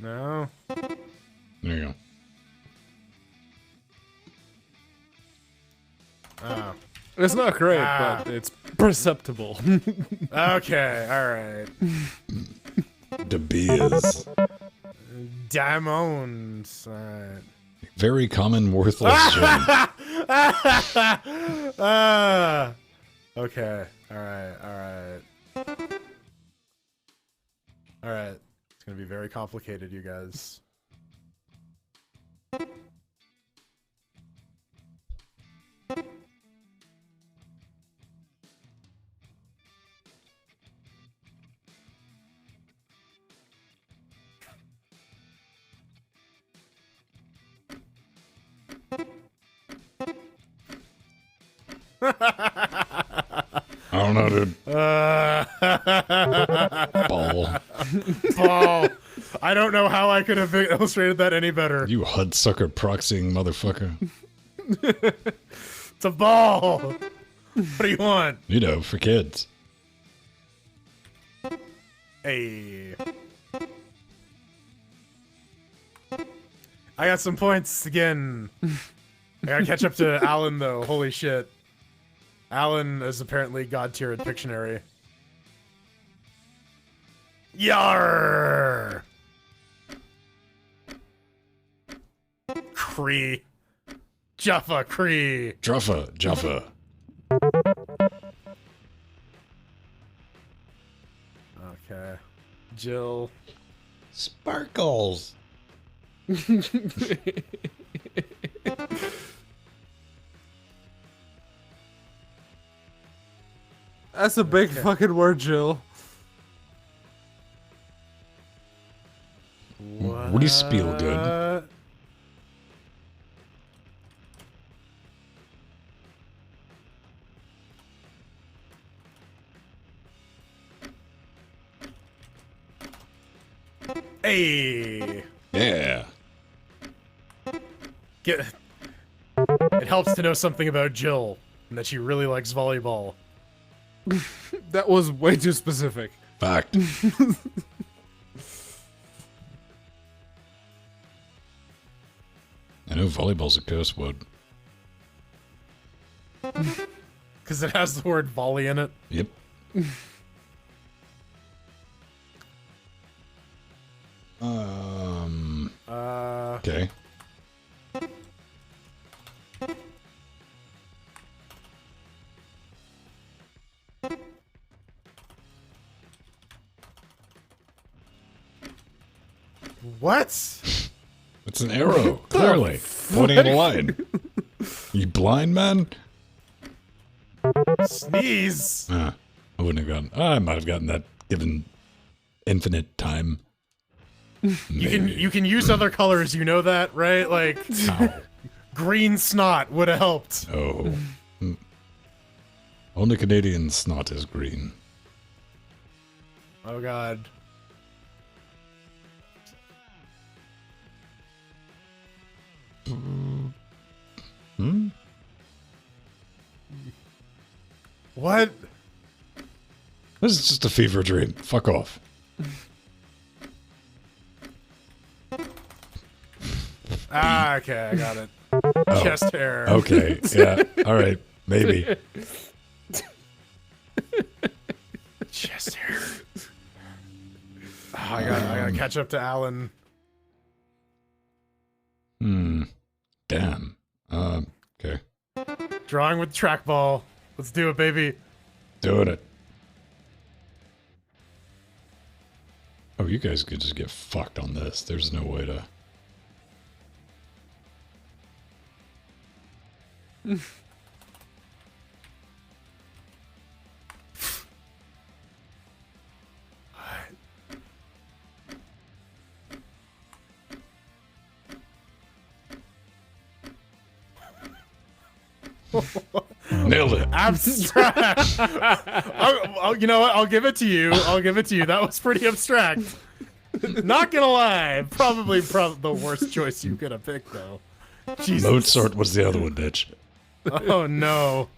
B: No.
A: There you go.
B: Oh.
C: It's not great,
B: Ah.
C: but it's perceptible.
B: Okay, alright.
A: De Beers.
B: Diamonds. Alright.
A: Very common, worthless gem.
B: Okay. Alright. Alright. It's gonna be very complicated, you guys.
A: I don't know, dude. Ball.
B: Ball. I don't know how I could have illustrated that any better.
A: You Hudsucker proxying motherfucker.
B: It's a ball. What do you want?
A: You know, for kids.
B: Hey. I got some points again. I gotta catch up to Alan, though. Holy shit. Alan is apparently god tier at Pictionary. Yar! Cree. Jaffa Cree.
A: Jaffa.
B: Okay. Jill.
A: Sparkles.
C: That's a big fucking word, Jill.
A: What do you spiel good?
B: Hey.
A: Yeah.
B: It helps to know something about Jill and that she really likes volleyball.
C: That was way too specific.
A: Fact. I know volleyball's a curse word.
B: Because it has the word volley in it.
A: Yep. Okay.
B: What?
A: It's an arrow, clearly. Pointing at a line. You blind man?
B: Sneeze.
A: I wouldn't have gotten. I might have gotten that given infinite time.
B: You can use other colors, you know that, right? Like green snot would have helped.
A: Oh. Only Canadian snot is green.
B: Oh god. What?
A: This is just a fever dream. Fuck off.
B: Ah, okay, I got it.
A: Oh.
B: Chest hair.
A: Okay, yeah, alright, maybe.
B: Chest hair. Oh, I gotta catch up to Alan.
A: Damn. Okay.
B: Drawing with trackball. Let's do it, baby.
A: Doing it. Oh, you guys could just get fucked on this. There's no way to... Nailed it.
B: Abstract. You know what? I'll give it to you. That was pretty abstract. Not gonna lie, probably the worst choice you could have picked, though. Jesus.
A: Mozart was the other one, bitch.
B: Oh no.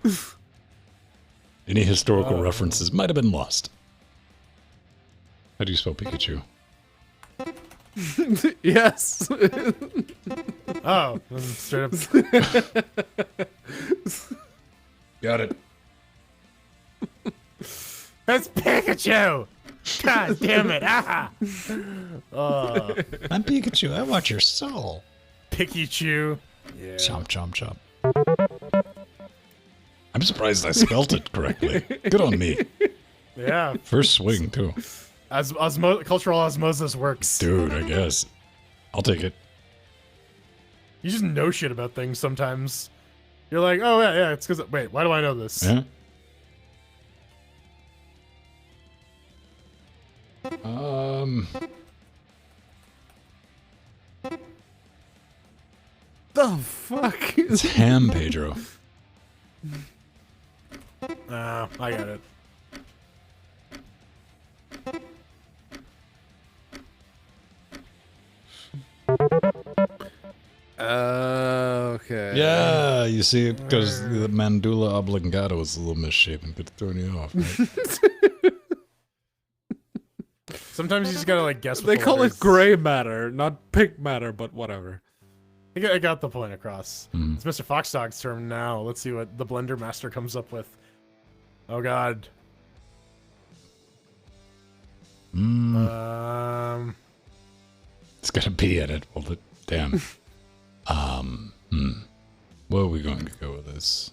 A: Any historical references might have been lost. How do you spell Pikachu?
C: Yes.
B: Oh, straight up.
A: Got it.
B: That's Pikachu. God damn it! Ah.
A: I'm Pikachu. I want your soul.
B: Pikachu. Yeah.
A: Chomp, chomp, chomp. I'm surprised I spelt it correctly. Good on me.
B: Yeah.
A: First swing, too.
B: As cultural osmosis works.
A: Dude, I guess. I'll take it.
B: You just know shit about things sometimes. You're like, oh yeah, it's because wait, why do I know this?
A: Yeah.
C: The fuck?
A: It's ham, Pedro.
B: I got it.
C: Okay.
A: Yeah, you see, because the mandula oblongata was a little misshapen, could have thrown you off. Right?
B: Sometimes you just gotta like guess. What
C: They
B: the
C: call
B: letters.
C: it gray matter, not pink matter, but whatever.
B: I got the point across.
A: Mm.
B: It's Mr. Foxdog's turn now. Let's see what the Blender Master comes up with. Oh God.
A: It's got a B in it. Well, damn. Where are we going to go with this?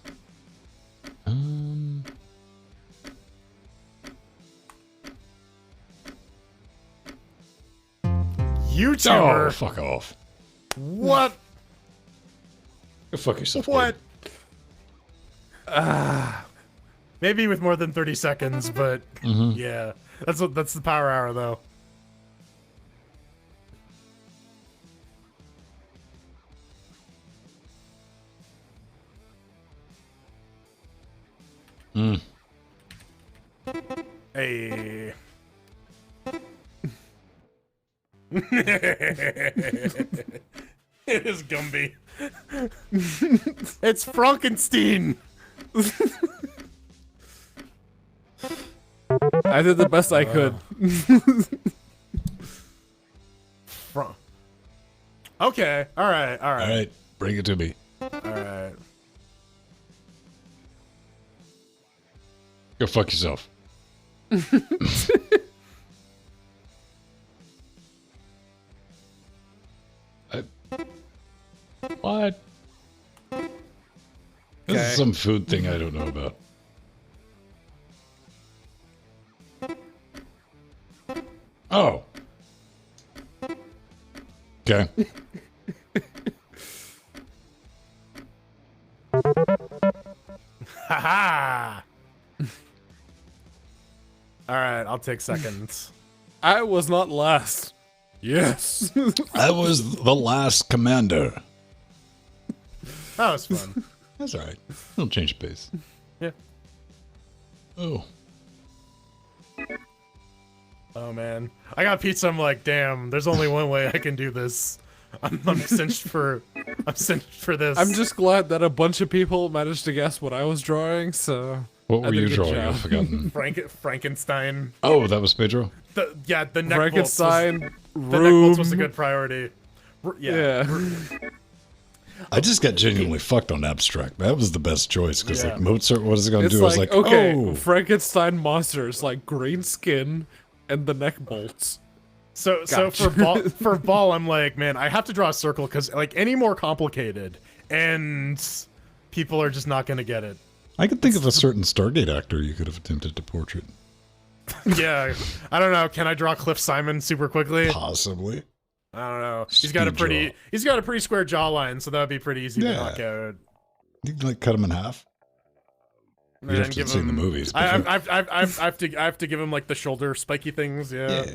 B: YouTuber.
A: Oh, fuck off.
B: What?
A: Go fuck yourself.
B: What?
A: Dude.
B: Maybe with more than 30 seconds, but yeah, that's the power hour though. Hey. It is Gumby. It's Frankenstein.
C: I did the best I could.
B: Okay. All right.
A: All right, bring it to me.
B: All right.
A: Go fuck yourself. What? This
B: Okay.
A: is some food thing I don't know about. Oh. Okay.
B: Haha. All right, I'll take seconds.
C: I was not last. Yes.
A: I was the last commander.
B: That was fun.
A: That's all right. It'll change the pace.
B: Yeah.
A: Oh.
B: Oh man, I got pizza. I'm like, damn. There's only one way I can do this. I'm cinched for this.
C: I'm just glad that a bunch of people managed to guess what I was drawing, so...
A: What were
C: I did
A: you
C: a good
A: drawing?
C: job.
A: I've forgotten.
B: Frankenstein.
A: Oh, that was Pedro?
B: The neck bolts
C: Frankenstein,
B: was, the neck bolts was a
C: room.
B: good priority.
C: Yeah.
A: I just got genuinely fucked on abstract. That was the best choice, because
B: Yeah.
A: like Mozart, what is it going to
C: It's
A: do? I was like,
C: okay,
A: oh.
C: Frankenstein monsters, like green skin and the neck bolts.
B: So
C: Gotcha.
B: for ball, I'm like, man, I have to draw a circle because like any more complicated, and people are just not gonna get it.
A: I could think of a certain Stargate actor you could have attempted to portrait.
B: Yeah, I don't know. Can I draw Cliff Simon super quickly?
A: Possibly.
B: I don't know. He's got a
A: Speed
B: pretty
A: draw.
B: he's got a pretty square jawline, so that would be pretty easy to
A: Yeah.
B: knock out.
A: You can like cut them in half.
B: And
A: You'd
B: then
A: have to
B: give
A: see the
B: him-
A: movies.
B: I
A: but
B: have to give him like the shoulder spiky things, yeah.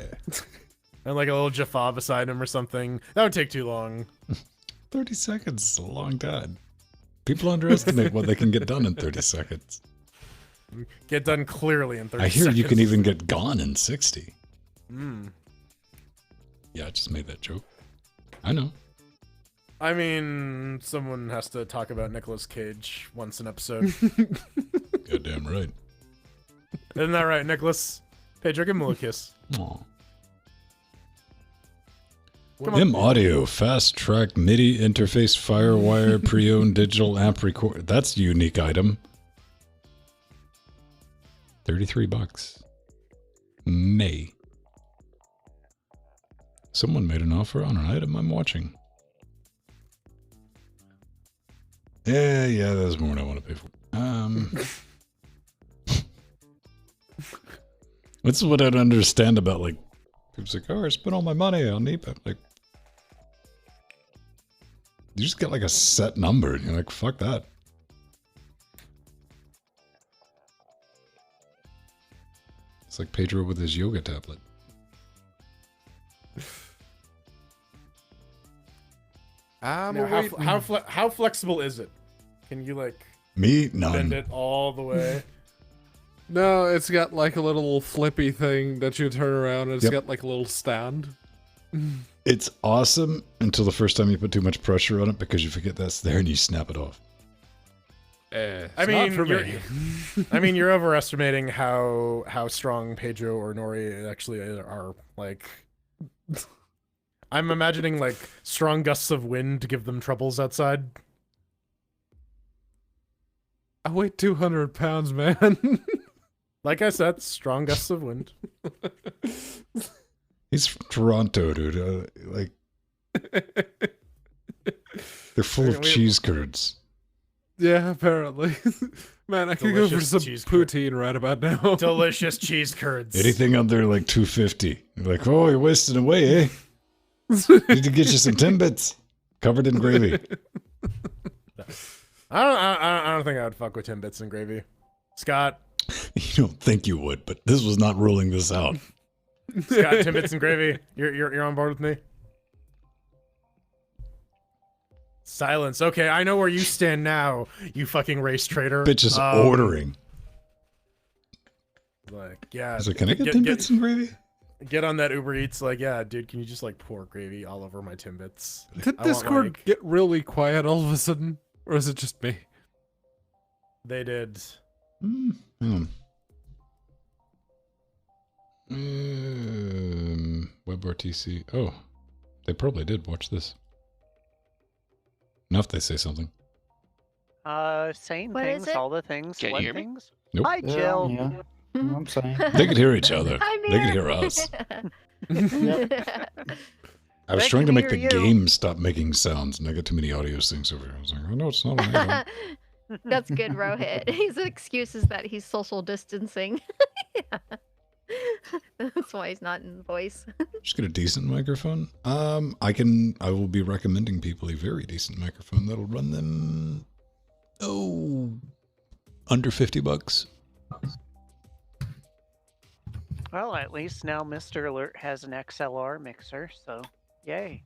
B: And like a little Jaffa beside him or something. That would take too long.
A: 30 seconds is a long time. People underestimate what they can get done in 30 seconds.
B: Get done clearly in 30
A: I hear
B: seconds.
A: you can even get gone in 60.
B: Mm.
A: Yeah, I just made that joke. I know.
B: I mean, someone has to talk about Nicolas Cage once an episode.
A: Goddamn right.
B: Isn't that right, Nicholas? Pedro, give him a little kiss.
A: Aw.
B: Come on.
A: M Audio, fast track MIDI interface, Firewire, pre-owned digital amp record. That's a unique item. $33. May. Someone made an offer on an item I'm watching. Yeah, that's more than I want to pay for. That's what I don't understand about, like, people's like, oh, I spent all my money on eBay. Like, you just get like a set number, and you're like, fuck that. It's like Pedro with his yoga tablet.
B: Now, how flexible is it? Can you like
A: Me?
B: bend
A: None.
B: it all the way?
C: No, it's got like a little flippy thing that you turn around and it's
A: Yep.
C: got like a little stand.
A: It's awesome until the first time you put too much pressure on it because you forget that's there and you snap it off.
B: I mean,
C: for
B: you're-
C: me.
B: I mean, you're overestimating how strong Pedro or Nori actually are. Like, I'm imagining like strong gusts of wind to give them troubles outside.
C: I weigh 200 pounds, man.
B: Like I said, strong gusts of wind.
A: He's from Toronto, dude. Like, they're full of
B: We-
A: cheese curds.
C: Yeah, apparently. Man, I could go for
B: Delicious
C: some
B: cheese curd.
C: poutine right about now.
B: Delicious cheese curds.
A: Anything under like 250. You're like, oh, you're wasting away, eh? Need to get you some Timbits covered in gravy.
B: I don't think I would fuck with Timbits and gravy. Scott,
A: You don't think you would, but this was not ruling this out.
B: Scott, Timbits and gravy. You're on board with me. Silence. Okay, I know where you stand now, you fucking race traitor.
A: Bitch is
B: Um,
A: ordering.
B: Like, yeah.
A: Is it, can I get Timbits and gravy?
B: Get on that Uber Eats. Like, yeah, dude, can you just like pour gravy all over my Timbits?
C: Did
B: I want,
C: Discord
B: like-
C: get really quiet all of a sudden? Or is it just me?
B: They did.
A: Hang on. WebRTC. Oh, they probably did. Watch this. Now if they say something.
D: Saying
G: What is
D: things,
G: it?
D: all the things.
F: Can you
D: what
F: hear me?
D: things?
A: Nope.
D: Hi, Jill.
E: Yeah, I'm saying.
A: They could hear each other.
G: I'm
A: They could
G: here.
A: hear us. I was
D: They
A: trying to
D: can
A: make the
D: hear you.
A: game stop making sounds, and I got too many audio things over here. I was like, oh no, it's not. On my phone.
G: That's good, Rohit. His excuse is that he's social distancing. Yeah. That's why he's not in voice.
A: Just get a decent microphone. I will be recommending people a very decent microphone that'll run them. Oh, under $50.
D: Well, at least now Mr. Alert has an XLR mixer, so yay.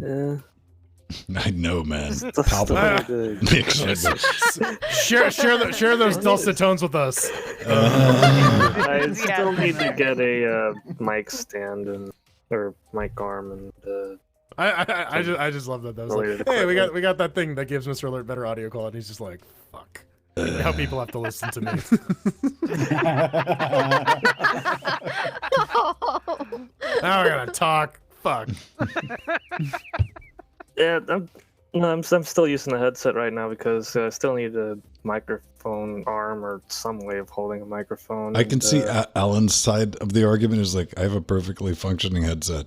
H: Yeah.
A: I know, man.
H: Still
A: Palpable.
H: good.
A: Mixer.
B: Share those dulcet tones with us.
H: I
D: Yeah,
H: still need to
D: there.
H: get a mic stand and or mic arm and
B: I just love that. That was like,
H: Related
B: hey,
H: equipment.
B: we got that thing that gives Mr. Alert better audio quality. He's just like, fuck. Now people have to listen to me. Now I gotta talk. Fuck.
H: yeah. I'm still using the headset right now because I still need a microphone arm or some way of holding a microphone.
A: I can
H: and,
A: see Alan's side of the argument is like, I have a perfectly functioning headset.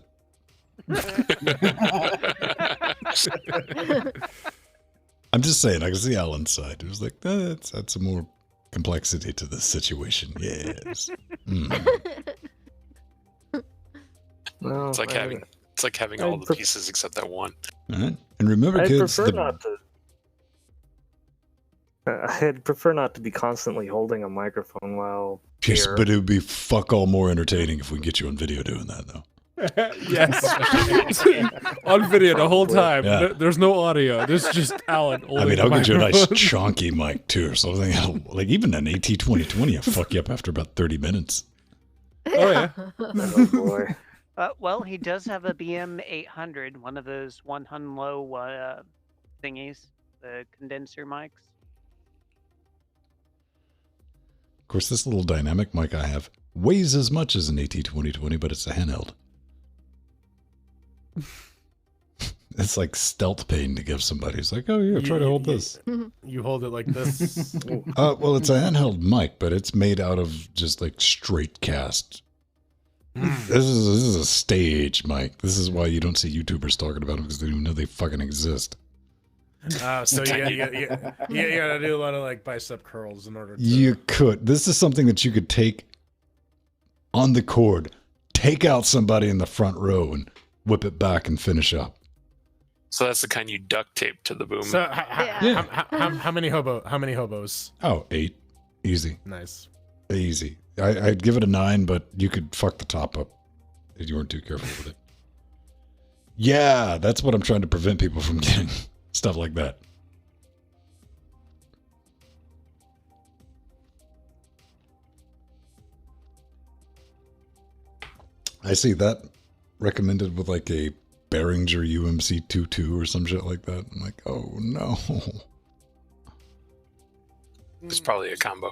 A: I'm just saying, I can see Alan's side. It was like, that's some more complexity to the situation. Yes.
H: well,
I: It's like
H: I-
I: having all the
H: I-
I: pieces except that one.
A: All right. And remember,
H: I'd
A: kids,
H: prefer not to. I'd prefer not to be constantly holding a microphone while
A: yes,
H: here.
A: but it would be fuck all more entertaining if we can get you on video doing that, though.
C: Yes. On video the whole time.
A: Yeah.
C: There's no audio. There's just Alan.
A: I mean, I'll get you a nice
C: microphone.
A: chunky mic, too, or something. Like, even an AT2020 will fuck you up after about 30 minutes.
C: Oh, yeah.
H: Oh boy.
D: Well, he does have a BM800, one of those 100 low thingies, the condenser mics.
A: Of course, this little dynamic mic I have weighs as much as an AT2020, but it's a handheld. It's like stealth pain to give somebody. It's like, oh, yeah, try to hold this.
B: You hold it like this.
A: Well, it's a handheld mic, but it's made out of just like straight cast. This is a stage mic. This is why you don't see YouTubers talking about them, because they don't even know they fucking exist.
B: So you gotta do a lot of like bicep curls in order to.
A: You could. This is something that you could take on the cord, take out somebody in the front row, and whip it back and finish up.
I: So that's the kind you duct tape to the boom.
B: So
G: Yeah.
B: how many hobos?
A: Oh, 8. Easy.
B: Nice.
A: Easy. I'd give it a 9, but you could fuck the top up if you weren't too careful with it. Yeah, that's what I'm trying to prevent people from getting. Stuff like that. I see that recommended with like a Behringer UMC 22 or some shit like that. I'm like, oh no.
I: It's probably a combo.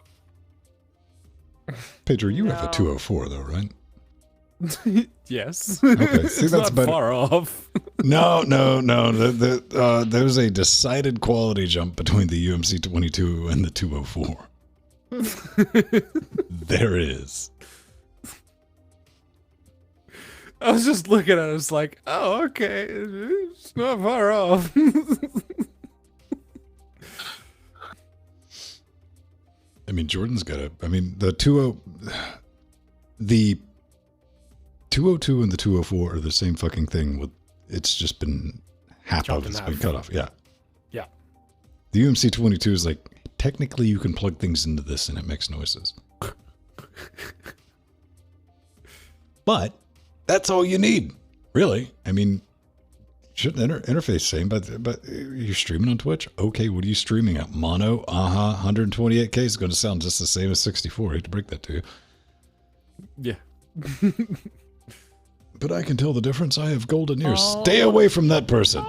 A: Pedro, you have a 204 though, right?
C: Yes.
A: Okay, see,
C: It's
A: that's
C: not
A: better.
C: far off.
A: No. There's a decided quality jump between the UMC 22 and the 204. There is.
C: I was just looking at it. It's like, oh, okay. It's not far off.
A: I mean, Jordan's got a. I mean, the 202 and the 204 are the same fucking thing. With it's just been half
B: Chopped
A: of
B: in
A: it's
B: half.
A: been cut off. Yeah.
B: Yeah.
A: The UMC 22 is like technically you can plug things into this and it makes noises. But that's all you need, really. I mean, shouldn't interface same, but you're streaming on Twitch. Okay, what are you streaming at? Mono, 128K is going to sound just the same as 64. I hate to break that to you.
C: Yeah.
A: But I can tell the difference. I have golden ears. Stay away from that person.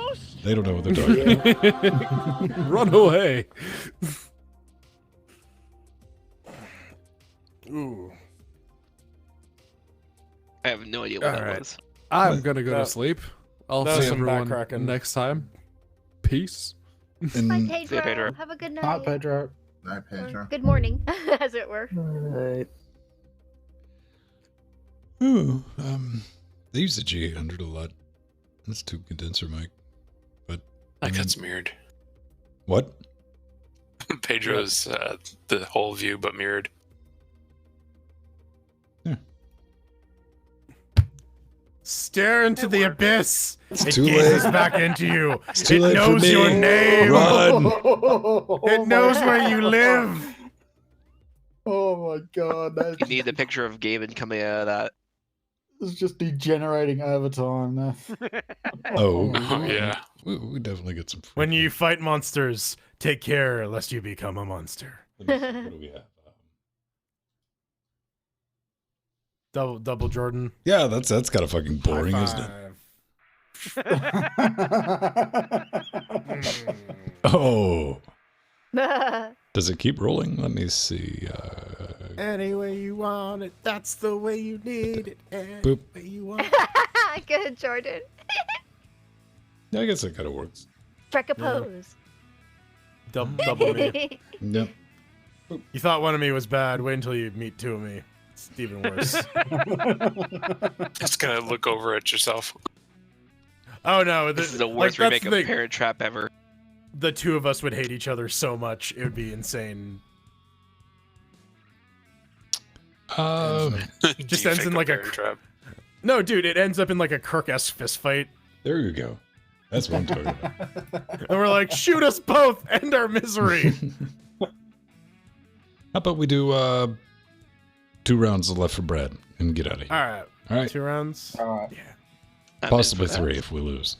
A: They don't know what they're talking about.
C: Run away.
B: Ooh.
F: I have no idea what that
B: Alright.
F: was.
C: I'm gonna go
B: That-
C: to sleep. I'll
B: that was
C: see
B: some
C: everyone
B: backcracking.
C: next time. Peace.
G: Bye,
A: And
G: Pedro.
F: Pedro.
G: Have a good night.
E: Not Pedro.
J: Night,
G: Or
J: Pedro.
G: good morning, as it were.
H: Right.
A: ooh, they use the G800 a lot. That's tube condenser mic. But
I: Like that's mirrored.
A: what?
I: Pedro's the whole view, but mirrored.
B: Stare into the abyss.
A: It's
B: It
A: too
B: gazes
A: late.
B: back into you.
A: It's too
B: It
A: late for
B: knows
A: me.
B: your name.
A: Run.
B: It knows where you live.
E: Oh my god,
F: You
E: that's
F: need the picture of Gavin coming out of that.
E: it's just degenerating over time.
A: Oh,
I: Oh yeah.
A: we definitely get some.
B: When you fight monsters, take care lest you become a monster.
A: What do we have?
B: Double Jordan.
A: Yeah, that's kind of fucking boring,
B: High
A: isn't it?
B: five.
A: Oh, does it keep rolling? Let me see.
B: Any way you want it, that's the way you need it. Any
A: Boop.
B: way you want it.
G: Good, Jordan.
A: Yeah, I guess that kind of works.
G: Strike a pose.
B: Double me.
A: Yep.
B: You thought one of me was bad. Wait until you meet two of me. It's even worse.
I: Just gonna look over at yourself.
B: Oh no,
F: This is the
B: like,
F: worst
B: that's
F: remake
B: the
F: of
B: thing.
F: Parent Trap ever.
B: The two of us would hate each other so much, it would be insane. Just ends in like a
I: Parent Trap.
B: No, dude, it ends up in like a Kirk-esque fist fight.
A: There you go. That's what I'm talking about.
B: And we're like, shoot us both, end our misery.
A: How about we do 2 rounds of Left for Bread and get out of here?
B: All right.
A: 2
B: rounds.
E: All right.
F: I'm in
A: Possibly
F: for that.
A: 3 if we lose.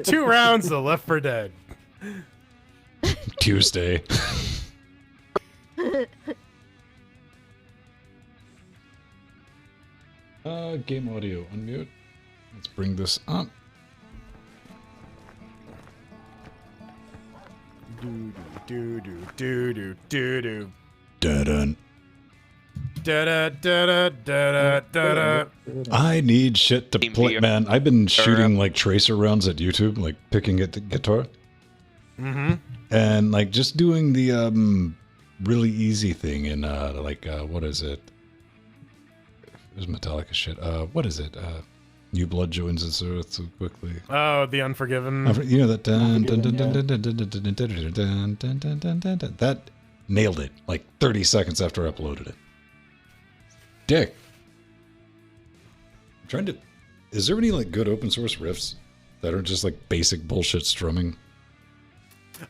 B: 2 rounds of Left 4 Dead.
A: Tuesday. Game audio unmute. Let's bring this up.
B: Do do do do do do do.
A: Dun.
B: Da da da da da da da.
A: I need shit to
F: Team
A: play,
F: VR.
A: man. I've been shooting like tracer rounds at YouTube, like picking at the guitar, and like just doing the really easy thing in what is it? There's Metallica shit. What is it? New blood joins us earth so quickly.
B: Oh, The Unforgiven.
A: You know that that nailed it like 30 seconds after I uploaded it. Dick. I'm trying to. Is there any like good open source riffs that are just like basic bullshit strumming?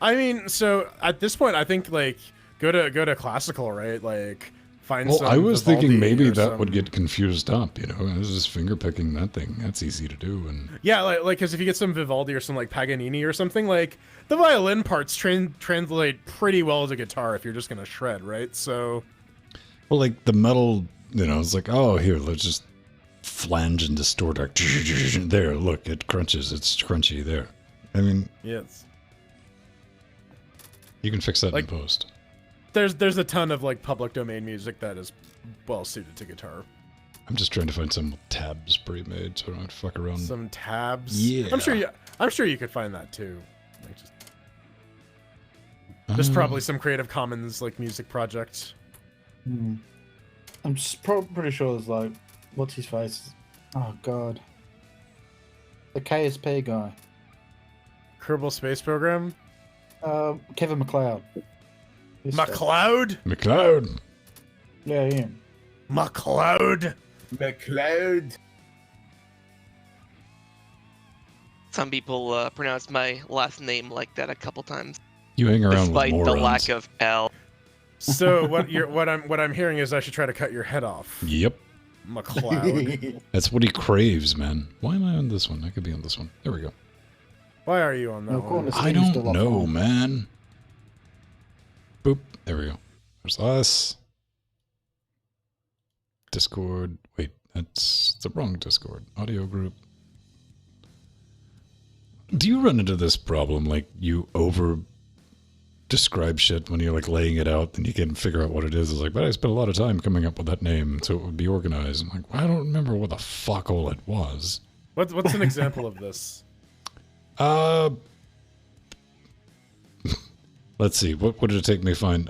B: I mean, so at this point, I think like go to classical, right? Like find
A: Well,
B: some.
A: I was thinking
B: Vivaldi
A: maybe
B: or
A: that would
B: some-
A: get confused up. You know, I was just finger picking that thing. That's easy to do. And
B: Yeah, like because if you get some Vivaldi or some like Paganini or something, like the violin parts translate pretty well to guitar if you're just gonna shred, right? So
A: well, like the metal, you know, it's like, oh, here, let's just flange and distort. There, look, it crunches. It's crunchy there. I mean,
B: yes,
A: you can fix that
B: Like-
A: in post.
B: there's a ton of like public domain music that is well suited to guitar.
A: I'm just trying to find some tabs pre-made so I don't have to fuck around.
B: Some tabs.
A: Yeah.
B: I'm sure you could find that too. Like just, there's probably some Creative Commons like music project.
E: I'm just pretty sure there's like, what's his face? Oh god, the KSP guy,
B: Kerbal Space Program.
E: Kevin McLeod. His stuff.
B: McLeod.
A: McLeod.
E: Yeah, him.
B: McLeod.
F: Some people pronounce my last name like that a couple times,
A: You hang around
F: despite
A: with
F: the
A: morons.
F: lack of L.
B: So what I'm hearing is I should try to cut your head off.
A: Yep.
B: McLeod.
A: That's what he craves, man. Why am I on this one? I could be on this one. There we go.
B: Why are you on that
E: No,
B: one?
E: Corner
A: I
E: Steam's
A: don't
E: still
A: know,
E: offline.
A: man. Boop. There we go. There's us. Discord. Wait, that's the wrong Discord. Audio group. Do you run into this problem? Like you over describe shit when you're like laying it out and you can figure out what it is. It's like, but I spent a lot of time coming up with that name so it would be organized. I'm like, well, I don't remember what the fuck all it was.
B: What's an example of this?
A: Let's see. What did it take me to find?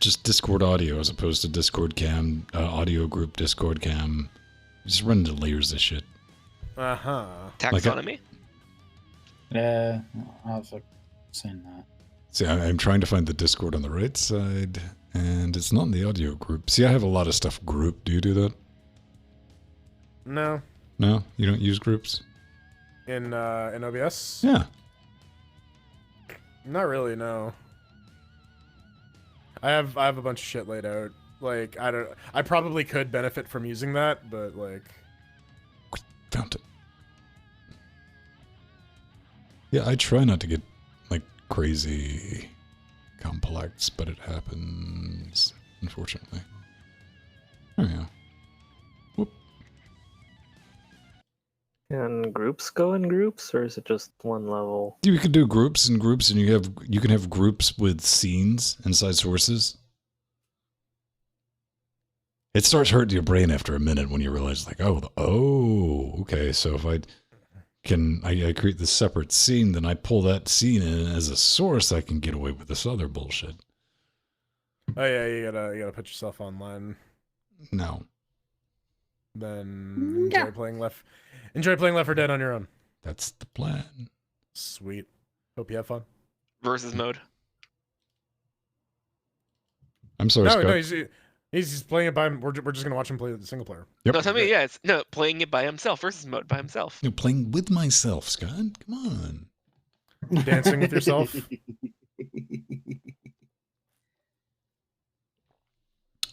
A: Just Discord audio as opposed to Discord cam, audio group, Discord cam. Just run into layers of shit.
B: Uh-huh.
F: Taxonomy?
E: Yeah, I've seen that.
A: See, I'm trying to find the Discord on the right side, and it's not in the audio group. See, I have a lot of stuff grouped. Do you do that?
B: No.
A: No? You don't use groups?
B: In OBS?
A: Yeah.
B: Not really, no. I have a bunch of shit laid out. Like I probably could benefit from using that, but like
A: Found it. Yeah, I try not to get, like, crazy complex, but it happens, unfortunately. Oh, yeah. Whoop.
H: Can groups go in groups, or is it just one level?
A: You can do groups and groups, and you can have groups with scenes inside sources. It starts hurting your brain after a minute when you realize, like, oh, okay, so if I create this separate scene, then I pull that scene in as a source, I can get away with this other bullshit.
B: oh yeah, you gotta put yourself online.
A: No.
B: Then enjoy playing Left 4 Dead on your own.
A: That's the plan.
B: Sweet. Hope you have fun.
F: Versus mode.
A: I'm sorry, Scott.
B: No, he's He's just playing it by him. We're just gonna watch him play the single player.
A: Yep.
F: No, tell me, yeah, it's playing it by himself versus mode by himself.
A: You're playing with myself, Scott. Come on.
B: Dancing with yourself.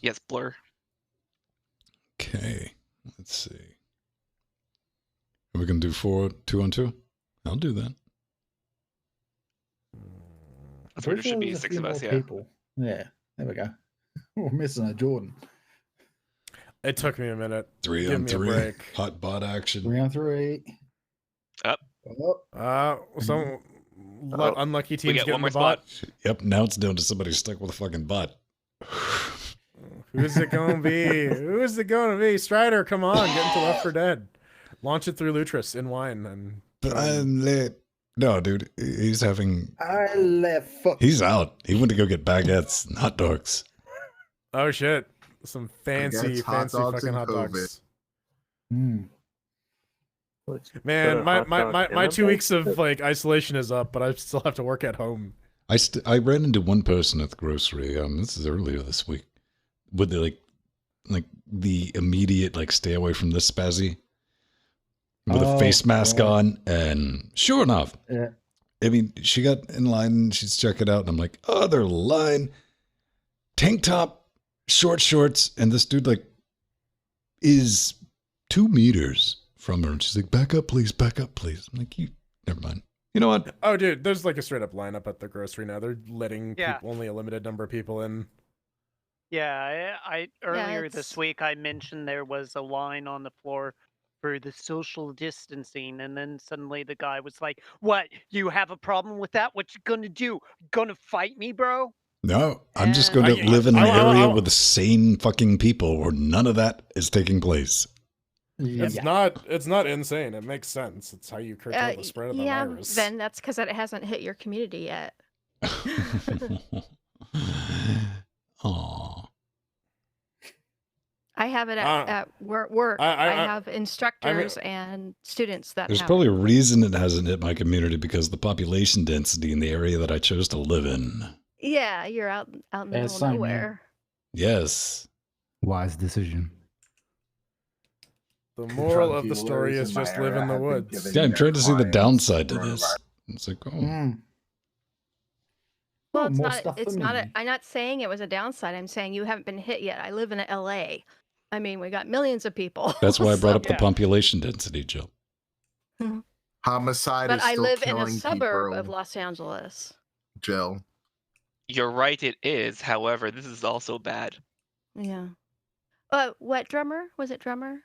F: Yes, Blur.
A: Okay. Let's see. Are we gonna do 2-on-2? I'll do that.
F: That's where there should be 6 of us, yeah.
E: People. Yeah, there we go. We're missing a Jordan.
B: It took me a minute.
A: 3-on-3.
B: break.
A: Hot bot action.
E: 3-on-3.
F: Up.
B: Some unlucky
F: We
B: teams
F: get
B: get
F: one more
B: the bot.
F: spot.
A: Yep, now it's down to somebody stuck with a fucking bot.
B: Who's it gonna be? Who's it gonna be? Strider, come on, get into Left 4 Dead. Launch it through Lutris in wine and.
A: But I'm lit. No, dude, he's having.
E: I left.
A: He's out. He went to go get baguettes and hot dogs.
B: Oh shit! Some fancy
J: hot dogs
B: fucking
J: and
B: hot
J: COVID.
B: dogs.
E: Mm.
B: Man,
H: Hot dog
B: my
H: dinner
B: 2
H: break?
B: weeks of like isolation is up, but I still have to work at home.
A: I ran into one person at the grocery. This is earlier this week, with the like the immediate like stay away from this spazzy, with a face mask on, and sure enough,
E: Yeah.
A: I mean, she got in line and she's checking it out, and I'm like, oh, they're line, tank top, short shorts, and this dude like is 2 meters from her, and she's like, back up, please, back up, please. I'm like, never mind. You know what?
B: Oh, dude, there's like a straight up lineup at the grocery now. They're letting
D: Yeah.
B: only a limited number of people in.
D: Yeah, I earlier
G: it's-
D: this week I mentioned there was a line on the floor for the social distancing, and then suddenly the guy was like, "What? You have a problem with that? What you gonna do? Gonna fight me, bro?"
A: No, I'm just
G: Yeah.
A: going to live in an
B: I-
A: area with the sane fucking people where none of that is taking place.
B: It's not insane. It makes sense. It's how you curtail the spread of the
G: yeah,
B: virus.
G: then that's because it hasn't hit your community yet.
A: Aw.
G: I have it
B: Uh,
G: at work.
B: I-
G: I have instructors and students that
A: There's
G: have
A: probably
G: it.
A: a reason it hasn't hit my community because the population density in the area that I chose to live in.
G: Yeah, you're out in the
E: Yeah,
G: middle of
E: same here.
G: nowhere.
A: Yes.
K: Wise decision.
B: The moral of the story is just live in the woods.
A: Yeah, I'm trying to see the downside to this. It's like, oh,
E: Mm.
G: Well,
E: Oh,
G: it's
E: more
G: not.
E: stuff
G: It's
E: for
G: not.
E: me.
G: I'm not saying it was a downside. I'm saying you haven't been hit yet. I live in LA. I mean, we got millions of people.
A: that's why I brought up the
D: Yeah.
A: population density, Jill.
J: Homicide
G: But
J: is
G: I
J: still
G: live in a
J: killing
G: suburb
J: people,
G: of Los Angeles.
J: Jill.
F: You're right, it is. However, this is also bad.
G: Yeah. What drummer? Was it drummer?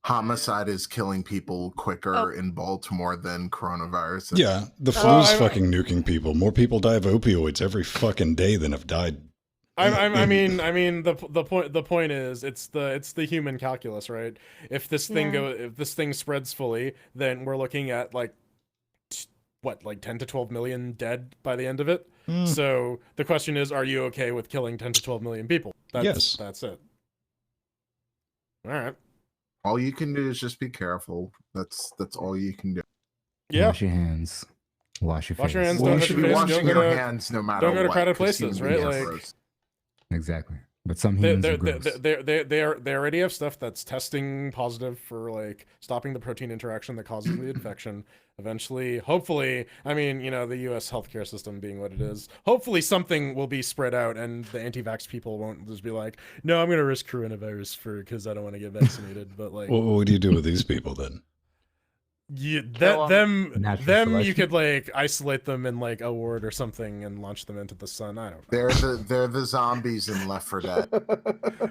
J: Homicide is killing people quicker
G: Oh.
J: in Baltimore than coronavirus.
A: Yeah, the
B: Oh,
A: flu's
B: I-
A: fucking nuking people. More people die of opioids every fucking day than have died.
B: I mean, the point is, it's the human calculus, right? If this thing
G: Yeah.
B: if this thing spreads fully, then we're looking at like 10 to 12 million dead by the end of it.
A: Mm.
B: So the question is, are you okay with killing 10 to 12 million people?
A: Yes.
B: That's it. All right.
J: All you can do is just be careful. That's all you can do.
B: Yeah.
K: Wash your hands. Wash your
B: Wash
K: face.
B: your hands,
J: Well,
B: don't
J: you
B: touch
J: should
B: your
J: be
B: face,
J: washing
B: don't go
J: your
B: to-
J: hands no matter
B: don't go to
J: what,
B: crowded
J: 'cause
B: places,
J: humans
B: right?
J: are
B: Like-
J: gross.
K: Exactly. But some
B: They
K: humans are gross.
B: they already have stuff that's testing positive for like stopping the protein interaction that causes the infection. Eventually, hopefully, I mean, you know, the U.S. healthcare system being what it is, hopefully something will be spread out, and the anti-vax people won't just be like, "No, I'm going to risk coronavirus because I don't want to get vaccinated." But like,
A: What do you do with these people then?
B: them
K: Natural
B: you
K: selection.
B: could like isolate them in like a ward or something and launch them into the sun. I don't know.
J: They're the zombies in Left 4 Dead.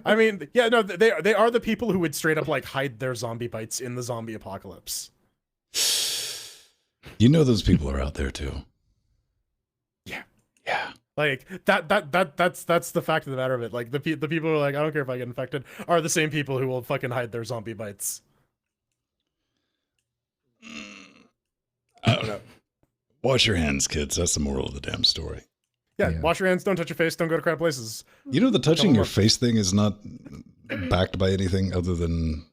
B: I mean, yeah, no, they are the people who would straight up like hide their zombie bites in the zombie apocalypse.
A: You know those people are out there too.
B: Yeah.
A: Yeah.
B: Like that's the fact of the matter of it. Like the people who are like, I don't care if I get infected, are the same people who will fucking hide their zombie bites.
A: I don't know. Wash your hands, kids. That's the moral of the damn story.
B: Yeah,
K: Yeah.
B: wash your hands, don't touch your face, don't go to crowded places.
A: You know, the touching
B: Don't
A: your
B: look.
A: face thing is not backed by anything other than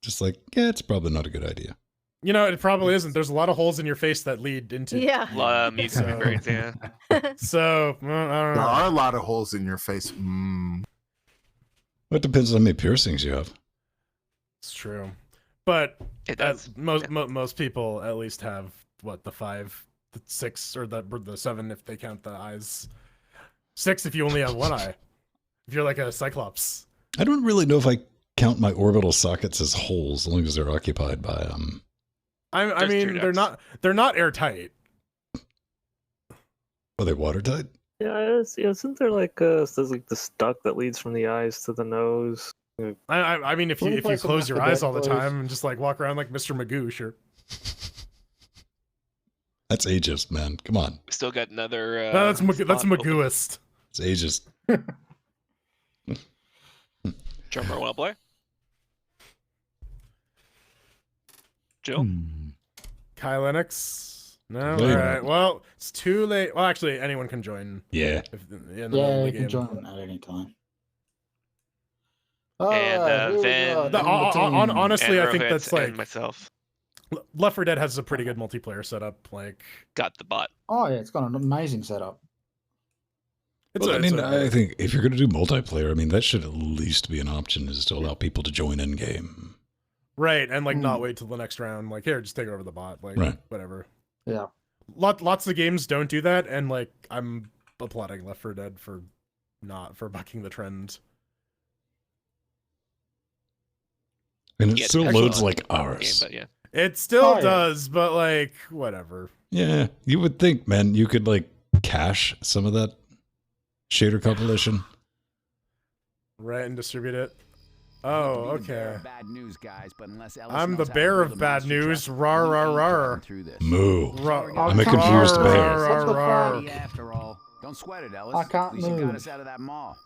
A: just like, yeah, it's probably not a good idea.
B: You know, it probably isn't. There's a lot of holes in your face that lead into.
G: Yeah.
F: A lot of mucus membranes, yeah.
B: So I don't
J: There
B: know.
J: are a lot of holes in your face. Mm.
A: Well, it depends on how many piercings you have.
B: It's true, but
F: It does.
B: most people at least have what, the 5, the 6, or the 7 if they count the eyes. 6 if you only have one eye. If you're like a Cyclops.
A: I don't really know if I count my orbital sockets as holes, as long as they're occupied by
B: I mean, they're not airtight.
A: Are they watertight?
H: Yeah, isn't there like there's like the duct that leads from the eyes to the nose?
B: I mean, if you close your eyes all the time and just like walk around like Mr. Magoo, sure.
A: That's ageist, man. Come on.
I: We still got another.
B: No, that's
I: spot
B: Magooist.
A: It's ageist.
I: Drummer wanna play? Jill?
B: Kai Linux? No?
A: Later.
B: Alright, well, it's too late. Well, actually, anyone can join.
A: Yeah.
B: In the middle of
E: Yeah,
B: the
E: you
B: game.
E: can join at any time.
F: And
E: here we
F: Van-
E: go, number 10.
B: Honestly, I think
F: Rohit
B: that's
F: and
B: like
F: myself
B: Left 4 Dead has a pretty good multiplayer setup. Like,
I: got the bot.
E: Oh yeah, it's got an amazing setup.
A: Well, I mean, I think if you're going to do multiplayer, I mean, that should at least be an option, is to allow people to join in game.
B: right, and like not wait till the next round. Like, here, just take over the bot. Like,
A: Right.
B: whatever.
E: Yeah.
B: Lots of games don't do that, and like I'm applauding Left 4 Dead for bucking the trend.
A: And it
F: Yeah,
A: still
F: actually,
A: loads
F: game,
A: like ours.
F: but yeah.
B: It still
E: Oh, yeah.
B: does, but like whatever.
A: Yeah, you would think, man, you could like cache some of that shader compilation.
B: Right, and distribute it. Oh,
L: Be the bearer
B: okay.
L: of bad news, guys, but unless Ellis
B: I'm the
L: knows how to
B: bearer
L: build
B: of
L: a
B: bad
L: monster
B: news.
L: truck,
B: Rar
L: we
B: rar
L: ain't
B: rar.
L: getting through this.
A: Moo.
B: Rar,
A: I'm a confused
B: rar,
A: bear.
B: rar,
E: What the
B: rar.
E: fuck?
L: After all, don't sweat it, Ellis.
E: I can't
L: At least you got
E: move.
L: us out of that mall.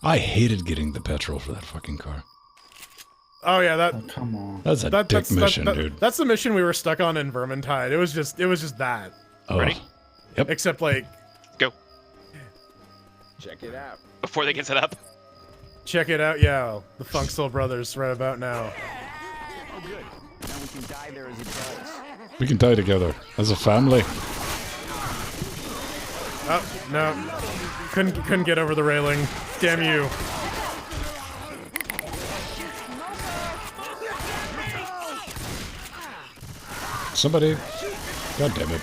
A: I hated getting the petrol for that fucking car.
B: Oh yeah, that
E: Oh, come on.
A: That's a dick mission, dude.
B: That's the mission we were stuck on in Vermintide. It was just that.
A: Oh.
F: Ready?
A: Yep.
B: Except like,
F: Go.
L: Check it out.
F: Before they get set up.
B: check it out, yeah. The Funk Soul Brothers right about now.
L: Oh, good. Now we can die there as it does.
A: We can die together as a family.
B: Oh no, couldn't get over the railing. Damn you.
A: Somebody. God damn it.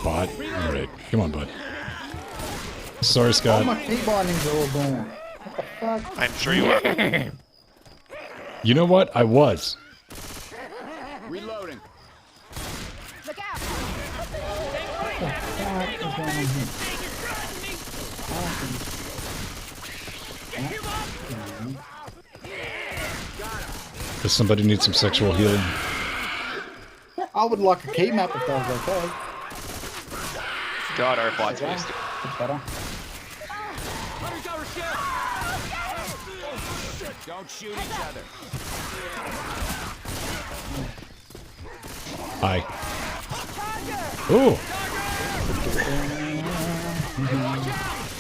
A: Bot. All right. Come on, bud. Sorry,
E: Oh,
A: Scott.
E: my key bindings are all gone. What the fuck?
F: I'm sure you are.
A: You know what? I was.
L: Reloading.
G: Look out!
E: What the fuck is going on here?
A: Does somebody need some sexual healing?
E: I would like a key map if that was okay.
F: God, our bot's
E: Okay.
F: wasted.
E: That's better.
L: Don't shoot each other.
A: Hi. Ooh.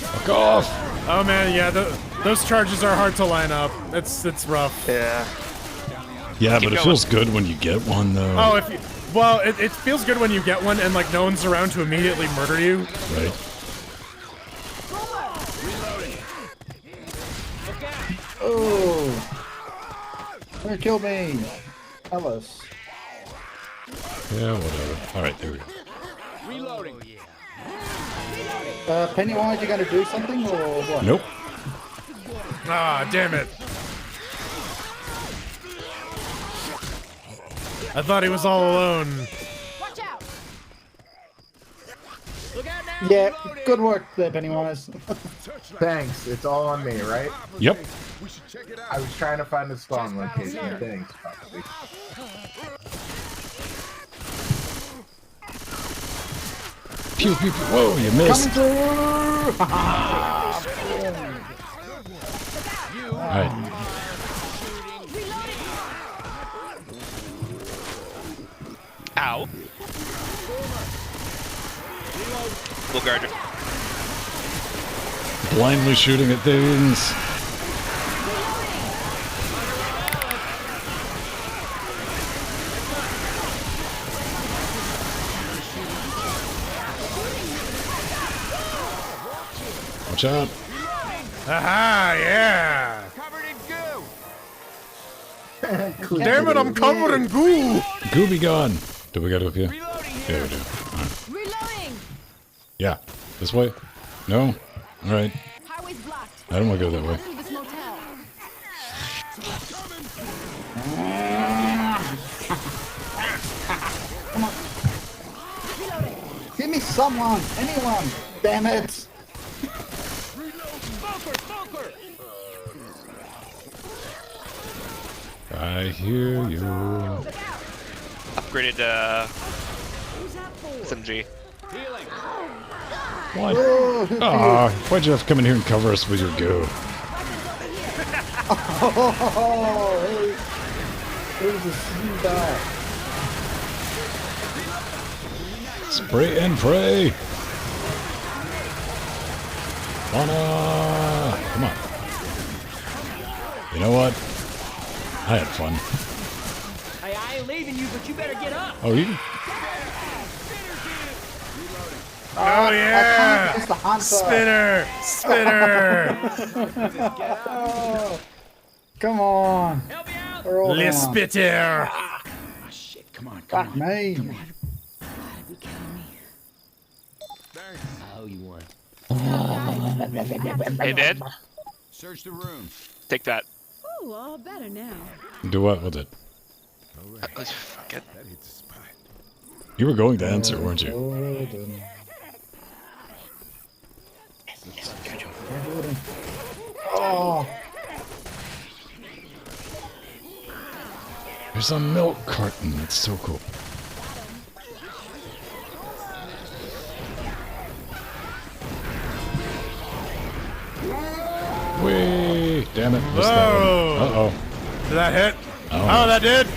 A: Fuck off.
B: Oh man, yeah, those charges are hard to line up. It's rough.
H: Yeah.
A: Yeah,
F: Keep
A: but it
F: going.
A: feels good when you get one, though.
B: Oh, it feels good when you get one and like no one's around to immediately murder you.
A: Right.
E: Oh. They killed me. Ellis.
A: Yeah, whatever. All right, there we go.
L: Reloading.
E: Pennywise, you gonna do something or what?
A: Nope.
B: Ah, damn it. I thought he was all alone.
G: Watch out!
E: Yeah, good work there, Pennywise.
J: Thanks. It's all on me, right?
A: Yep.
J: I was trying to find the spawn location. Thanks, Poppy.
A: Pew, pew, pew. Whoa, you missed. All right.
F: Ow. We'll guard it.
A: Blindly shooting at things. Watch out.
B: Aha, yeah.
L: Covered in goo.
B: Damn it, I'm covered in goo.
A: Goo be gone. Do we gotta go here?
L: Reloading
A: Yeah,
L: here.
A: we do. Alright.
M: Reloading.
A: Yeah. This way? No? Alright.
M: Highway's blocked.
A: I don't want to go that way.
M: Through this motel.
E: Come on. Give me someone, anyone. Damn it.
A: I hear you.
F: Upgraded SMG.
A: What? Aw, why'd you have to come in here and cover us with your goo?
E: Oh, hey. Where's the sea dog?
A: Spray and pray. Wanna? Come on. You know what? I had fun.
L: Hey, I ain't leaving you, but you better get up.
A: Oh, you?
B: Oh yeah!
E: It's the hunter.
B: Spinner! Spinner!
E: Oh, come on. We're all
B: Le
E: down.
B: Spitter!
L: Ah, shit, come on,
E: Fuck me.
L: I owe you one.
F: Hey, Dad.
L: Search the room.
F: Take that.
M: Oh, all better now.
A: Do what with it?
F: Fuck it.
A: You were going to answer, weren't you?
E: Oh,
A: There's a milk carton. That's so cool. Whee! Damn it. Missed that one.
B: Whoa!
A: Uh-oh.
B: Did that hit?
A: Oh.
B: Oh, that did!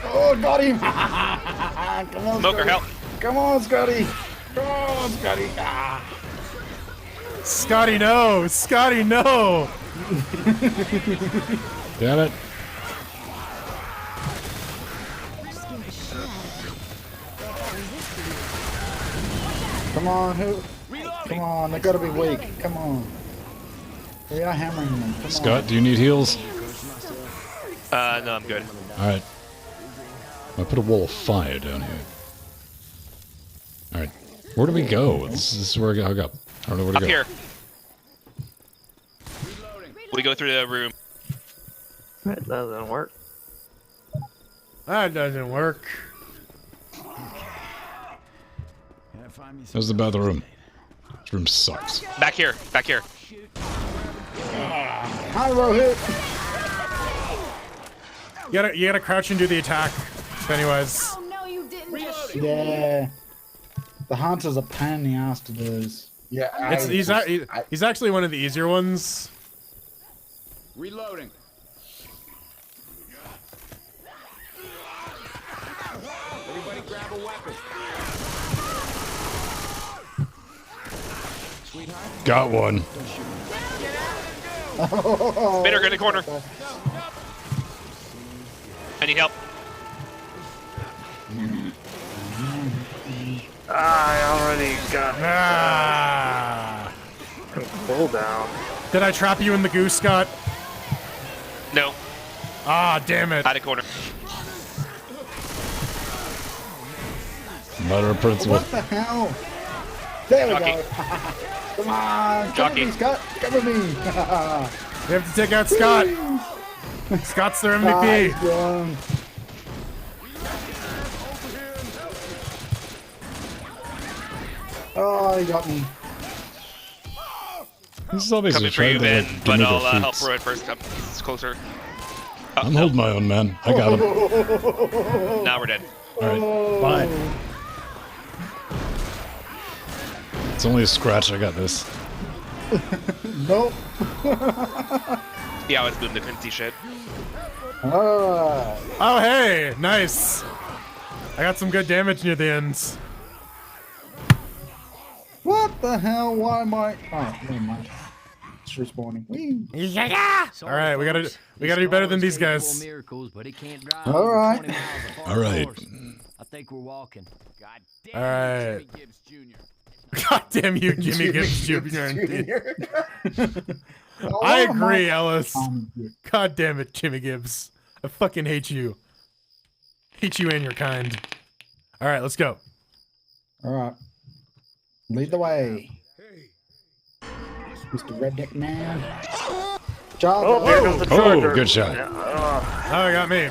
E: oh, got him. Come on,
F: Smoker,
E: Scotty.
F: help.
E: Come on, Scotty. Come on, Scotty. Ah.
B: Scotty, no! Scotty, no!
A: Damn it.
E: Come on, who? Come on, they gotta be weak. Come on. We are hammering them. Come
A: Scott, do you need heals?
F: No, I'm good.
A: Alright. I put a wall of fire down here. Alright. Where do we go? This is where I got hung up. I don't know where to
F: Up
A: go.
F: here. We go through the room.
H: That doesn't work.
B: That doesn't work.
A: How's the bathroom? This room sucks.
F: Back here. Back here.
E: Hi, Rohit.
B: You gotta crouch and do the attack. Anyways.
M: Oh, no, you didn't.
E: Yeah. The hunter's a pain in the ass to lose.
J: Yeah,
B: He's actually one of the easier ones.
L: Reloading. Everybody grab a weapon. Sweetheart.
A: Got one.
F: Spinner, get in the corner. I need help.
H: I already got
B: Ah!
H: pull down.
B: Did I trap you in the goose, Scott?
F: No.
B: Ah, damn it.
F: Hide a corner.
A: Matter of principle.
E: What the hell? There we
F: Jockey.
E: go. Come on. Come
F: Jockey.
E: with me, Scott. Come with me.
B: We have to take out Scott. Scott's their MVP.
E: Nice one. Oh, he got me.
A: This is obviously
F: Coming for you,
A: trying to,
F: Ben,
A: like, give
F: but
A: me
F: I'll
A: the
F: help
A: fruits.
F: Roy first. It's closer. Oh,
A: I'm
F: no.
A: holding my own, man. I got him.
F: Now we're dead.
A: Alright, fine. It's only a scratch. I got this.
E: Nope.
F: Yeah, I was doing the Quincy shit.
E: Alright.
B: Oh, hey, nice. I got some good damage near the end.
E: What the hell? Why am I? Oh, never mind. It's respawning. Whee.
B: Yeah. All right, we gotta do better than these guys.
L: Miracles, but it can't drive
E: All
L: over
E: right.
L: 20 miles of
A: All right.
L: horse. I think we're walking. God damn
B: All right.
L: Jimmy Gibbs Jr.
B: God damn you, Jimmy Gibbs Jr.
E: Oh,
B: I
E: my-
B: agree, Ellis. God damn it, Jimmy Gibbs. I fucking hate you. Hate you and your kind. All right, let's go.
E: All right. Lead the way. Mr. Redneck Man. Charger.
H: Oh, there goes the charger.
A: Oh, good shot.
B: Oh, he got me.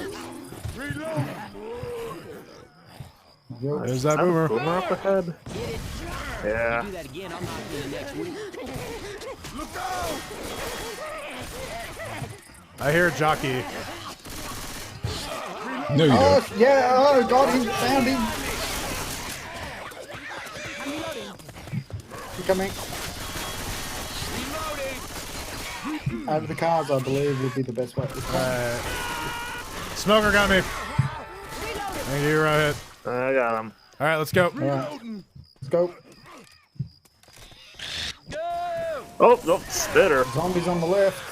B: There's that boomer.
H: Boomer up ahead. Yeah.
L: Do that again, I'm not in the next week.
B: I hear jockey.
A: No, you
E: Oh,
A: don't.
E: yeah. Oh, got him. Found him. He coming. Over the cars, I believe, would be the best way to go.
B: Smoker got me. Thank you, Rohit.
H: I got him.
B: All right, let's go.
E: All right. Let's go.
H: Oh, nope, spitter.
E: Zombies on the left.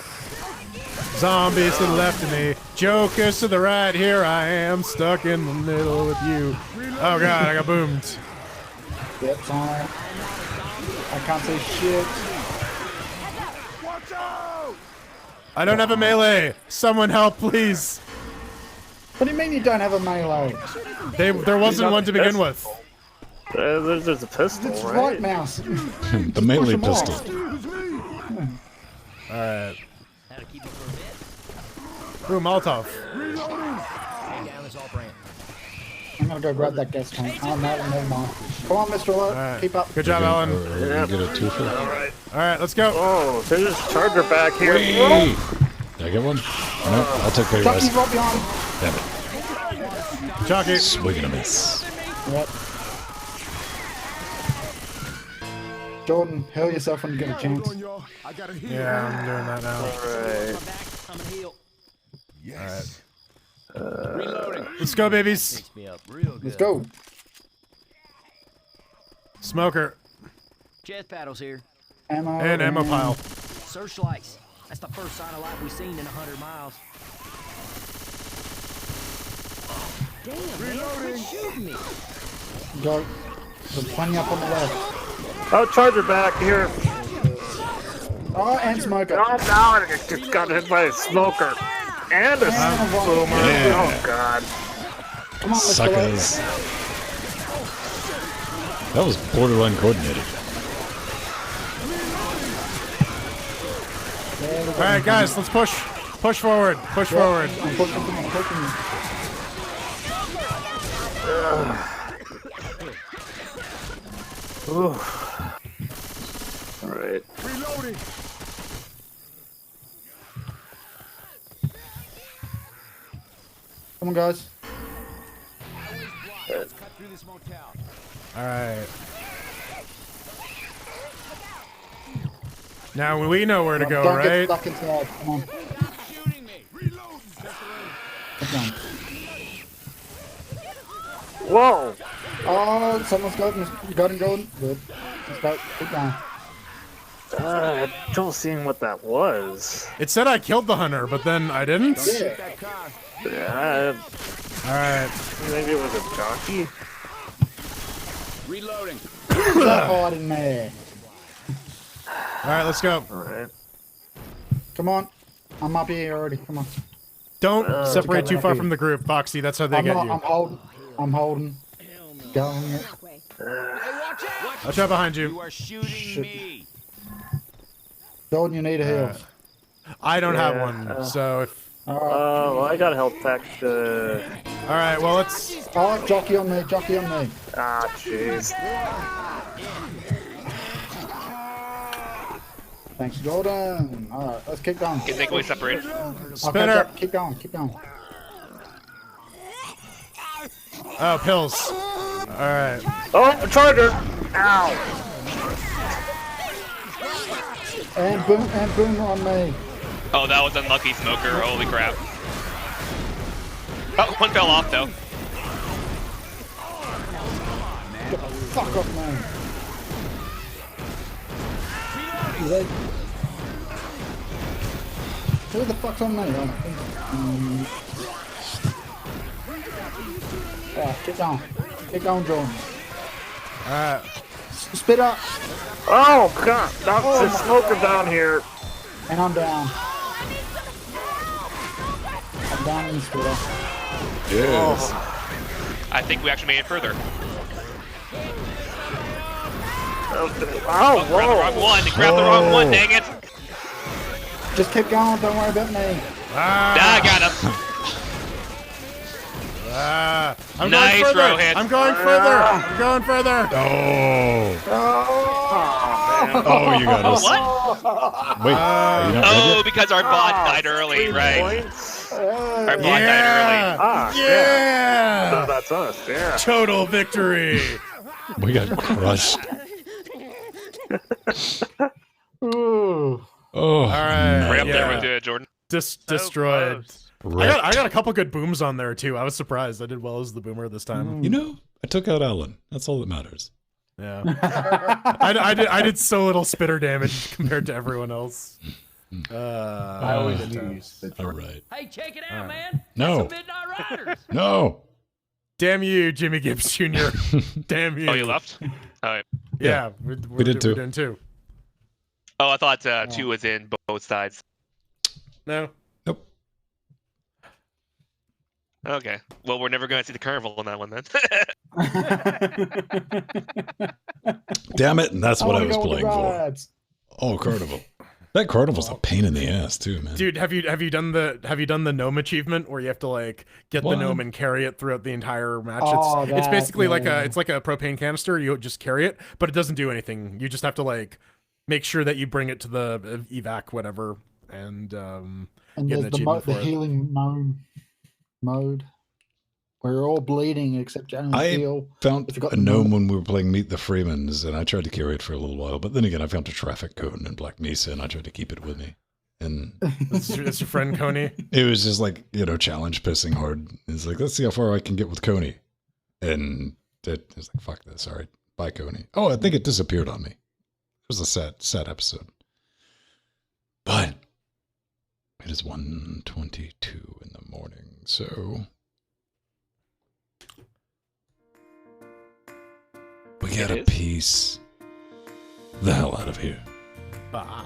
B: Zombies to the left of me. Jokers to the right. Here I am, stuck in the middle with you. Oh, God, I got boomed.
E: Yep, fine. I can't see shit.
B: I don't have a melee. Someone help, please.
E: What do you mean you don't have a melee?
B: There wasn't one to begin with.
H: There's a pistol,
E: It's
H: right?
E: right mouse.
A: The melee
E: Push 'em
A: pistol.
B: All right. Ooh, Molotov.
E: I'm gonna go grab that gas tank. Oh, no, never mind. Come on, Mr. Alert.
B: Right.
E: Keep up.
B: Good job, Alan.
A: You get a twofer.
B: All right, let's go.
H: Oh, there's this charger back here.
A: Wait. Did I get one? No, I'll take care of
E: Jockey's
A: you
E: right behind.
A: Damn it.
B: Jockey.
A: Swing and a miss.
E: Yep. Jordan, heal yourself when you get a chance.
B: Yeah, I'm doing that now.
H: Alright.
B: Alright. Let's go, babies.
E: Let's go.
B: Smoker.
L: Chest paddles here.
E: Ammo.
B: And ammo pile.
L: Searchlights. That's the first sign of life we've seen in 100 miles. Damn, man, quit shooting me.
E: Go. There's plenty up on the left.
H: Oh, charger back here.
E: Oh, and smoker.
H: Oh, now I just got hit by a smoker. And a boomer.
A: Yeah.
H: Oh, God.
E: Come on, Mr.
A: Suckers. That was borderline coordinated.
B: All right, guys, let's push. Push forward. Push forward.
E: I'm pushing. I'm pushing.
H: Alright.
L: Reloading.
E: Come on, guys.
L: Let's cut through this motel.
B: All right. Now we know where to go,
E: Don't
B: right?
E: get stuck inside. Come on. Come on.
H: Whoa.
E: Oh, someone's got him. Got him going. Good. Let's go. Keep going.
H: I don't see what that was.
B: It said I killed the hunter, but then I didn't.
H: Yeah.
B: All right.
H: Maybe it was a jockey.
L: Reloading.
E: That hiding there.
B: All right, let's go.
H: All right.
E: Come on. I'm up here already. Come on.
B: Don't separate too
E: okay,
B: far
E: okay.
B: from the group, Foxy. That's how they
E: I'm
B: get
E: not.
B: you.
E: I'm holding. I'm holding. Going it.
B: Watch out behind
L: You
B: you.
L: are shooting me.
E: Jordan, you need a heal.
B: I don't have
H: Yeah,
B: one, so if.
E: Alright.
H: Well, I got a health pack.
B: All right, well let's.
E: Oh, jockey on me. Jockey on me.
H: Ah, jeez.
E: Thanks, Jordan. Alright, let's keep going.
F: Can they go separate?
B: Spinner.
E: Okay, keep going. Keep going.
B: Oh, pills. All right.
H: Oh, charger. Ow.
E: And boom on me.
F: Oh, that was unlucky, Smoker. Holy crap. Oh, one fell off, though.
E: Get the fuck off me. Who the fuck's on me? Yeah, keep going. Keep going, Jordan.
B: All right.
E: Spitter!
H: Oh god, there's a smoker down here.
E: And I'm down. I'm down in the spitter.
A: Yes.
N: I think we actually made it further.
H: Oh,
N: Grab the wrong one. Grab the wrong one, dang it.
E: Just keep going, don't worry about me.
N: I got him.
B: I'm
N: Nice
B: going further.
N: row hit.
B: I'm going further. I'm going further.
A: Oh, you got us.
N: What?
A: Wait, are you not ready
N: Oh,
A: yet?
N: because our bot died early, right? Our bot died early.
B: Yeah.
H: So that's us, yeah.
B: Total victory.
A: We got crushed.
E: Ooh.
A: Oh,
B: All right.
N: Right up there
B: yeah.
N: with you, Jordan.
B: Destroyed. I got a couple good booms on there too. I was surprised. I did well as the boomer this time.
A: You know, I took out Alan. That's all that matters.
B: Yeah. I did so little spitter damage compared to everyone else.
E: I always do spitter.
A: All right.
L: Hey, check it out, man.
A: No.
L: That's some Midnight Riders.
A: No.
B: Damn you, Jimmy Gibbs Jr. Damn you.
N: Oh, you left? All right.
B: Yeah,
A: we did too.
B: We're doing two.
N: Oh, I thought 2 was in both sides.
B: No.
A: Nope.
N: Okay. Well, we're never going to see the carnival on that one then.
A: Damn it, and that's what I
E: wanna
A: was
E: go with the
A: playing for.
E: rides.
A: Oh, carnival. That carnival's a pain in the ass too, man.
B: Dude, have you done the gnome achievement where you have to like get
A: What?
B: the gnome and carry it throughout the entire match?
E: Oh,
B: it's
E: that,
B: basically like
E: yeah.
B: it's like a propane canister. You just carry it, but it doesn't do anything. You just have to like make sure that you bring it to the evac whatever and get
E: And
B: an
E: there's the,
B: achievement for
E: the
B: it.
E: healing mode. Where you're all bleeding except you only
A: I
E: heal.
A: found
E: if you got
A: a
E: the
A: gnome when we were playing Meet the Freemans, and I tried to carry it for a little while. But then again, I found a traffic cone in Black Mesa, and I tried to keep it with me. And
B: That's your friend Coney.
A: it was just like, challenge pissing hard. It's like, let's see how far I can get with Coney. And it was like, fuck this. All right, bye, Coney. Oh, I think it disappeared on me. It was a sad episode. But it is 1:22 in the morning, so we gotta peace the hell out of here.
B: Bye.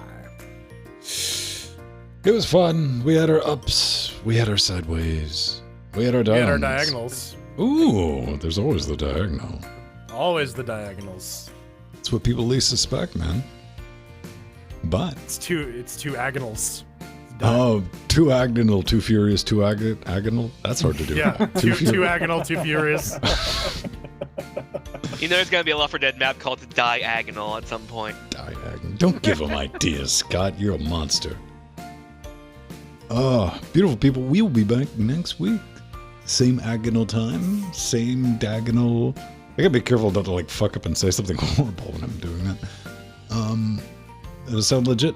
A: It was fun. We had our ups. We had our sideways. We had our downs.
B: We had our diagonals.
A: Ooh, there's always the diagonal.
B: Always the diagonals.
A: That's what people least suspect, man. But
B: It's two agonals.
A: oh, too agonal, too furious, too agonal. That's hard to do.
B: Yeah, two agonal, two furious.
N: You know there's going to be a Left 4 Dead map called Diagonal at some point.
A: Diagonal. Don't give them ideas, Scott. You're a monster. Oh, beautiful people. We will be back next week. Same agonal time, same diagonal. I gotta be careful not to like fuck up and say something horrible when I'm doing that. It'll sound legit.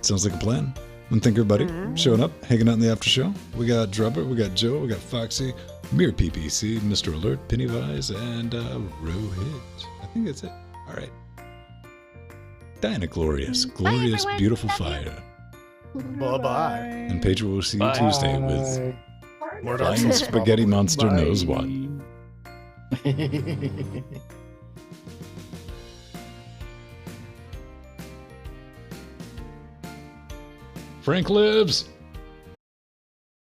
A: Sounds like a plan. And thank everybody for showing up, hanging out in the after show. We got Drubber, we got Joe, we got Foxy, Mere PPC, Mr. Alert, Pennywise, and Rohit. I think that's it. All right. Diana Glorious, glorious,
G: everyone.
A: beautiful
G: Love you.
A: fire.
B: Bye-bye.
A: And Pedro will see you
N: Bye.
A: Tuesday with
B: More Dark
A: Flying
B: Souls,
A: Spaghetti
B: probably.
A: Monster knows what. Frank lives.